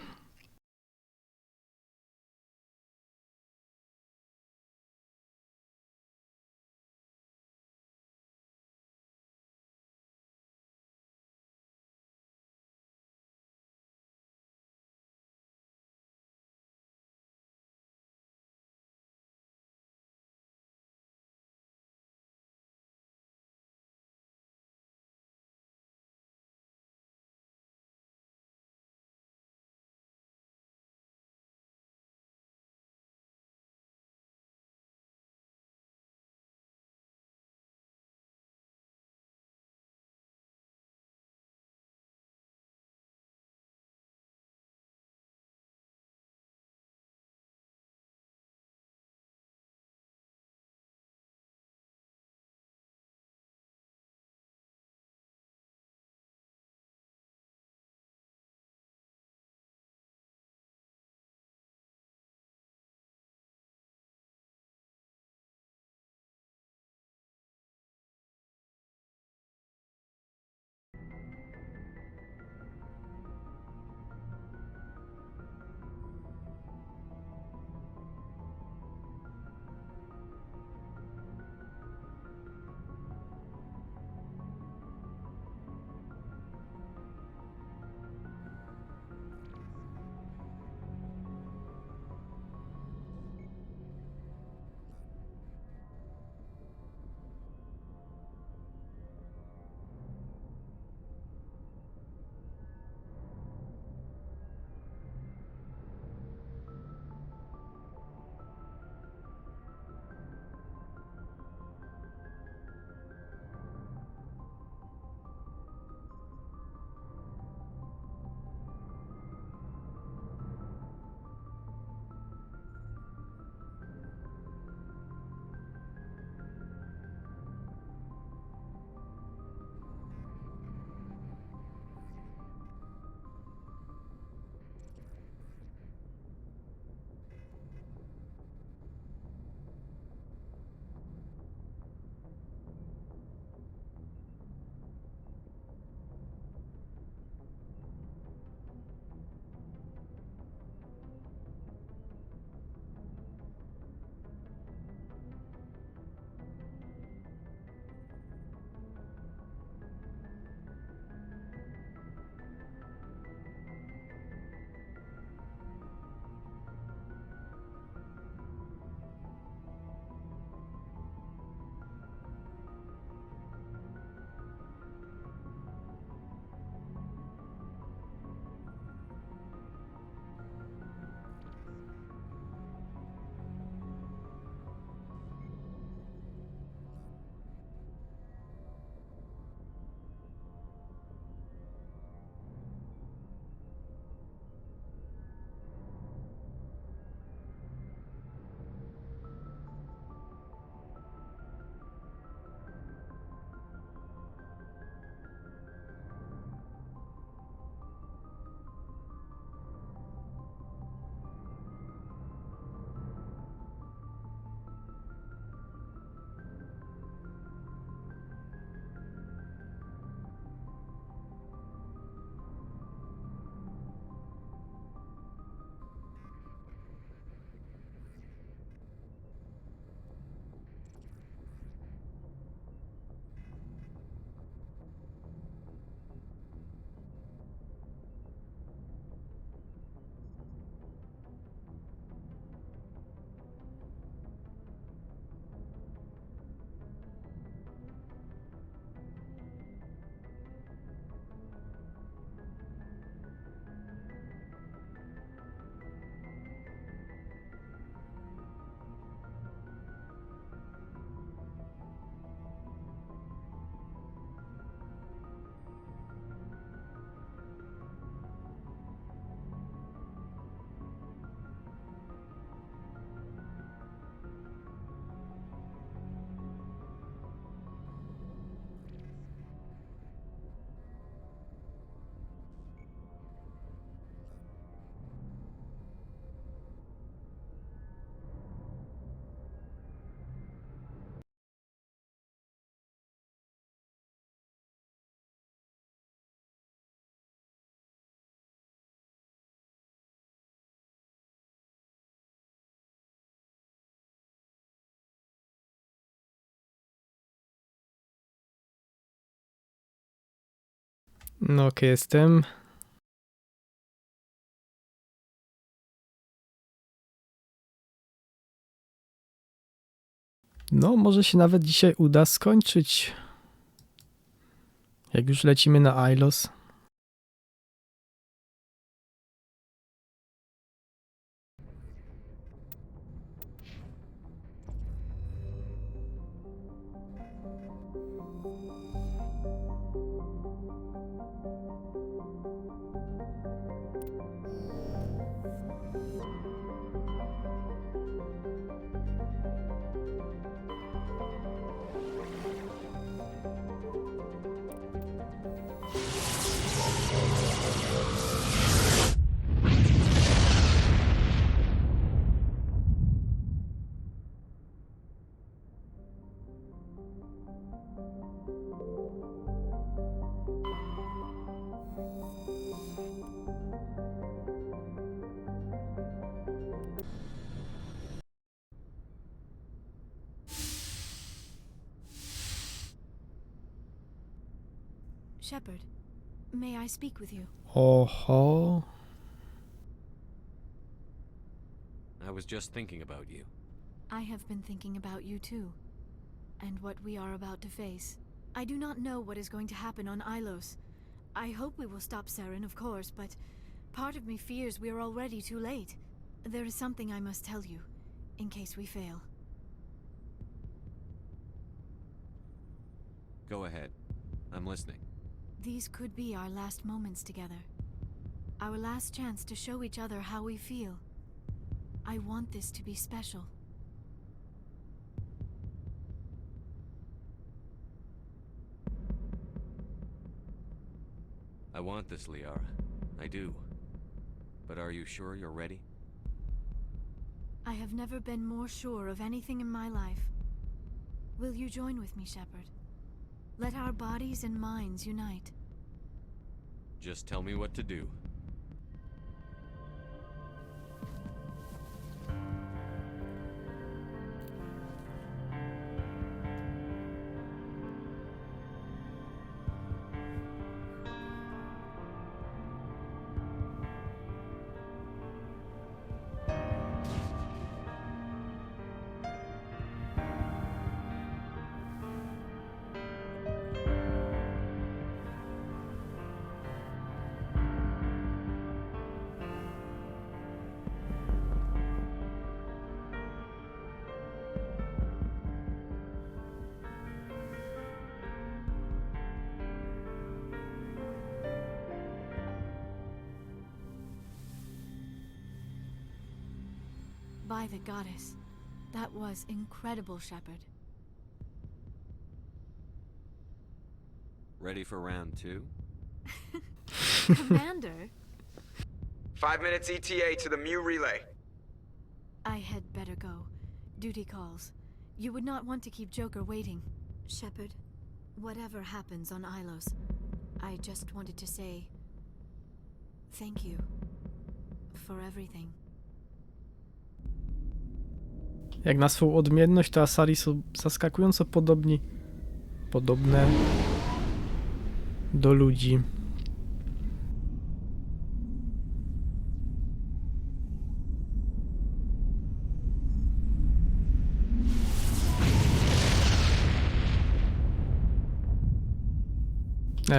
No, okej, jestem. No, może się nawet dzisiaj uda skończyć. Jak już lecimy na Ilos. Shepard, may I speak with you? Oho. I was just thinking about you. I have been thinking about you too, and what we are about to face. I do not know what is going to happen on Ilos. I hope we will stop Saren, of course, but part of me fears we are already too late. There is something I must tell you, in case we fail. Go ahead. I'm listening. These could be our last moments together. Our last chance to show each other how we feel. I want this to be special. I want this, Liara. I do. But are you sure you're ready? I have never been more sure of anything in my life. Will you join with me, Shepard? Let our bodies and minds unite. Just tell me what to do. By the goddess. That was incredible, Shepard. Ready for round 2? Commander? 5 minutes ETA to the Mu relay. I had better go. Duty calls. You would not want to keep Joker waiting. Shepard, whatever happens on Ilos, I just wanted to say thank you for everything. Jak na swą odmienność, to Asari są zaskakująco podobne do ludzi.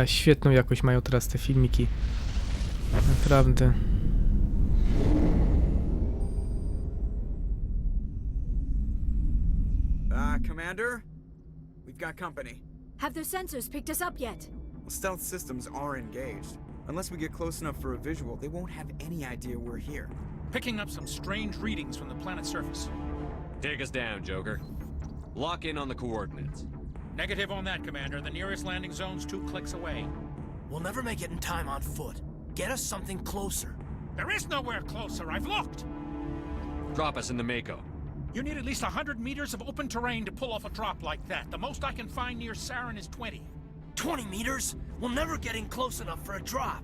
Świetną jakość mają teraz te filmiki. Naprawdę. Commander? We've got company. Have their sensors picked us up yet? Stealth systems are engaged. Unless we get close enough for a visual, they won't have any idea we're here. Picking up some strange readings from the planet's surface. Take us down, Joker. Lock in on the coordinates. Negative on that, Commander. The nearest landing zone's 2 clicks away. We'll never make it in time on foot. Get us something closer. There is nowhere closer. I've looked. Drop us in the Mako. You need at least 100 meters of open terrain to pull off a drop like that. The most I can find near Saren is 20. 20 meters? We'll never get in close enough for a drop.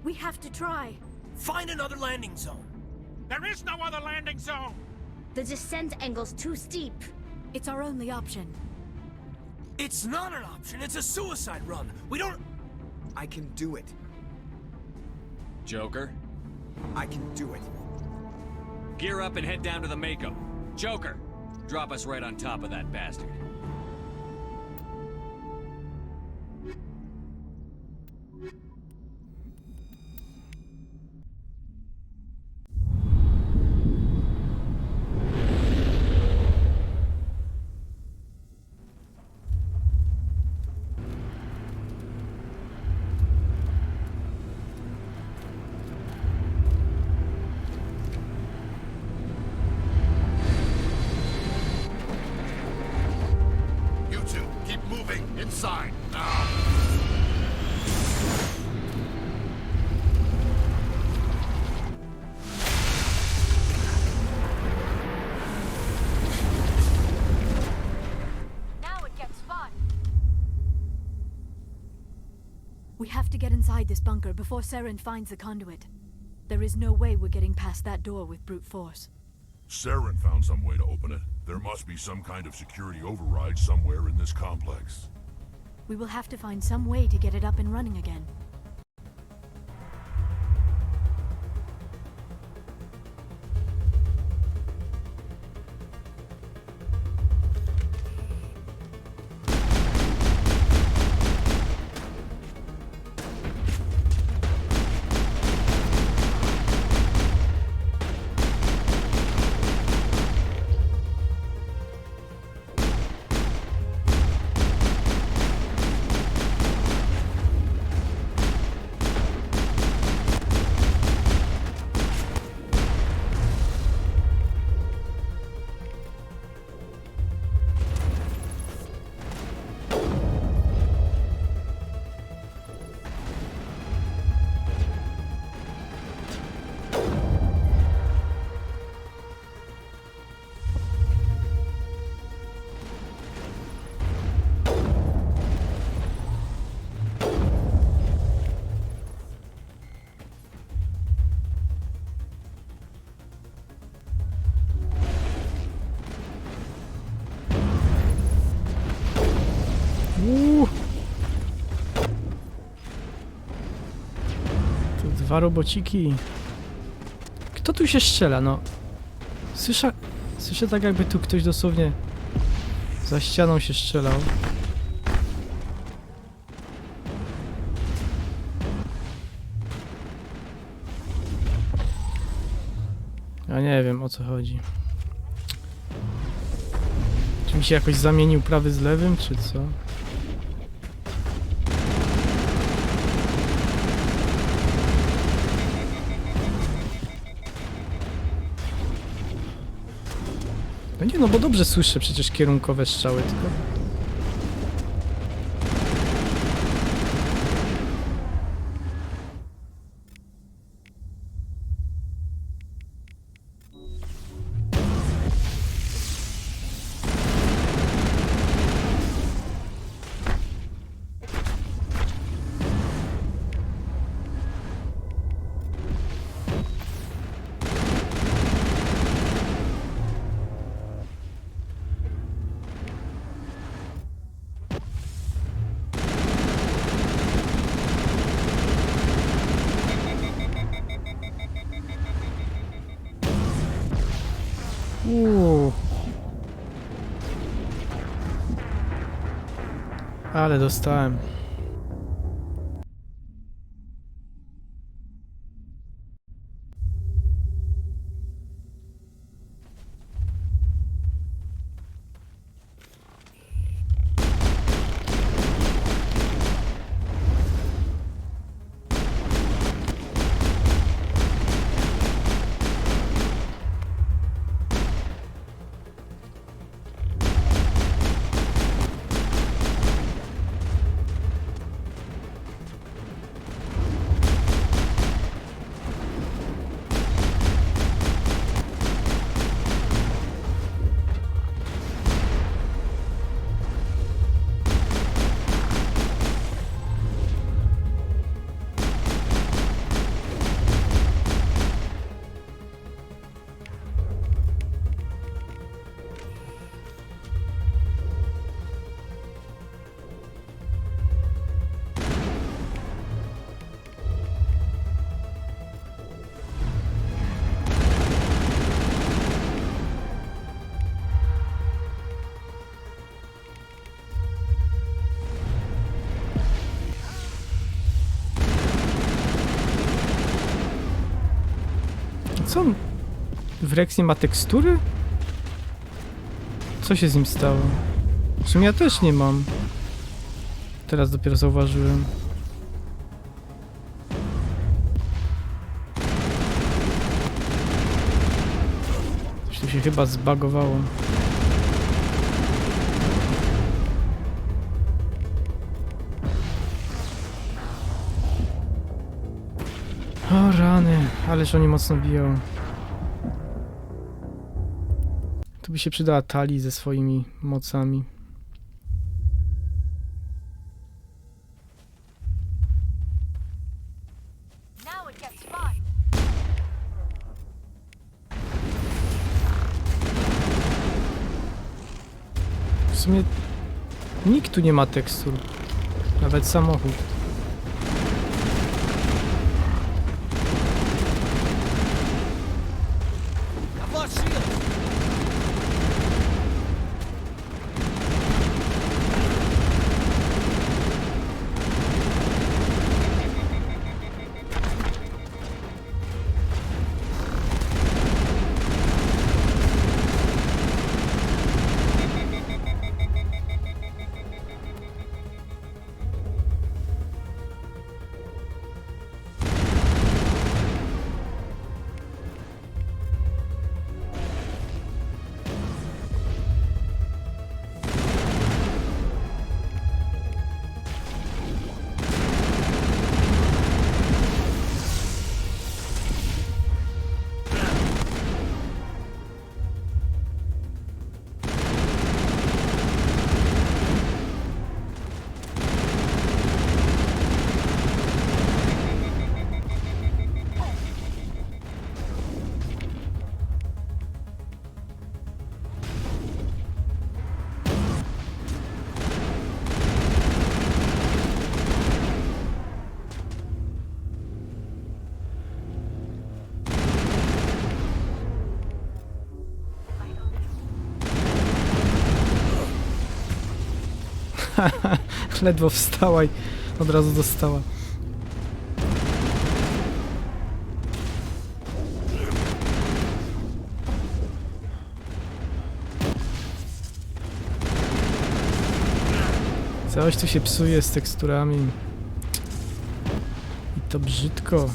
We have to try. Find another landing zone. There is no other landing zone! The descent angle's too steep. It's our only option. It's not an option. It's a suicide run. We don't... I can do it. Joker? I can do it. Gear up and head down to the Mako. Joker, drop us right on top of that bastard. You two, keep moving inside now. Now it gets fun. We have to get inside this bunker before Saren finds the conduit. There is no way we're getting past that door with brute force. Saren found some way to open it. There must be some kind of security override somewhere in this complex. We will have to find some way to get it up and running again. Tu dwa robociki. Kto tu się strzela, no? Słyszę tak, jakby tu ktoś dosłownie za ścianą się strzelał. Ja nie wiem, o co chodzi. Czy mi się jakoś zamienił prawy z lewym, czy co? No nie, no bo dobrze słyszę przecież kierunkowe strzały, tylko... Ale dostałem. Co on? Wrex nie ma tekstury? Co się z nim stało? W sumie ja też nie mam. Teraz dopiero zauważyłem. Coś tu się chyba zbagowało. O rany, ależ oni mocno biją. Tu by się przydała Tali ze swoimi mocami. W sumie nikt tu nie ma tekstur. Nawet samochód. Ledwo wstała i od razu dostała. Coś tu się psuje z teksturami. I to brzydko.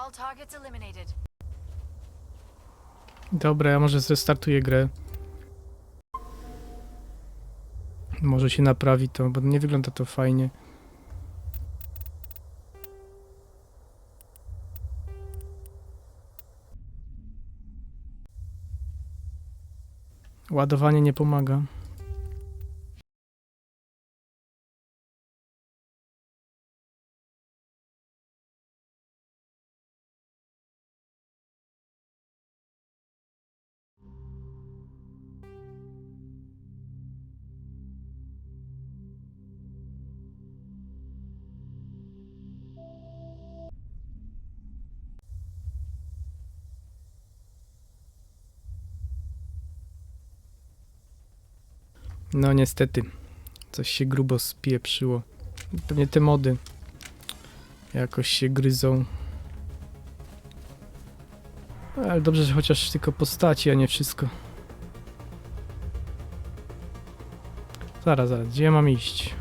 All targets eliminated. Dobra, ja może zrestartuję grę. Może się naprawi to, bo nie wygląda to fajnie. Ładowanie nie pomaga. No niestety, coś się grubo spieprzyło. Pewnie te mody jakoś się gryzą. Ale dobrze, że chociaż tylko postaci, a nie wszystko. Zaraz, gdzie ja mam iść?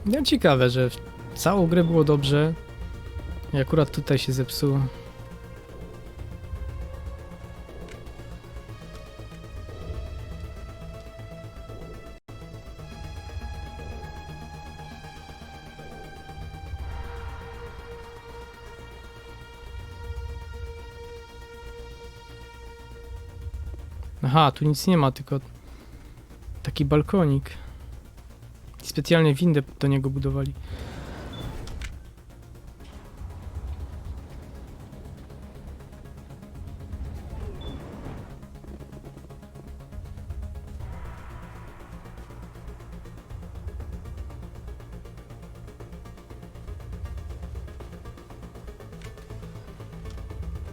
No ciekawe, że całą grę było dobrze i akurat tutaj się zepsuło. Aha, tu nic nie ma, tylko taki balkonik. Specjalnie windę do niego budowali.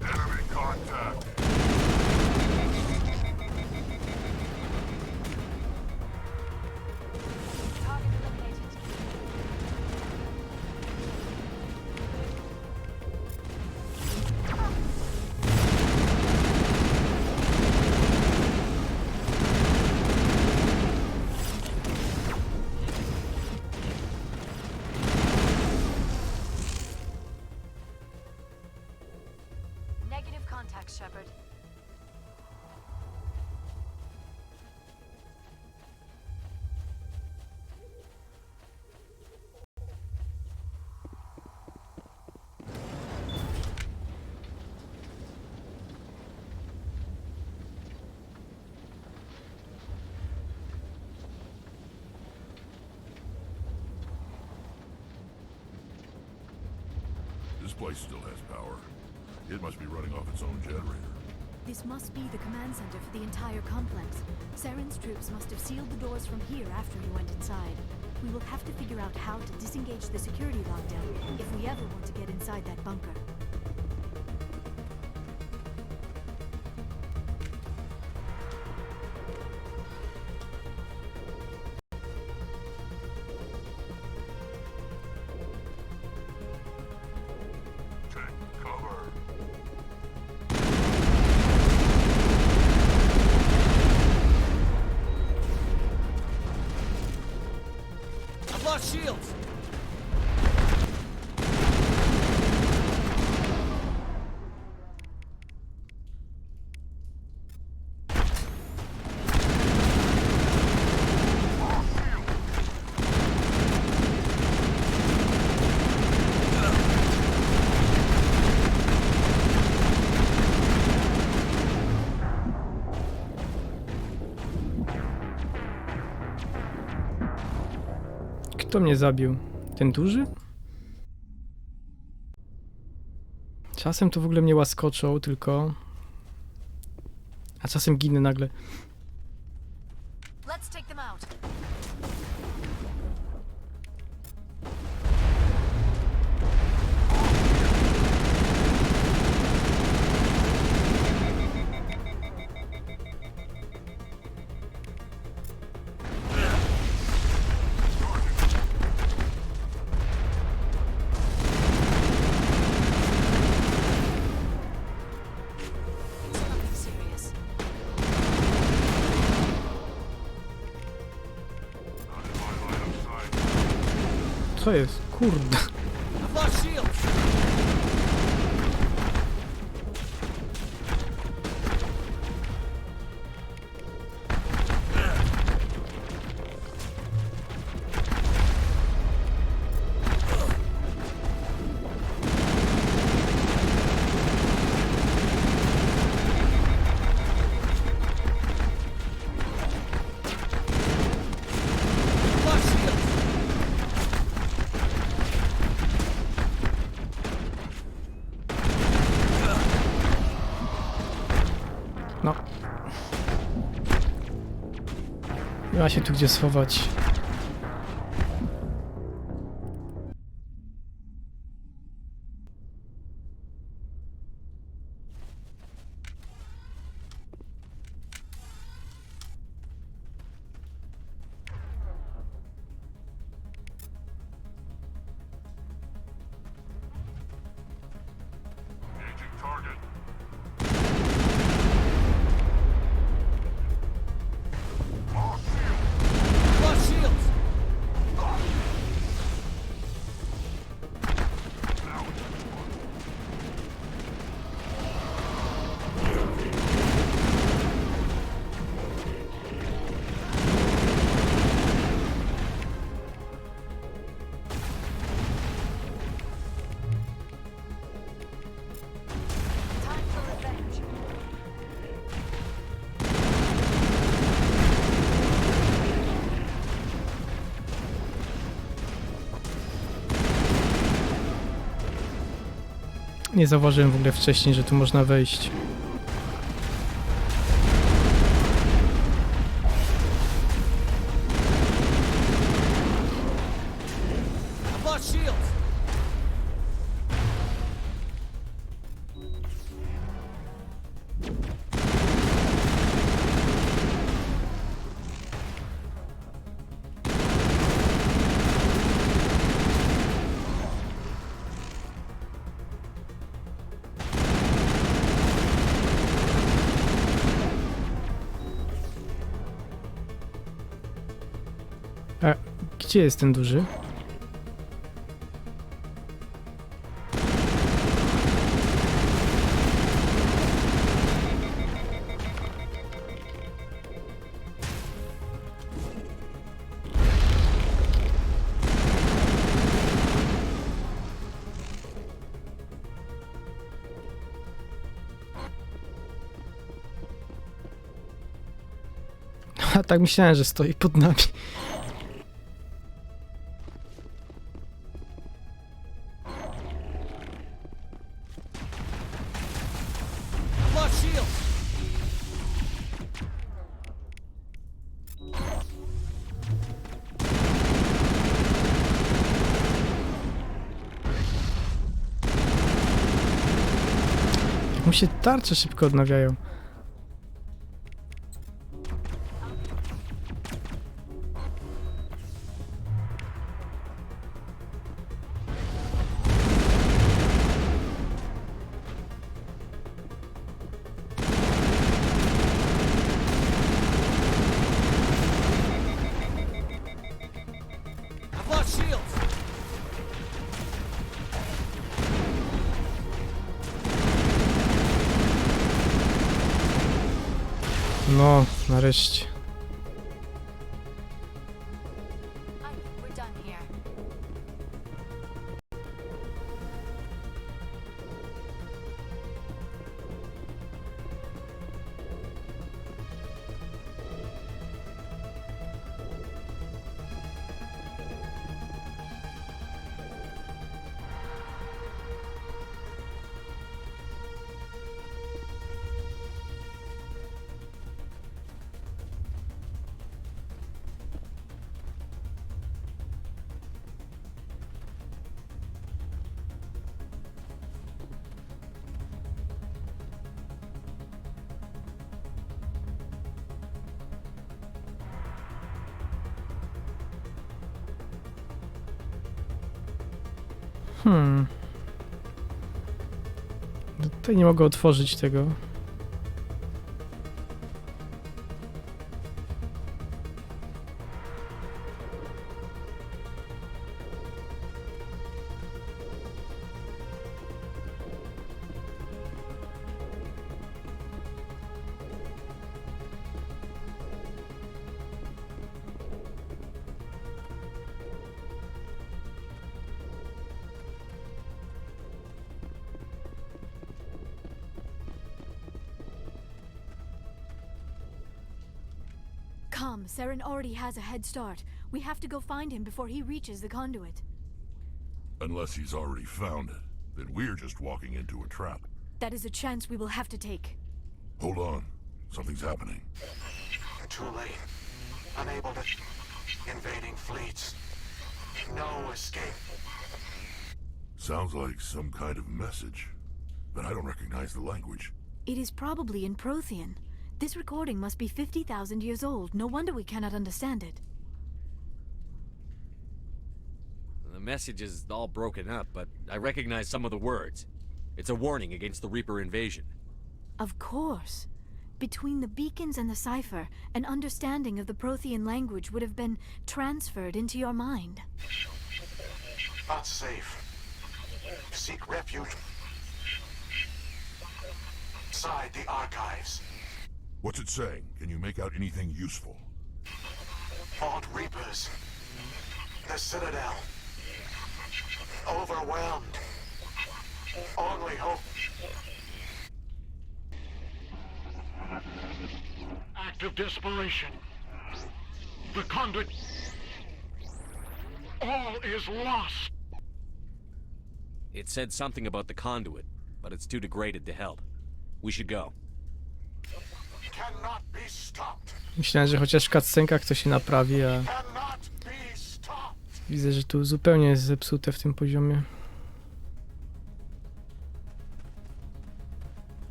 Enemy contact. Negative contact, Shepard. This place still has power. It must be running off its own generator. This must be the command center for the entire complex. Saren's troops must have sealed the doors from here after he went inside. We will have to figure out how to disengage the security lockdown if we ever want to get inside that bunker. Take cover. I've lost shields! Kto mnie zabił? Ten duży? Czasem to w ogóle mnie łaskoczą tylko. A czasem ginę nagle. Let's take them out. Nothing serious. Co jest? Kurde. I've lost shields! No. Nie ma się tu gdzie schować. Nie zauważyłem w ogóle wcześniej, że tu można wejść. A gdzie jest ten duży? A tak myślałem, że stoi pod nami. Jak mu się tarcze szybko odnawiają. No, nareszcie. We're done here. Tutaj nie mogę otworzyć tego. Come, Saren already has a head start. We have to go find him before he reaches the conduit. Unless he's already found it, then we're just walking into a trap. That is a chance we will have to take. Hold on. Something's happening. Too late. Unable to... Invading fleets. No escape. Sounds like some kind of message, but I don't recognize the language. It is probably in Prothean. This recording must be 50,000 years old. No wonder we cannot understand it. The message is all broken up, but I recognize some of the words. It's a warning against the Reaper invasion. Of course. Between the beacons and the cipher, an understanding of the Prothean language would have been transferred into your mind. Not safe. Seek refuge inside the archives. What's it saying? Can you make out anything useful? Fought Reapers. The Citadel. Overwhelmed. Only hope. Act of desperation. The conduit. All is lost. It said something about the conduit, but it's too degraded to help. We should go. Cannot be stopped. Myślałem, że chociaż w cutscenkach to się naprawi, a widzę, że tu zupełnie jest zepsute w tym poziomie.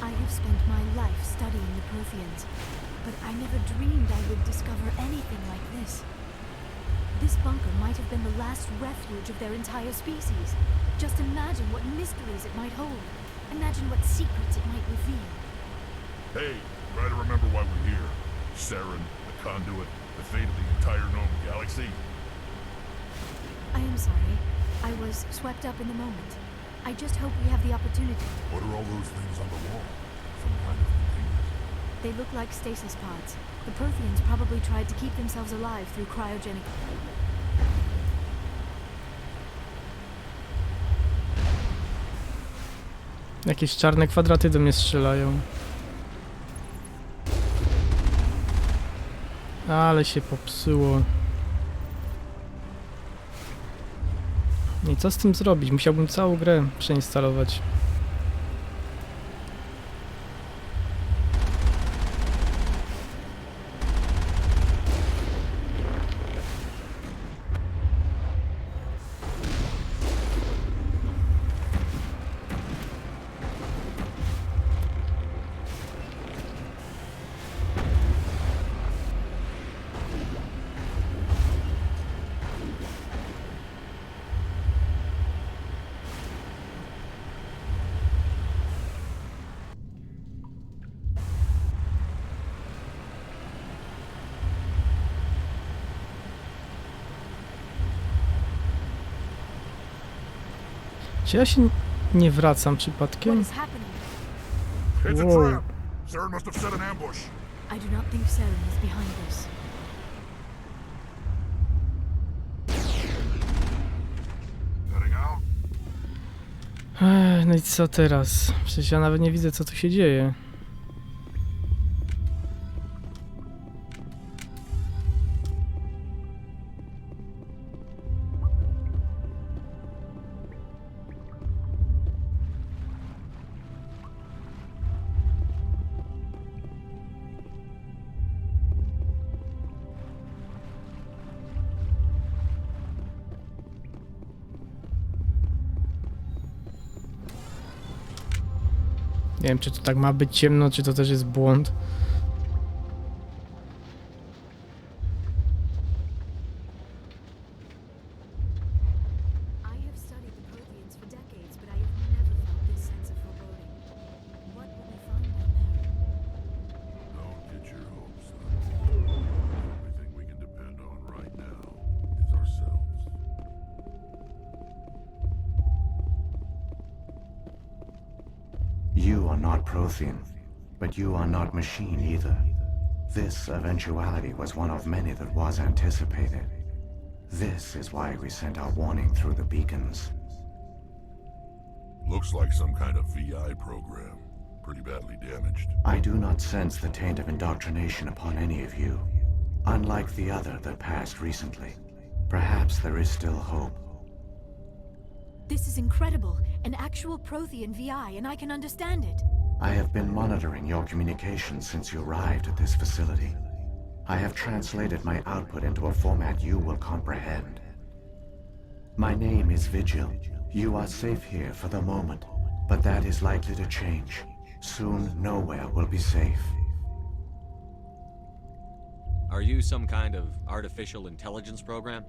I have spent my life studying the Protheans, but I never dreamed I would discover anything like this. This bunker might have been the last refuge of their entire species. Just imagine what mysteries it might hold. Imagine what secrets it might reveal. Hey, try to remember why we're here. Saren, the conduit, the fate of the entire known galaxy. I am sorry. I was swept up in the moment. I just hope we have the opportunity. What are all those things on the wall? Some kind of containers? They look like stasis pods. The Protheans probably tried to keep themselves alive through cryogenic... Jakieś czarne kwadraty do mnie strzelają. Ale się popsuło. I co z tym zrobić? Musiałbym całą grę przeinstalować. Czy ja się nie wracam przypadkiem? It's a Wow. trap. Saren must have set an ambush. I do not think Saren is behind this. Heading out. No i co teraz? Przecież ja nawet nie widzę, co tu się dzieje. Nie wiem, czy to tak ma być ciemno, czy to też jest błąd. I have studied the Protheans for decades, but I have never felt this sense of foreboding. What will we find down there? Don't get your hopes up. The only thing we can depend on right now is ourselves. You are not Prothean, but you are not machine either. This eventuality was one of many that was anticipated. This is why we sent our warning through the beacons. Looks like some kind of VI program. Pretty badly damaged. I do not sense the taint of indoctrination upon any of you. Unlike the other that passed recently. Perhaps there is still hope. This is incredible. An actual Prothean VI, and I can understand it. I have been monitoring your communications since you arrived at this facility. I have translated my output into a format you will comprehend. My name is Vigil. You are safe here for the moment, but that is likely to change. Soon, nowhere will be safe. Are you some kind of artificial intelligence program?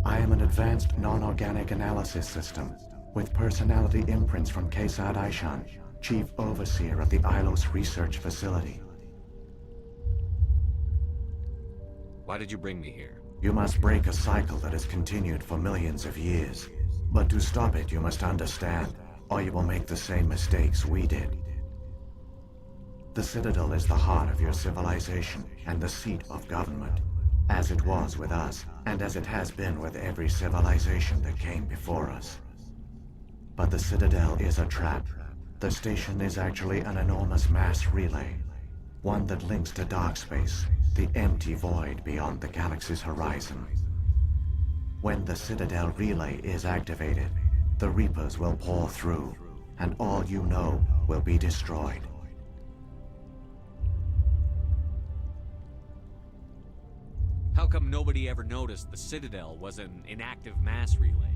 I am an advanced non-organic analysis system, with personality imprints from Kesad Aishan, Chief Overseer of the Ilos Research Facility. Why did you bring me here? You must break a cycle that has continued for millions of years. But to stop it, you must understand, or you will make the same mistakes we did. The Citadel is the heart of your civilization and the seat of government, as it was with us, and as it has been with every civilization that came before us. But the Citadel is a trap. The station is actually an enormous mass relay, one that links to dark space, the empty void beyond the galaxy's horizon. When the Citadel relay is activated, the Reapers will pour through, and all you know will be destroyed. How come nobody ever noticed the Citadel was an inactive mass relay?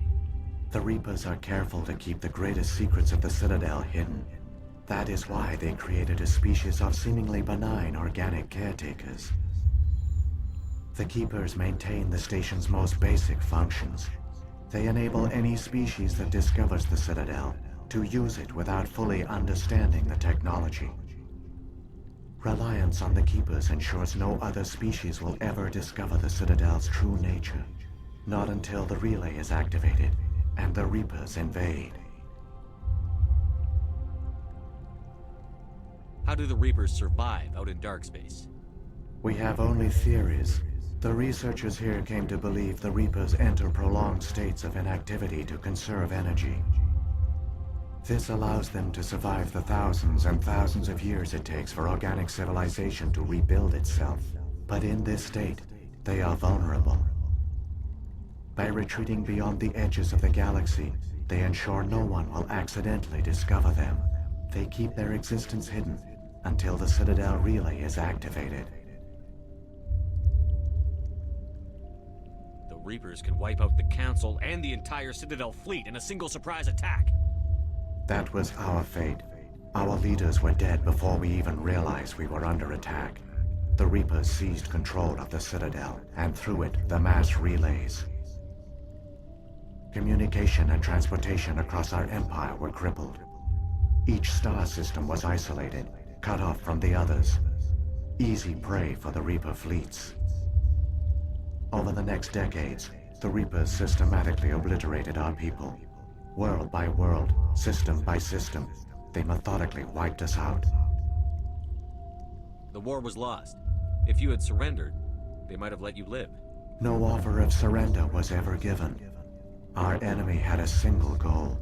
The Reapers are careful to keep the greatest secrets of the Citadel hidden. That is why they created a species of seemingly benign organic caretakers. The Keepers maintain the station's most basic functions. They enable any species that discovers the Citadel to use it without fully understanding the technology. Reliance on the Keepers ensures no other species will ever discover the Citadel's true nature. Not until the relay is activated and the Reapers invade. How do the Reapers survive out in dark space? We have only theories. The researchers here came to believe the Reapers enter prolonged states of inactivity to conserve energy. This allows them to survive the thousands and thousands of years it takes for organic civilization to rebuild itself. But in this state, they are vulnerable. By retreating beyond the edges of the galaxy, they ensure no one will accidentally discover them. They keep their existence hidden until the Citadel relay is activated. The Reapers can wipe out the Council and the entire Citadel fleet in a single surprise attack. That was our fate. Our leaders were dead before we even realized we were under attack. The Reapers seized control of the Citadel, and through it, the mass relays. Communication and transportation across our empire were crippled. Each star system was isolated, cut off from the others. Easy prey for the Reaper fleets. Over the next decades, the Reapers systematically obliterated our people. World by world, system by system, they methodically wiped us out. The war was lost. If you had surrendered, they might have let you live. No offer of surrender was ever given. Our enemy had a single goal: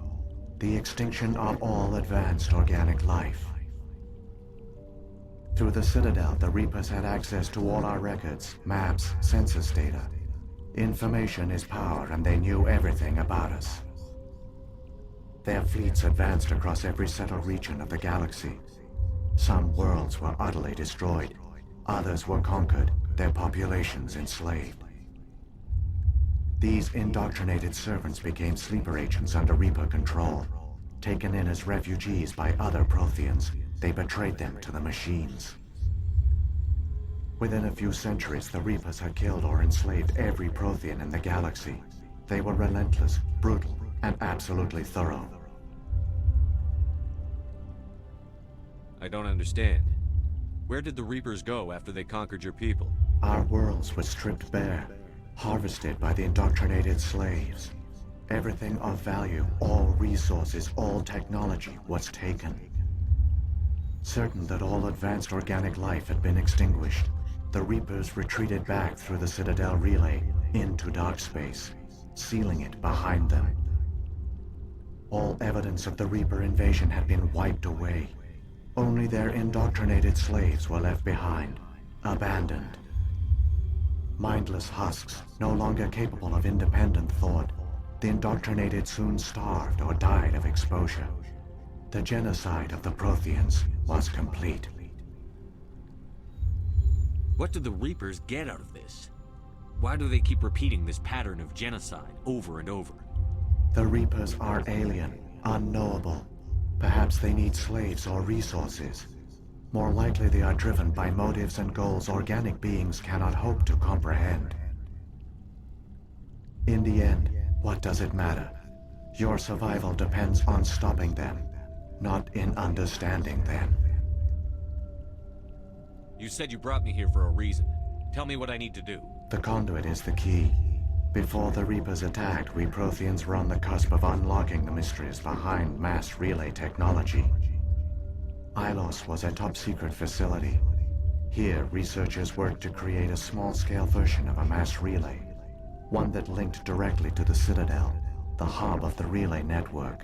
the extinction of all advanced organic life. Through the Citadel, the Reapers had access to all our records, maps, census data. Information is power, and they knew everything about us. Their fleets advanced across every settled region of the galaxy. Some worlds were utterly destroyed. Others were conquered, their populations enslaved. These indoctrinated servants became sleeper agents under Reaper control. Taken in as refugees by other Protheans, they betrayed them to the machines. Within a few centuries, the Reapers had killed or enslaved every Prothean in the galaxy. They were relentless, brutal, and absolutely thorough. I don't understand. Where did the Reapers go after they conquered your people? Our worlds were stripped bare, harvested by the indoctrinated slaves. Everything of value, all resources, all technology was taken. Certain that all advanced organic life had been extinguished, the Reapers retreated back through the Citadel relay into dark space, sealing it behind them. All evidence of the Reaper invasion had been wiped away. Only their indoctrinated slaves were left behind, abandoned. Mindless husks, no longer capable of independent thought, the indoctrinated soon starved or died of exposure. The genocide of the Protheans was complete. What do the Reapers get out of this? Why do they keep repeating this pattern of genocide over and over? The Reapers are alien, unknowable. Perhaps they need slaves or resources. More likely they are driven by motives and goals organic beings cannot hope to comprehend. In the end, what does it matter? Your survival depends on stopping them, not in understanding them. You said you brought me here for a reason. Tell me what I need to do. The conduit is the key. Before the Reapers attacked, we Protheans were on the cusp of unlocking the mysteries behind mass relay technology. Ilos was a top-secret facility. Here, researchers worked to create a small-scale version of a mass relay, one that linked directly to the Citadel, the hub of the relay network.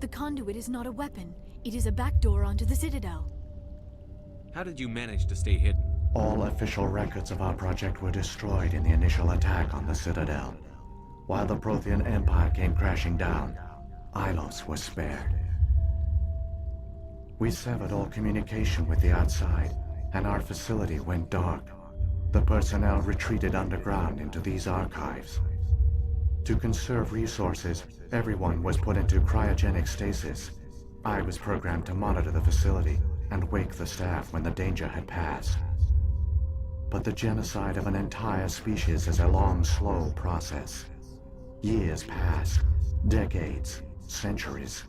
The conduit is not a weapon. It is a backdoor onto the Citadel. How did you manage to stay hidden? All official records of our project were destroyed in the initial attack on the Citadel. While the Prothean Empire came crashing down, Ilos was spared. We severed all communication with the outside, and our facility went dark. The personnel retreated underground into these archives. To conserve resources, everyone was put into cryogenic stasis. I was programmed to monitor the facility and wake the staff when the danger had passed. But the genocide of an entire species is a long, slow process. Years passed, decades, centuries.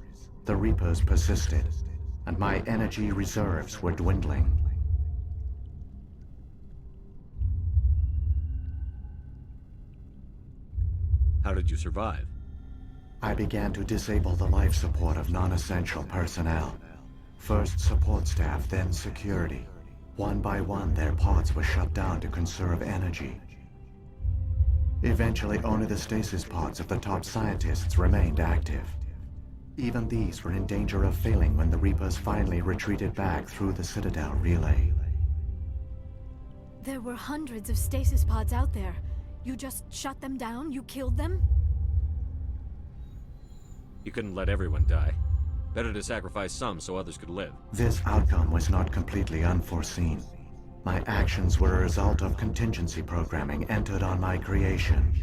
The Reapers persisted, and my energy reserves were dwindling. How did you survive? I began to disable the life support of non-essential personnel. First support staff, then security. One by one, their pods were shut down to conserve energy. Eventually, only the stasis pods of the top scientists remained active. Even these were in danger of failing when the Reapers finally retreated back through the Citadel relay. There were hundreds of stasis pods out there. You just shut them down? You killed them? You couldn't let everyone die. Better to sacrifice some so others could live. This outcome was not completely unforeseen. My actions were a result of contingency programming entered on my creation.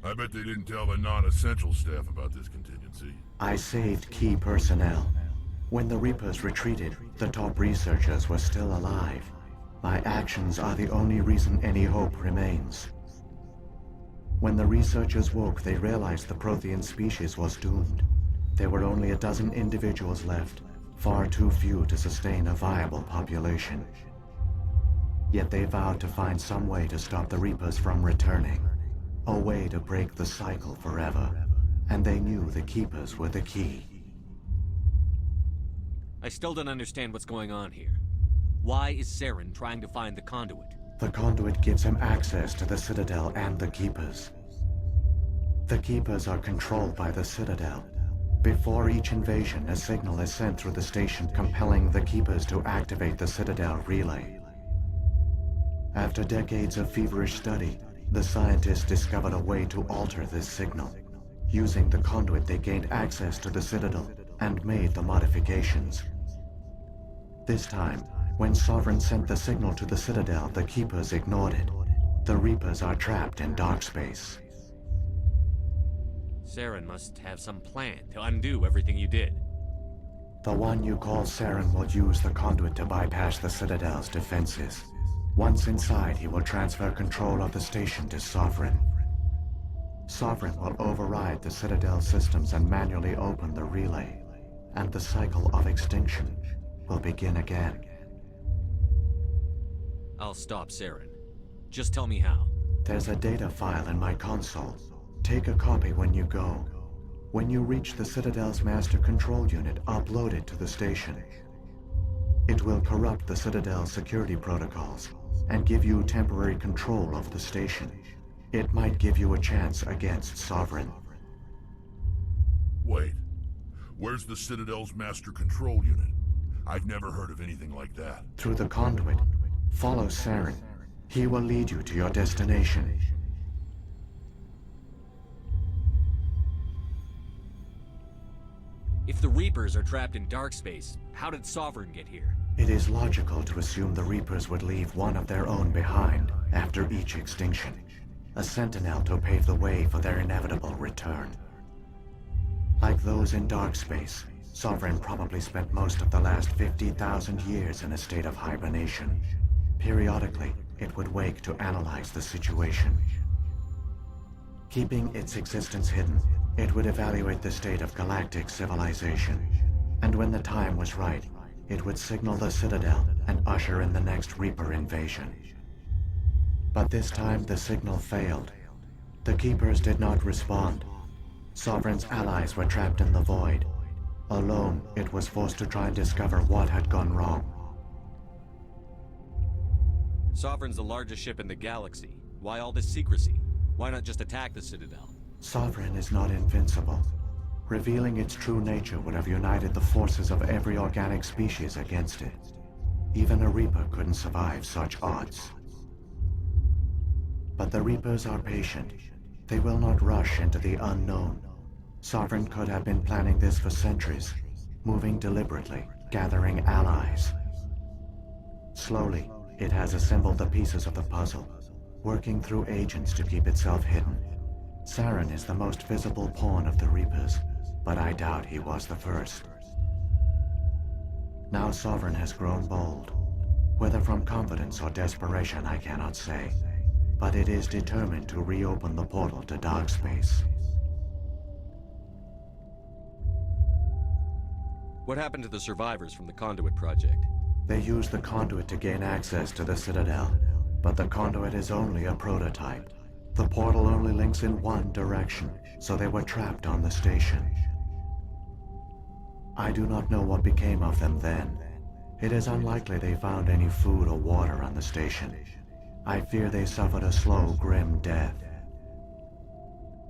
I bet they didn't tell the non-essential staff about this contingency. I saved key personnel. When the Reapers retreated, the top researchers were still alive. My actions are the only reason any hope remains. When the researchers woke, they realized the Prothean species was doomed. There were only a dozen individuals left, far too few to sustain a viable population. Yet they vowed to find some way to stop the Reapers from returning. a way to break the cycle forever. And they knew the Keepers were the key. I still don't understand what's going on here. Why is Saren trying to find the conduit? The conduit gives him access to the Citadel and the Keepers. The Keepers are controlled by the Citadel. Before each invasion, a signal is sent through the station compelling the Keepers to activate the Citadel relay. After decades of feverish study, the scientists discovered a way to alter this signal. Using the conduit, they gained access to the Citadel and made the modifications. This time, when Sovereign sent the signal to the Citadel, the Keepers ignored it. The Reapers are trapped in dark space. Saren must have some plan to undo everything you did. The one you call Saren will use the conduit to bypass the Citadel's defenses. Once inside, he will transfer control of the station to Sovereign. Sovereign will override the Citadel systems and manually open the relay, and the cycle of extinction will begin again. I'll stop Saren. Just tell me how. There's a data file in my console. Take a copy when you go. When you reach the Citadel's master control unit, upload it to the station. It will corrupt the Citadel's security protocols and give you temporary control of the station. It might give you a chance against Sovereign. Wait. Where's the Citadel's master control unit? I've never heard of anything like that. Through the conduit, follow Saren. He will lead you to your destination. If the Reapers are trapped in dark space, how did Sovereign get here? It is logical to assume the Reapers would leave one of their own behind after each extinction. A sentinel to pave the way for their inevitable return. Like those in dark space, Sovereign probably spent most of the last 50,000 years in a state of hibernation. Periodically, it would wake to analyze the situation. Keeping its existence hidden, it would evaluate the state of galactic civilization. And when the time was right, it would signal the Citadel and usher in the next Reaper invasion. But this time the signal failed. The Keepers did not respond. Sovereign's allies were trapped in the void. Alone, it was forced to try and discover what had gone wrong. Sovereign's the largest ship in the galaxy. Why all this secrecy? Why not just attack the Citadel? Sovereign is not invincible. Revealing its true nature would have united the forces of every organic species against it. Even a Reaper couldn't survive such odds. But the Reapers are patient. They will not rush into the unknown. Sovereign could have been planning this for centuries, moving deliberately, gathering allies. Slowly, it has assembled the pieces of the puzzle, working through agents to keep itself hidden. Saren is the most visible pawn of the Reapers, but I doubt he was the first. Now Sovereign has grown bold. Whether from confidence or desperation, I cannot say. But it is determined to reopen the portal to dark space. What happened to the survivors from the Conduit project? They used the conduit to gain access to the Citadel, but the conduit is only a prototype. The portal only links in one direction, so they were trapped on the station. I do not know what became of them then. It is unlikely they found any food or water on the station. I fear they suffered a slow, grim death.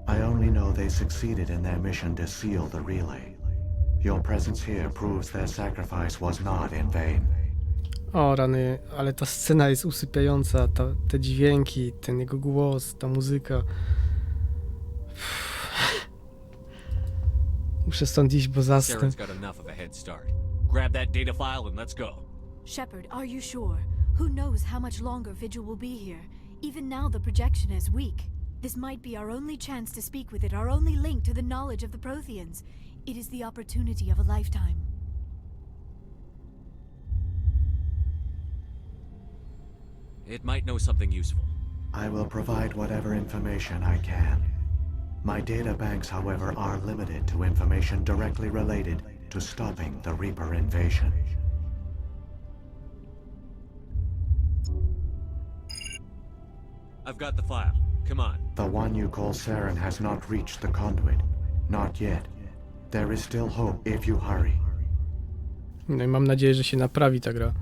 I only know they succeeded in their mission to seal the relay. Your presence here proves their sacrifice was not in vain. O rany, ale ta scena jest usypiająca, te dźwięki, ten jego głos, ta muzyka. Muszę stąd iść, bo zasnę. Saren's got enough of a head start. Grab that data file and let's go. Shepard, are you sure? Who knows how much longer Vigil will be here? Even now the projection is weak. This might be our only chance to speak with it, our only link to the knowledge of the Protheans. It is the opportunity of a lifetime. It might know something useful. I will provide whatever information I can. My data banks, however, are limited to information directly related to stopping the Reaper invasion. I've got the file. Come on. The one you call Saren has not reached the conduit. Not yet. There is still hope if you hurry. No i mam nadzieję, że się naprawi ta gra.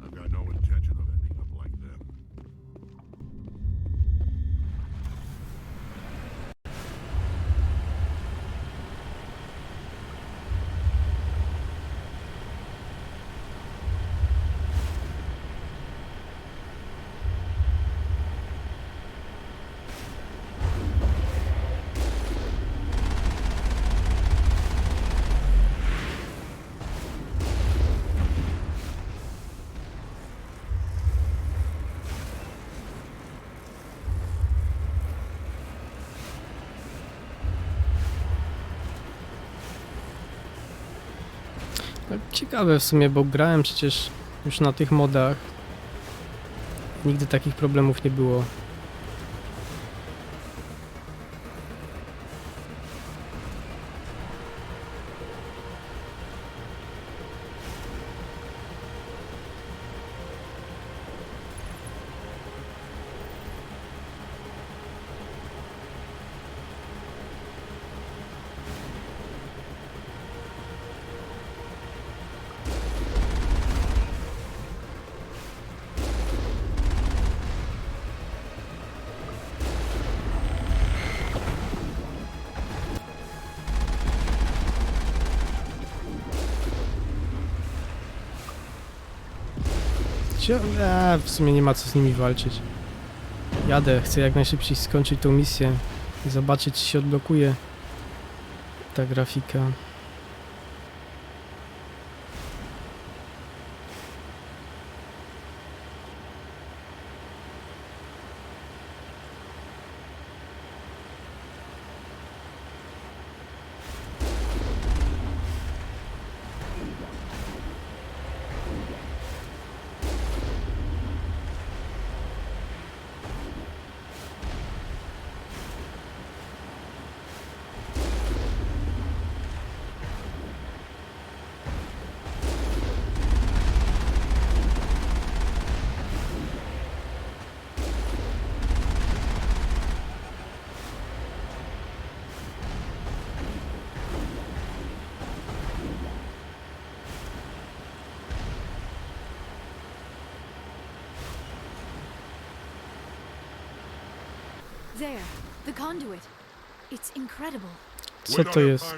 I've got no intention of ending up like them. No, ciekawe w sumie, bo grałem przecież już na tych modach. Nigdy takich problemów nie było. W sumie nie ma co z nimi walczyć. Jadę, chcę jak najszybciej skończyć tą misję i zobaczyć, czy się odblokuje ta grafika. There, the conduit. It's incredible. Co to jest?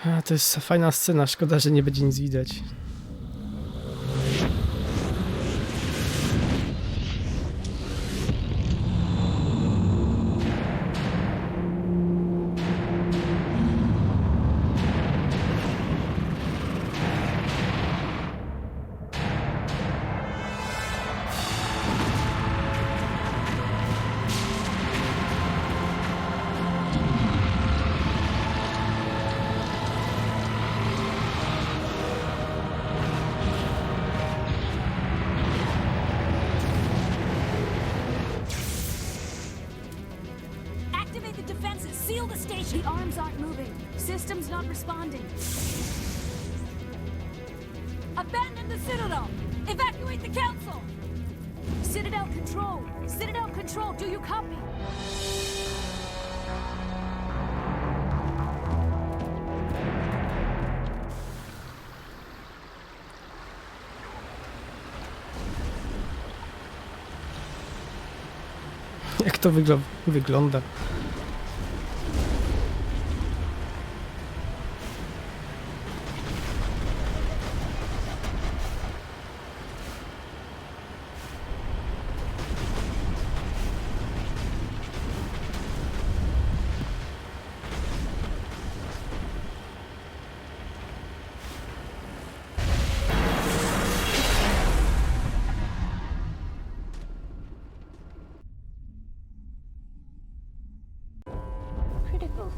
A, to jest fajna scena, szkoda, że nie będzie nic widać. Seal the station! The arms aren't moving. System's not responding. Abandon the Citadel! Evacuate the Council! Citadel Control! Citadel Control, do you copy? Jak to wygląda?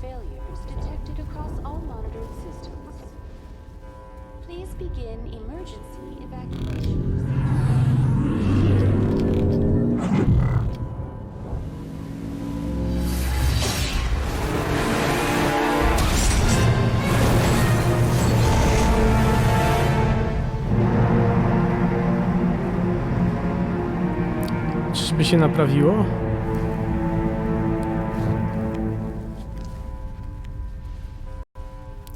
failures detected across all monitored systems. Please begin emergency evacuation. Czyżby się naprawiło?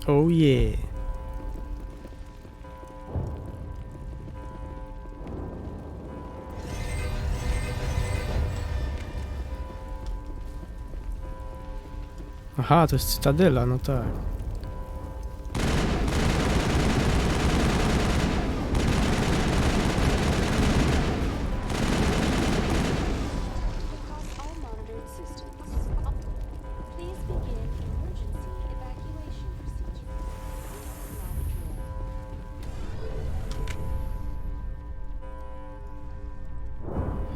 Oh yeah. Aha, to jest Cytadela, no tak.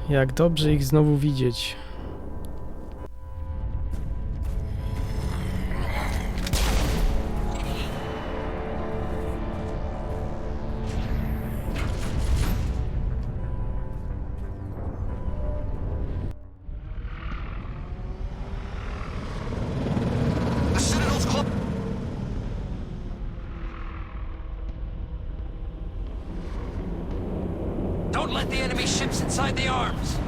Jak dobrze ich znowu widzieć. Don't let the enemy ships inside the arms!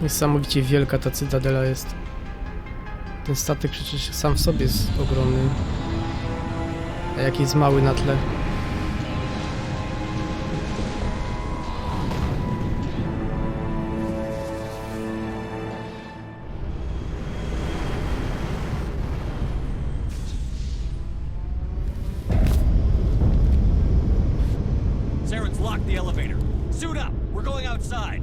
Niesamowicie wielka ta cytadela jest. Ten statek przecież sam w sobie jest ogromny. A jak jest mały na tle. Saren's locked the elevator. Suit up! We're going outside!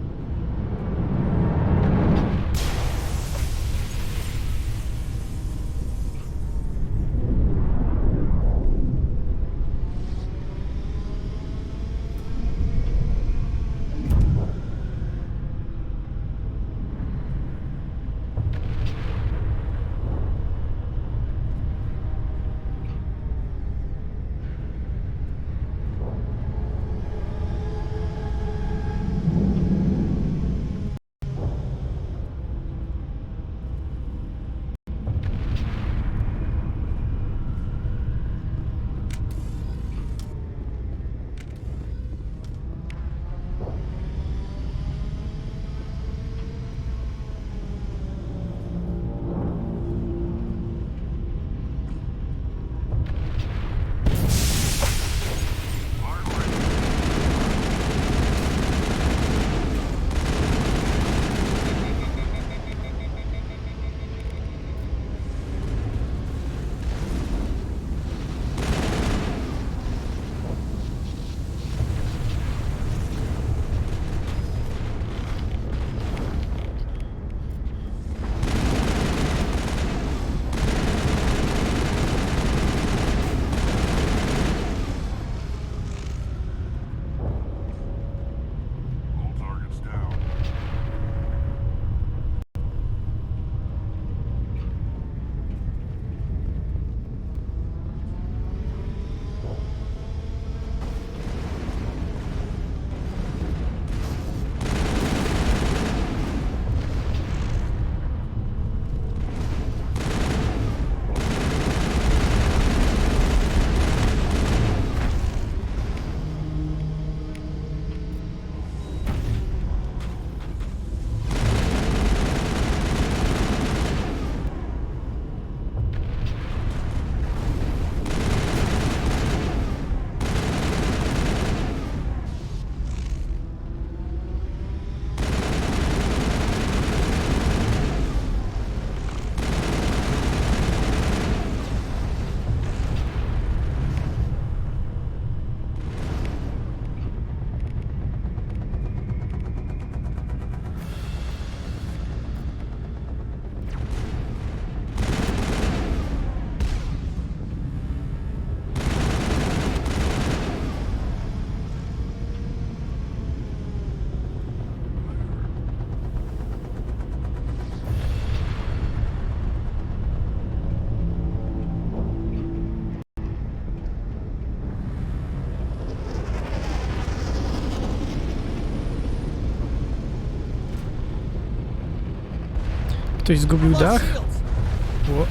Ktoś zgubił dach? Ło.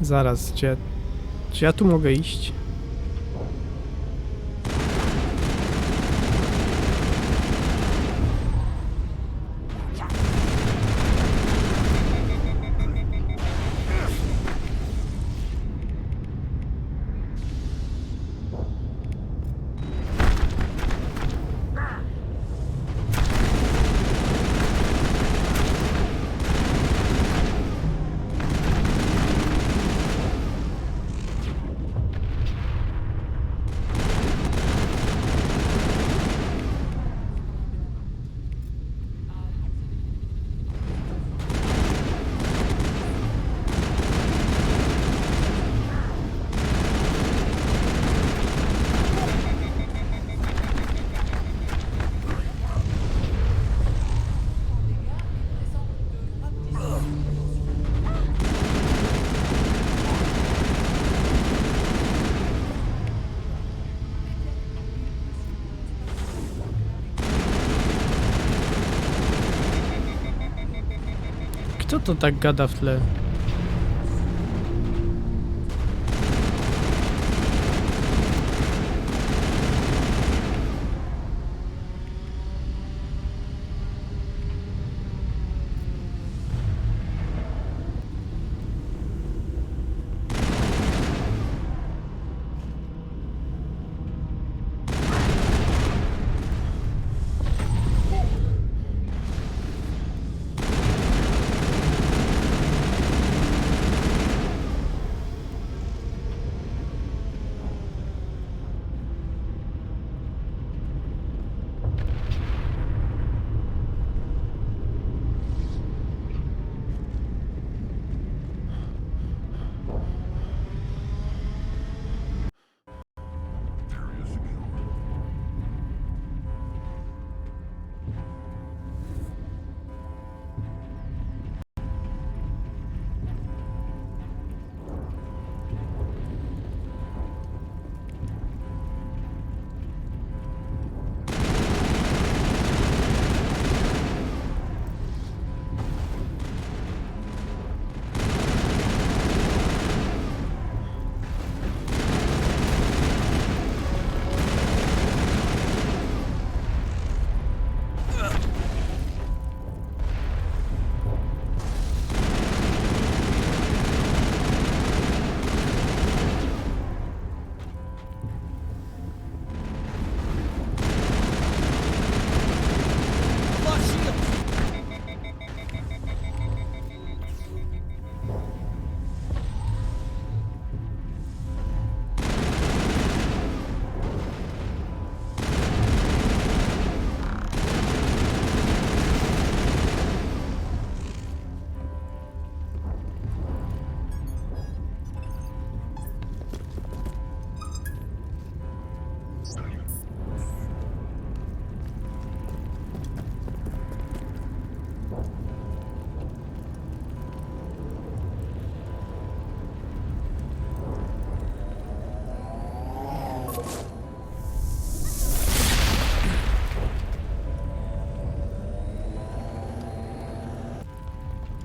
Zaraz, gdzie... Czy ja tu mogę iść? Kto to tak gada w tle?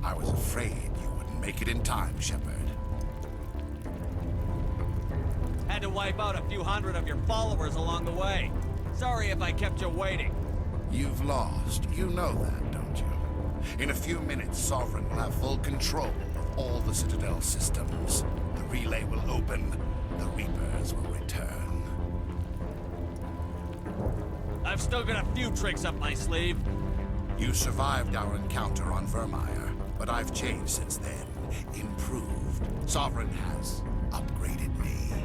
I was afraid you wouldn't make it in time, Shepard. Had to wipe out a few hundred of your followers along the way. Sorry if I kept you waiting. You've lost. You know that, don't you? In a few minutes, Sovereign will have full control of all the Citadel systems. The relay will open. The Reapers will return. I've still got a few tricks up my sleeve. You survived our encounter on Vermeer, but I've changed since then. Improved. Sovereign has upgraded me.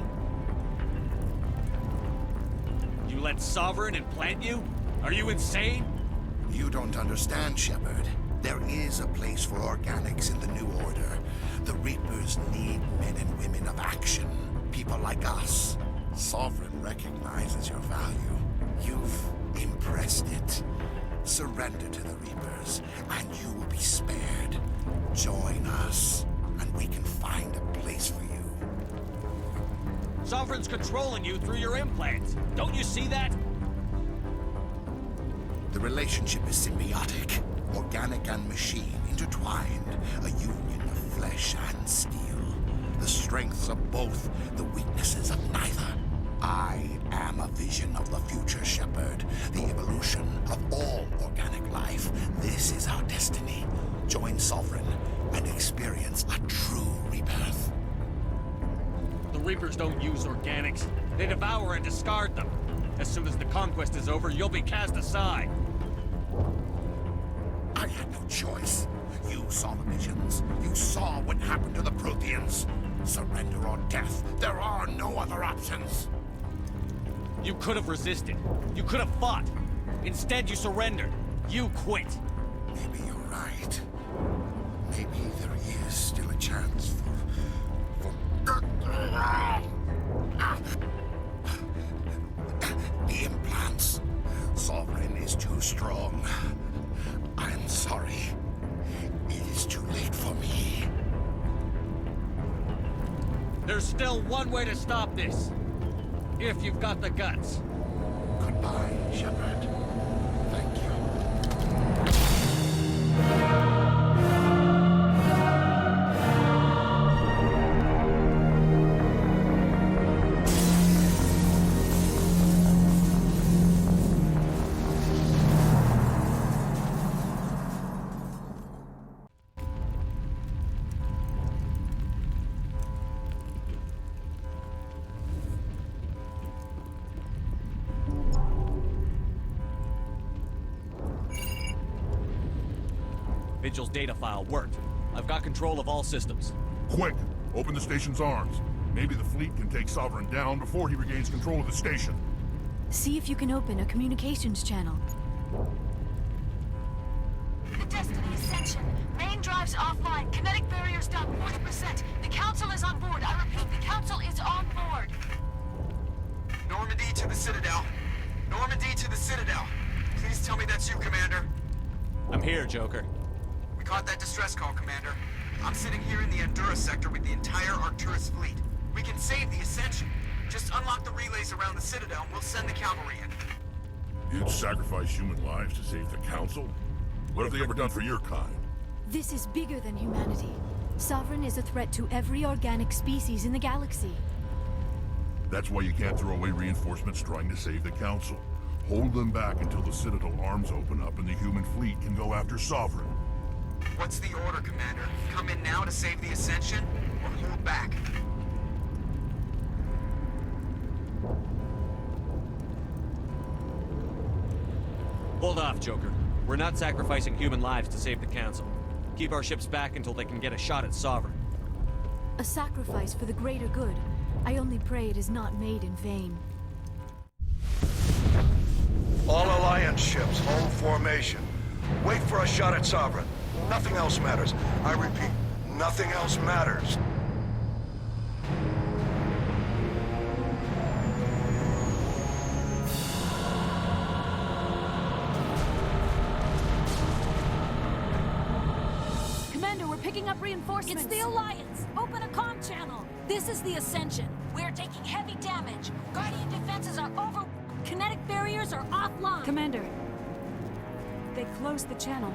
You let Sovereign implant you? Are you insane? You don't understand, Shepard. There is a place for organics in the New Order. The Reapers need men and women of action. People like us. Sovereign recognizes your value. You've impressed it. Surrender to the Reapers, and you will be spared. Join us, and we can find a place for you. Sovereign's controlling you through your implants. Don't you see that? The relationship is symbiotic. Organic and machine intertwined. A union of flesh and steel. The strengths of both, the weaknesses of neither. I am a vision of the future, Shepard. The evolution of all organic life. This is our destiny. Join Sovereign and experience a true rebirth. The Reapers don't use organics. They devour and discard them. As soon as the conquest is over, you'll be cast aside. I had no choice. You saw the visions. You saw what happened to the Protheans. Surrender or death. There are no other options. You could have resisted. You could have fought. Instead, you surrendered. You quit. Maybe you're right. Maybe there is still a chance for... The implants. Sovereign is too strong. I'm sorry. It is too late for me. There's still one way to stop this. If you've got the guts. Goodbye, Shepard. Thank you. Vigil's data file worked. I've got control of all systems. Quick! Open the station's arms. Maybe the fleet can take Sovereign down before he regains control of the station. See if you can open a communications channel. The Destiny Ascension. Main drives offline. Kinetic barriers down 40%. The Council is on board. I repeat, the Council is on board. Normandy to the Citadel. Normandy to the Citadel. Please tell me that's you, Commander. I'm here, Joker. We caught that distress call, Commander. I'm sitting here in the Endura sector with the entire Arcturus fleet. We can save the Ascension. Just unlock the relays around the Citadel and we'll send the cavalry in. You'd sacrifice human lives to save the Council? What have they ever done for your kind? This is bigger than humanity. Sovereign is a threat to every organic species in the galaxy. That's why you can't throw away reinforcements trying to save the Council. Hold them back until the Citadel arms open up and the human fleet can go after Sovereign. What's the order, Commander? Come in now to save the Ascension, or hold back? Hold off, Joker. We're not sacrificing human lives to save the Council. Keep our ships back until they can get a shot at Sovereign. A sacrifice for the greater good. I only pray it is not made in vain. All Alliance ships, hold formation. Wait for a shot at Sovereign. Nothing else matters. I repeat, nothing else matters. Commander, we're picking up reinforcements. It's the Alliance. Open a comm channel. This is the Ascension. We're taking heavy damage. Guardian defenses are over. Kinetic barriers are offline. Commander, they closed the channel.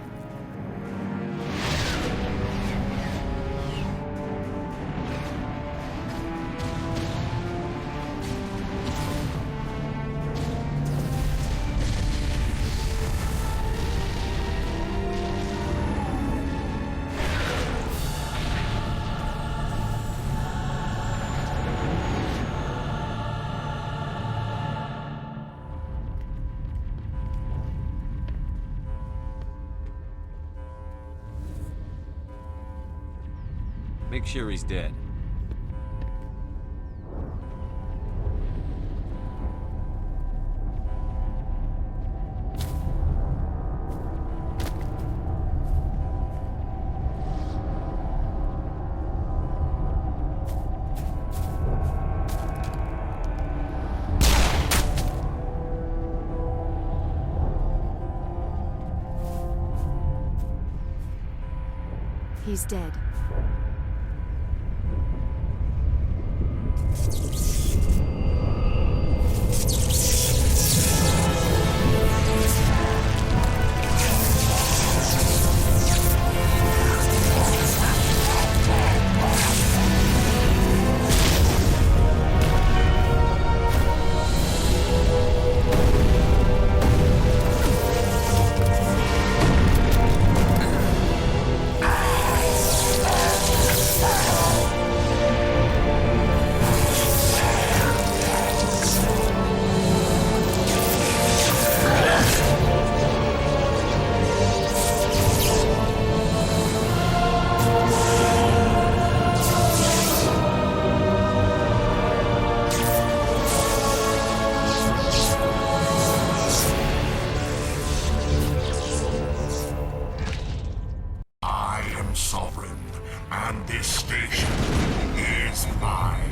Make sure he's dead. He's dead. And this station is mine.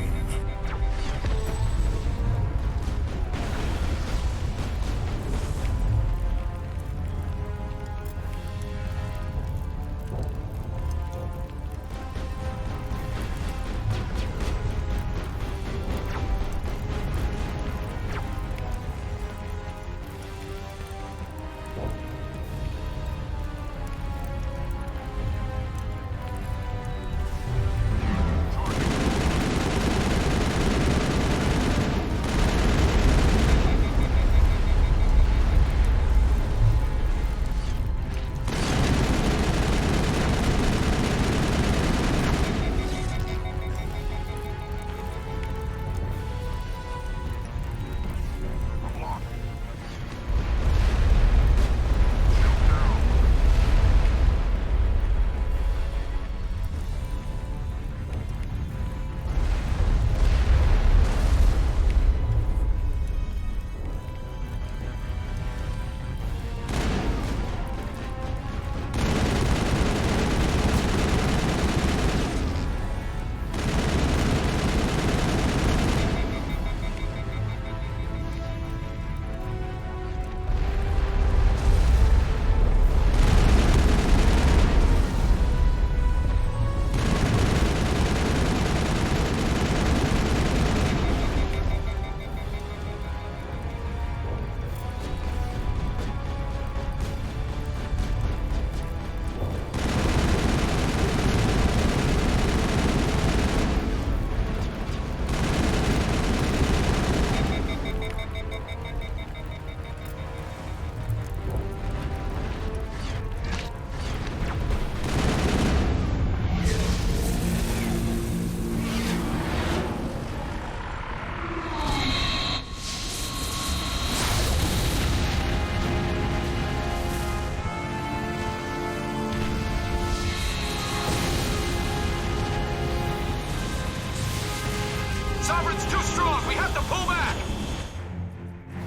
Sovereign's too strong. We have to pull back.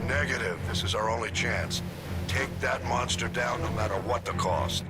Negative. This is our only chance. Take that monster down no matter what the cost.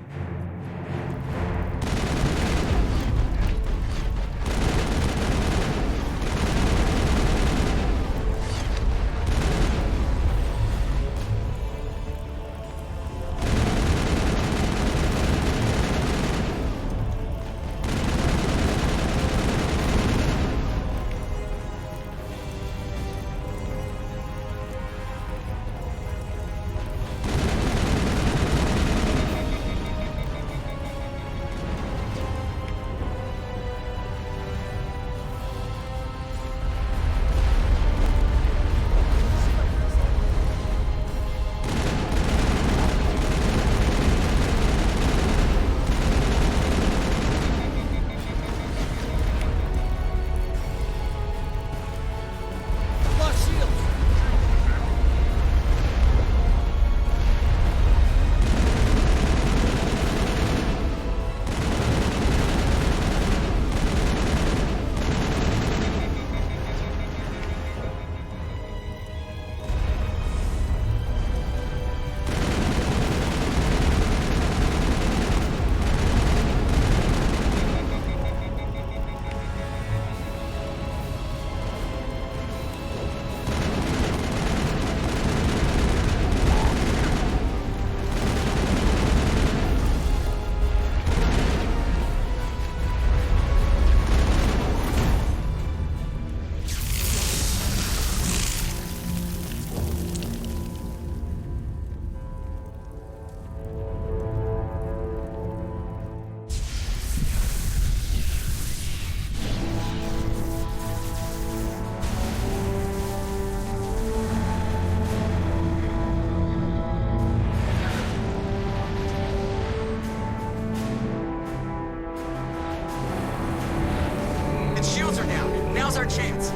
Now's our chance.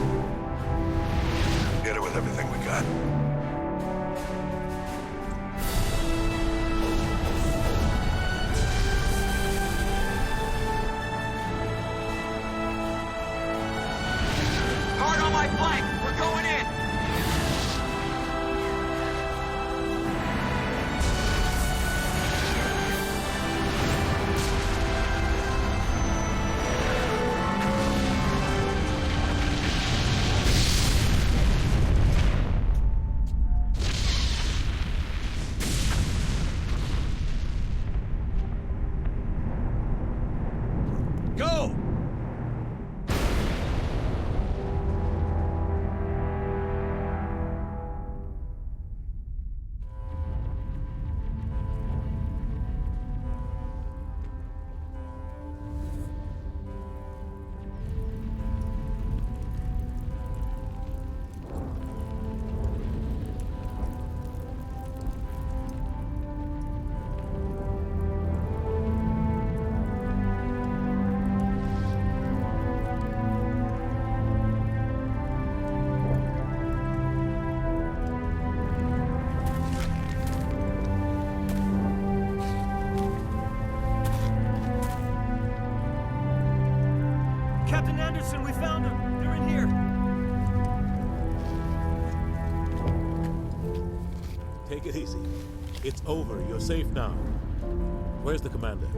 Get it with everything we got. Hard on my flank. We're going in. Captain Anderson, we found them. They're in here. Take it easy. It's over. You're safe now. Where's the commander?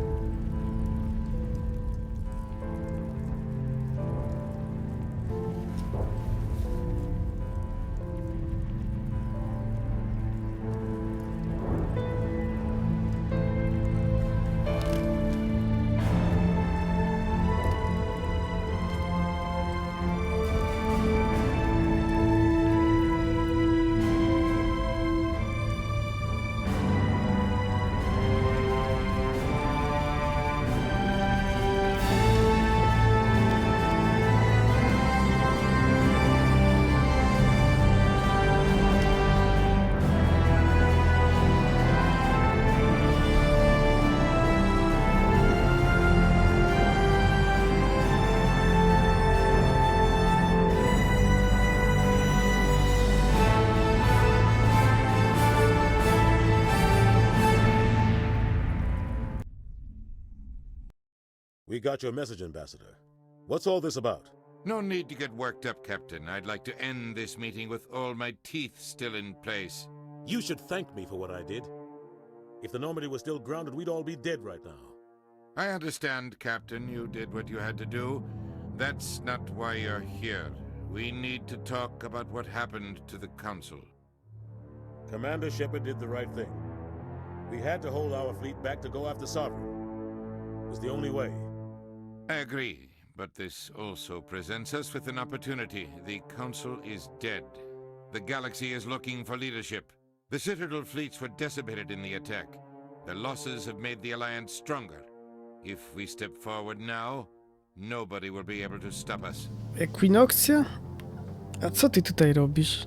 We got your message, Ambassador. What's all this about? No need to get worked up, Captain. I'd like to end this meeting with all my teeth still in place. You should thank me for what I did. If the Normandy was still grounded, we'd all be dead right now. I understand, Captain. You did what you had to do. That's not why you're here. We need to talk about what happened to the Council. Commander Shepard did the right thing. We had to hold our fleet back to go after Sovereign. It was the only way. I agree, but this also presents us with an opportunity. The Council is dead. The galaxy is looking for leadership. The Citadel fleets were decimated in the attack. Their losses have made the Alliance stronger. If we step forward now, nobody will be able to stop us. Ekwinokcja? A co ty tutaj robisz?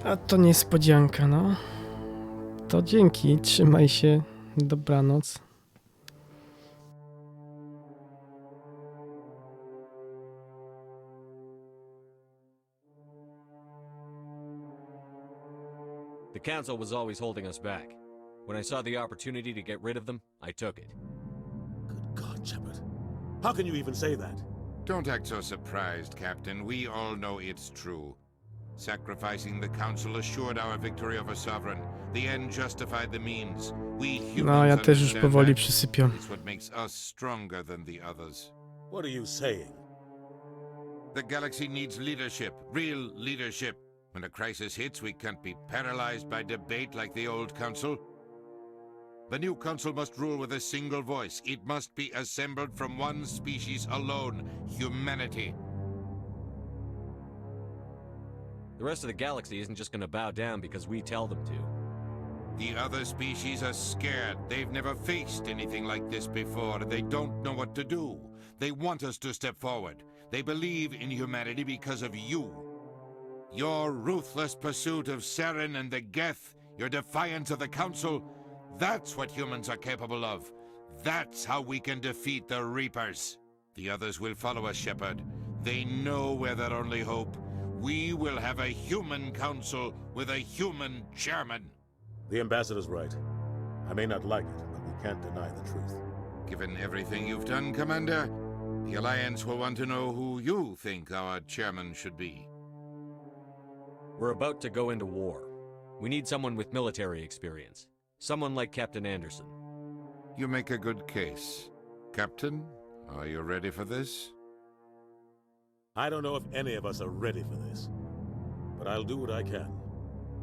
A to niespodzianka, no. To dzięki, trzymaj się, dobranoc. The Council was always holding us back. When I saw the opportunity to get rid of them, I took it. Good God, Shepard. How can you even say that? Don't act so surprised, Captain. We all know it's true. Sacrificing the Council assured our victory over Sovereign. The end justified the means. We humans No, ja też już powoli that. przysypiam. It's what makes us stronger than the others. What are you saying? The galaxy needs leadership, real leadership. When a crisis hits, we can't be paralyzed by debate like the old Council. The new Council must rule with a single voice. It must be assembled from one species alone, humanity. The rest of the galaxy isn't just gonna bow down because we tell them to. The other species are scared. They've never faced anything like this before. They don't know what to do. They want us to step forward. They believe in humanity because of you. Your ruthless pursuit of Saren and the Geth, your defiance of the Council, that's what humans are capable of. That's how we can defeat the Reapers. The others will follow us, Shepard. They know we're their only hope. We will have a human council with a human chairman. The Ambassador's right. I may not like it, but we can't deny the truth. Given everything you've done, Commander, the Alliance will want to know who you think our chairman should be. We're about to go into war. We need someone with military experience. Someone like Captain Anderson. You make a good case. Captain, are you ready for this? I don't know if any of us are ready for this, but I'll do what I can.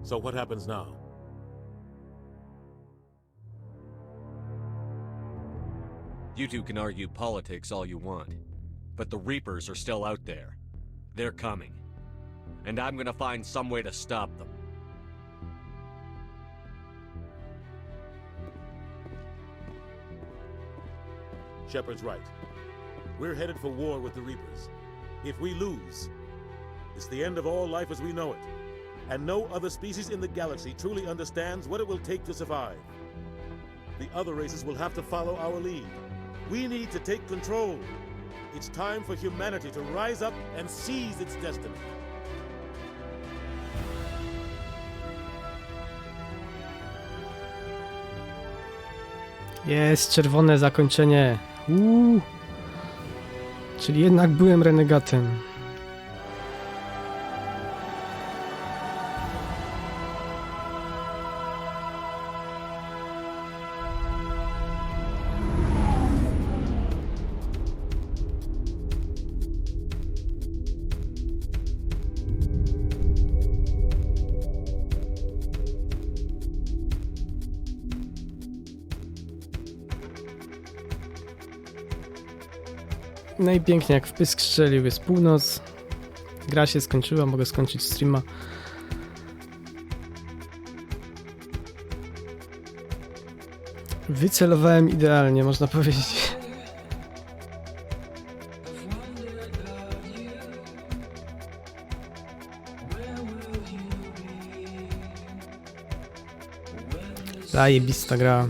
So what happens now? You two can argue politics all you want, but the Reapers are still out there. They're coming. And I'm gonna find some way to stop them. Shepard's right. We're headed for war with the Reapers. If we lose, it's the end of all life as we know it. And no other species in the galaxy truly understands what it will take to survive. The other races will have to follow our lead. We need to take control. It's time for humanity to rise up and seize its destiny. Jest czerwone zakończenie. Czyli jednak byłem renegatem. No i pięknie, jak w pysk strzelił, jest północ. Gra się skończyła, mogę skończyć streama. Wycelowałem idealnie, można powiedzieć. Zajebista gra.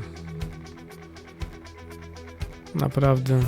Naprawdę.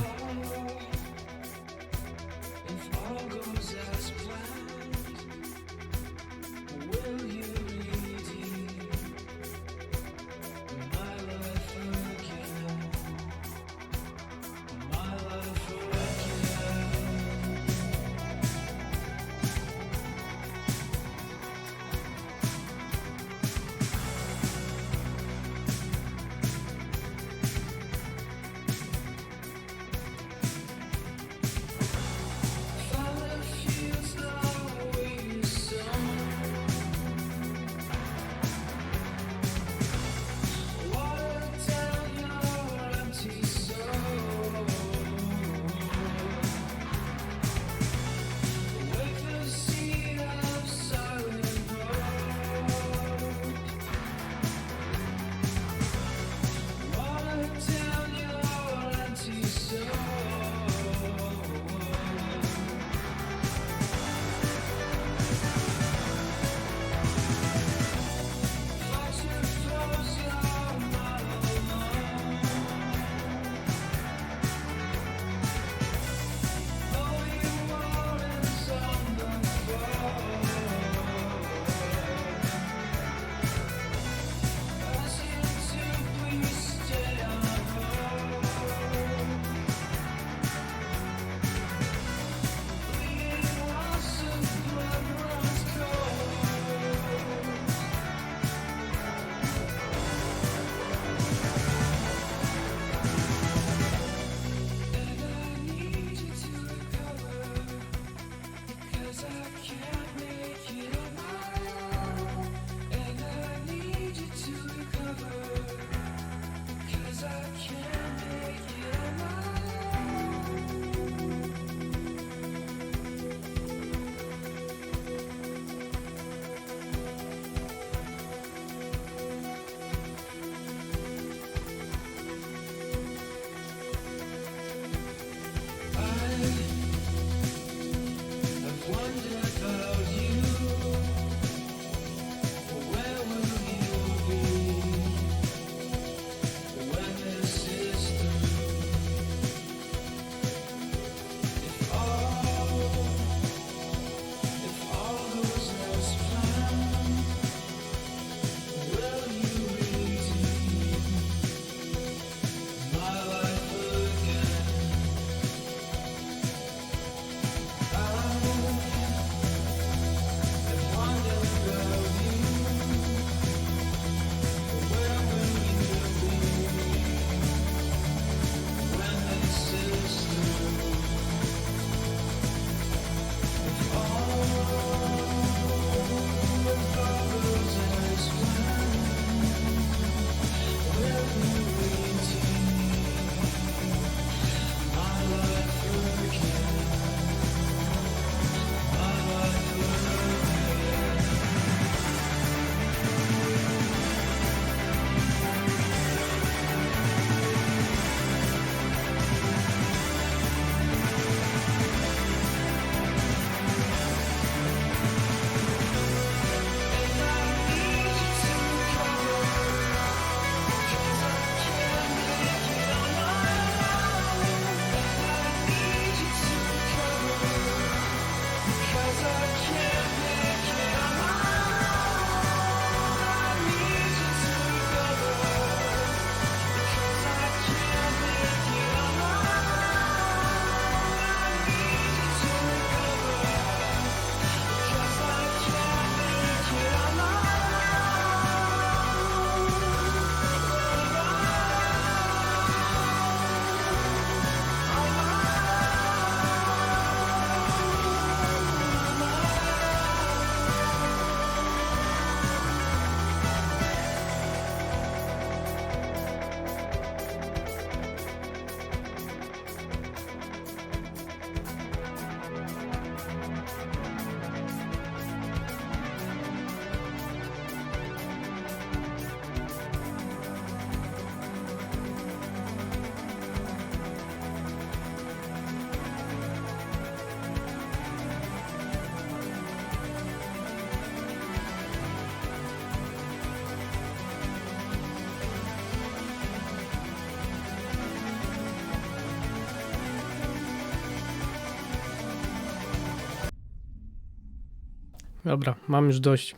Dobra, mam już dość.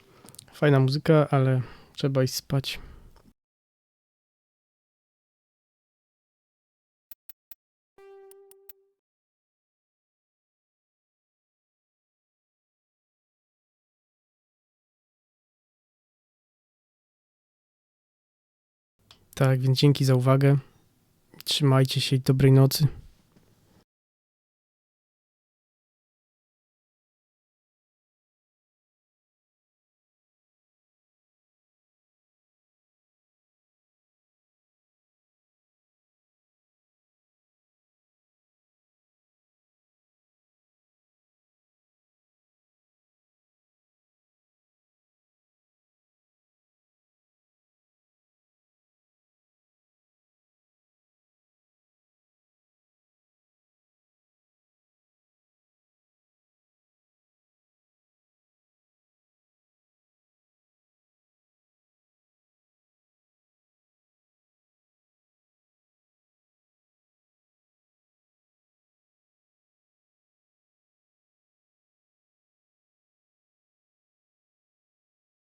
Fajna muzyka, ale trzeba iść spać. Tak, więc dzięki za uwagę. Trzymajcie się i dobrej nocy.